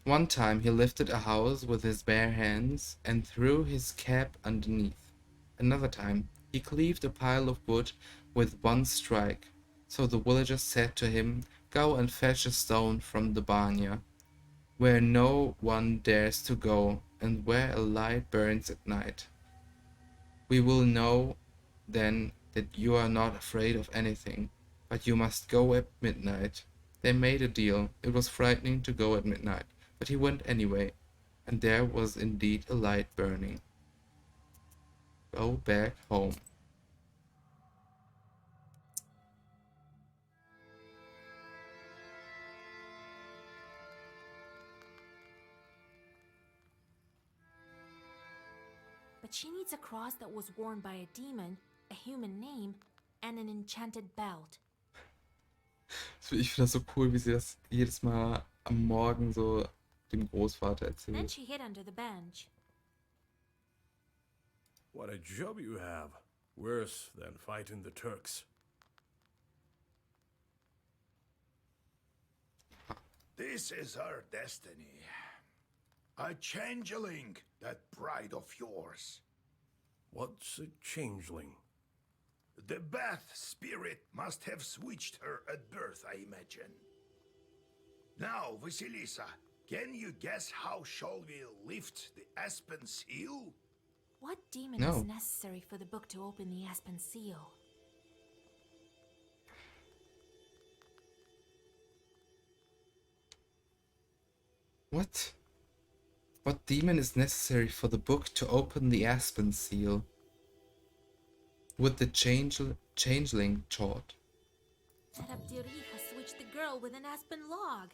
One time he lifted a house with his bare hands and threw his cap underneath. Another time he cleaved a pile of wood with one strike. So the villagers said to him, "Go and fetch a stone from the Banya, where no one dares to go, and where a light burns at night. We will know then that you are not afraid of anything, but you must go at midnight." They made a deal. It was frightening to go at midnight, but he went anyway, and there was indeed a light burning. Go back home. But she needs a cross that was worn by a demon, a human name, and an enchanted belt. Ich finde das so cool, wie sie das jedes Mal am Morgen so dem Großvater Then erzählt. she hid under the bench. What a job you have. Worse than fighting the Turks. This is our destiny. A changeling, that bride of yours. What's a changeling? The Bath spirit must have switched her at birth, I imagine. Now, Vasilisa, can you guess how shall we lift the Aspen seal? What demon No. is necessary for the book to open the Aspen seal? What? What demon is necessary for the book to open the Aspen seal? Would the changeling thought? That Abdirija switched the girl with an aspen log.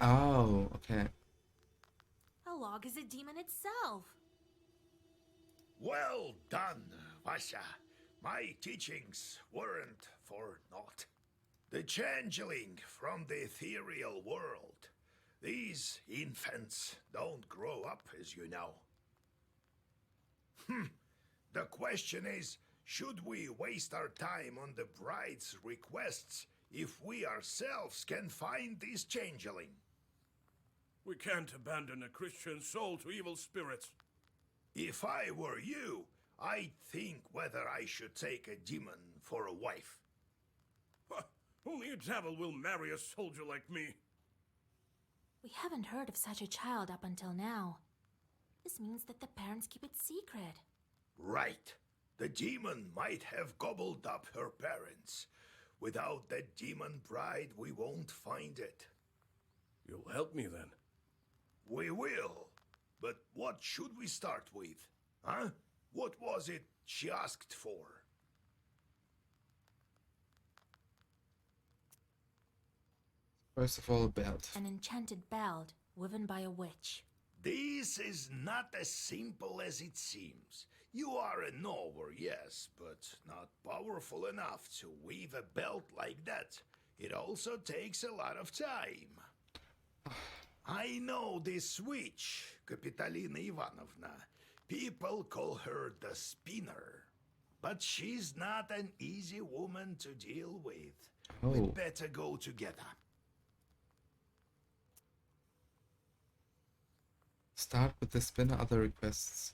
Oh, okay. A log is a demon itself. Well done, Vasha. My teachings weren't for naught. The changeling from the ethereal world. These infants don't grow up, as you know. The question is, should we waste our time on the bride's requests if we ourselves can find this changeling? We can't abandon a Christian soul to evil spirits. If I were you, I'd think whether I should take a demon for a wife. Only a devil will marry a soldier like me. We haven't heard of such a child up until now. This means that the parents keep it secret. Right. The demon might have gobbled up her parents. Without that demon bride, we won't find it. You'll help me then. We will. But what should we start with? Huh? What was it she asked for? First of all, a belt. An enchanted belt woven by a witch. This is not as simple as it seems. You are a knower, yes, but not powerful enough to weave a belt like that. It also takes a lot of time. I know this witch, Kapitalina Ivanovna. People call her the Spinner. But she's not an easy woman to deal with. Oh. We'd better go together. Start with the spinner, other requests.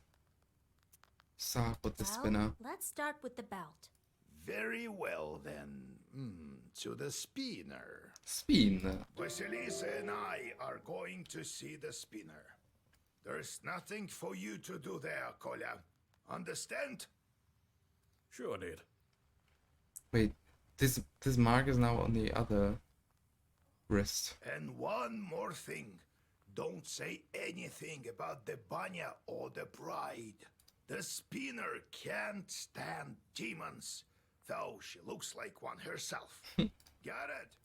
Start with the spinner. Let's start with the belt. Very well, then. To the Spinner. Spinner. Vasilisa and I are going to see the Spinner. There's nothing for you to do there, Kolya. Understand? Sure did. Wait, this mark is now on the other wrist. And one more thing. Don't say anything about the Banya or the bride. The Spinner can't stand demons, though she looks like one herself. Got it?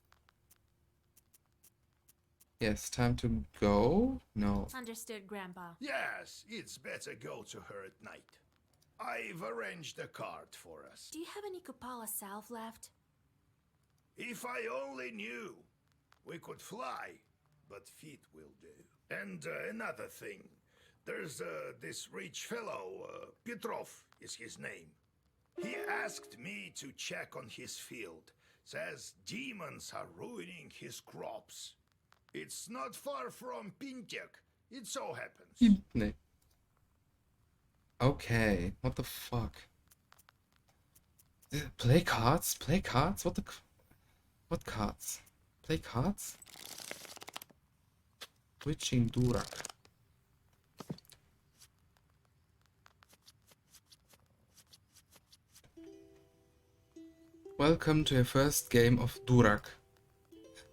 Yes, time to go? No. Understood, Grandpa. Yes, it's better go to her at night. I've arranged a cart for us. Do you have any Kupala salve left? If I only knew. We could fly, but feet will do. And another thing. There's this rich fellow, Petrov is his name. He asked me to check on his field. Says demons are ruining his crops. It's not far from Pintek. It so happens. Nee. Okay, what the fuck? Play cards? Play cards? What cards? Play cards? Witching Durak. Welcome to your first game of Durak.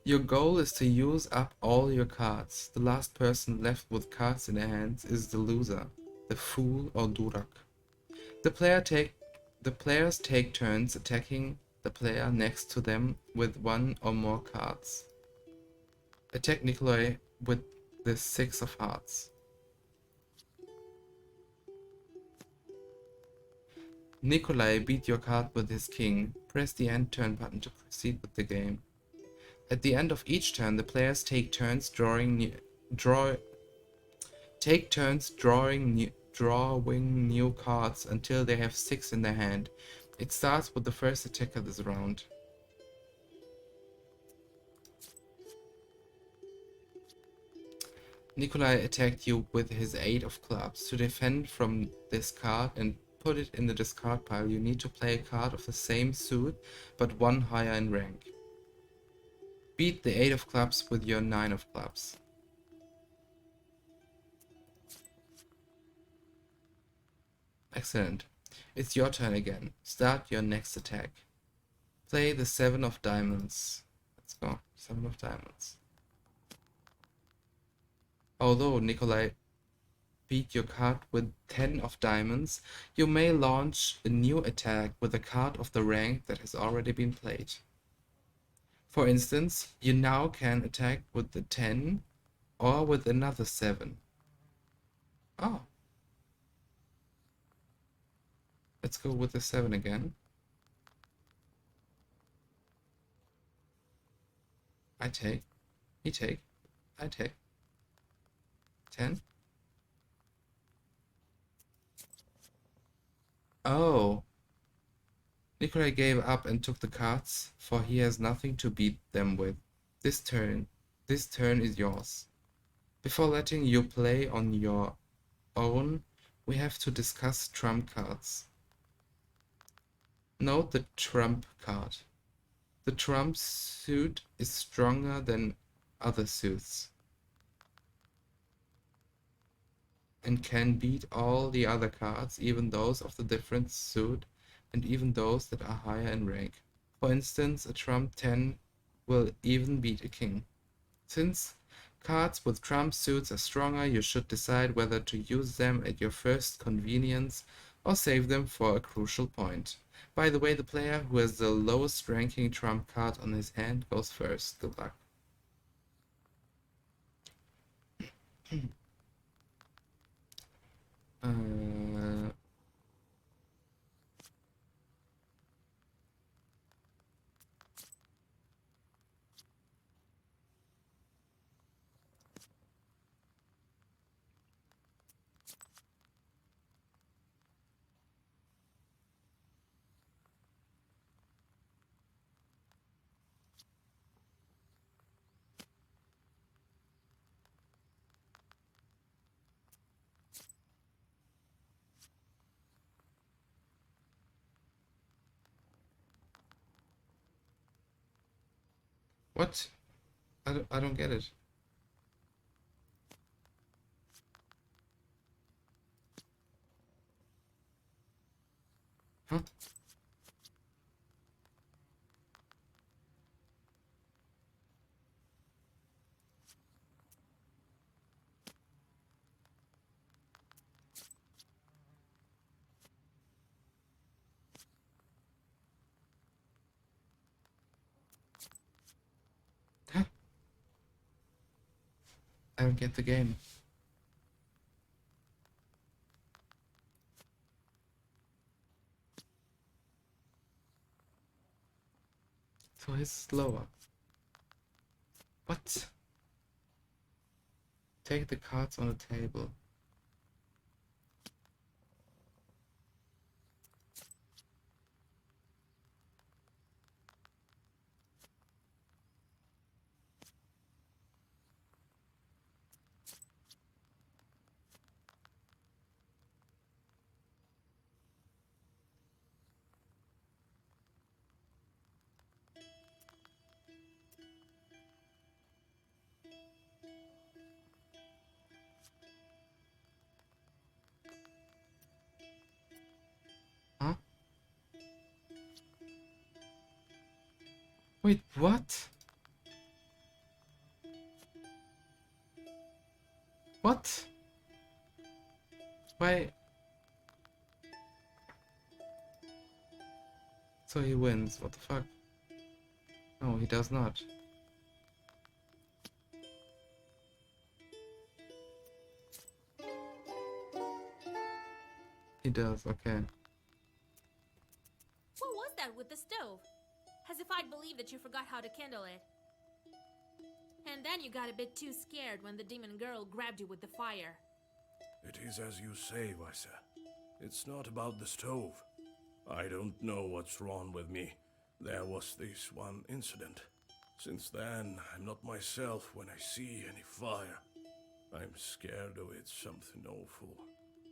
Your goal is to use up all your cards. The last person left with cards in their hands is the loser, the fool or Durak. The players take turns attacking the player next to them with one or more cards. Attack Nikolai with the 6 of hearts. Nikolai beat your card with his king. Press the end turn button to proceed with the game. At the end of each turn, the players take turns drawing new cards until they have 6 in their hand. It starts with the first attacker this round. Nikolai attacked you with his 8 of clubs. To defend from this card and put it in the discard pile, you need to play a card of the same suit, but 1 higher in rank. Beat the 8 of clubs with your 9 of clubs. Excellent. It's your turn again. Start your next attack. Play the 7 of diamonds. Let's go. 7 of diamonds. Although Nikolai beat your card with 10 of diamonds, you may launch a new attack with a card of the rank that has already been played. For instance, you now can attack with the 10 or with another 7. Oh. Let's go with the 7 again. I take. He take. I take. 10. Oh. Nikolai gave up and took the cards, for he has nothing to beat them with. This turn is yours. Before letting you play on your own, we have to discuss trump cards. Note the trump card. The trump suit is stronger than other suits and can beat all the other cards, even those of the different suit and even those that are higher in rank. For instance, a trump 10 will even beat a king. Since cards with trump suits are stronger, you should decide whether to use them at your first convenience or save them for a crucial point. By the way, the player who has the lowest ranking trump card on his hand goes first. Good luck. What? I don't get it. Huh? Huh? I don't get the game. So he's slower. What? Take the cards on the table. Huh? Wait, what? What? Why? So he wins. What the fuck? No, he does not. He does, okay. with the stove. As if I'd believe that you forgot how to kindle it. And then you got a bit too scared when the demon girl grabbed you with the fire. It is as you say, Vaisa. It's not about the stove. I don't know what's wrong with me. There was this one incident. Since then, I'm not myself when I see any fire. I'm scared of it, something awful.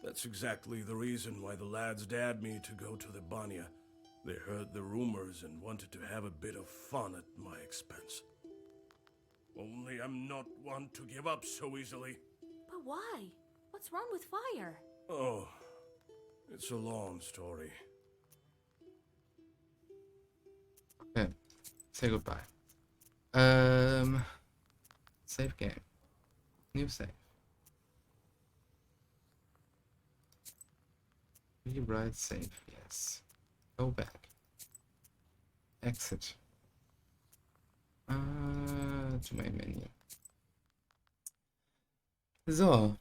That's exactly the reason why the lads dared me to go to the Banya. They heard the rumors and wanted to have a bit of fun at my expense. Only I'm not one to give up so easily. But why? What's wrong with fire? Oh, it's a long story. Okay, say goodbye. Save game. New save. Rewrite save, yes. Go back. Exit. To main menu. So,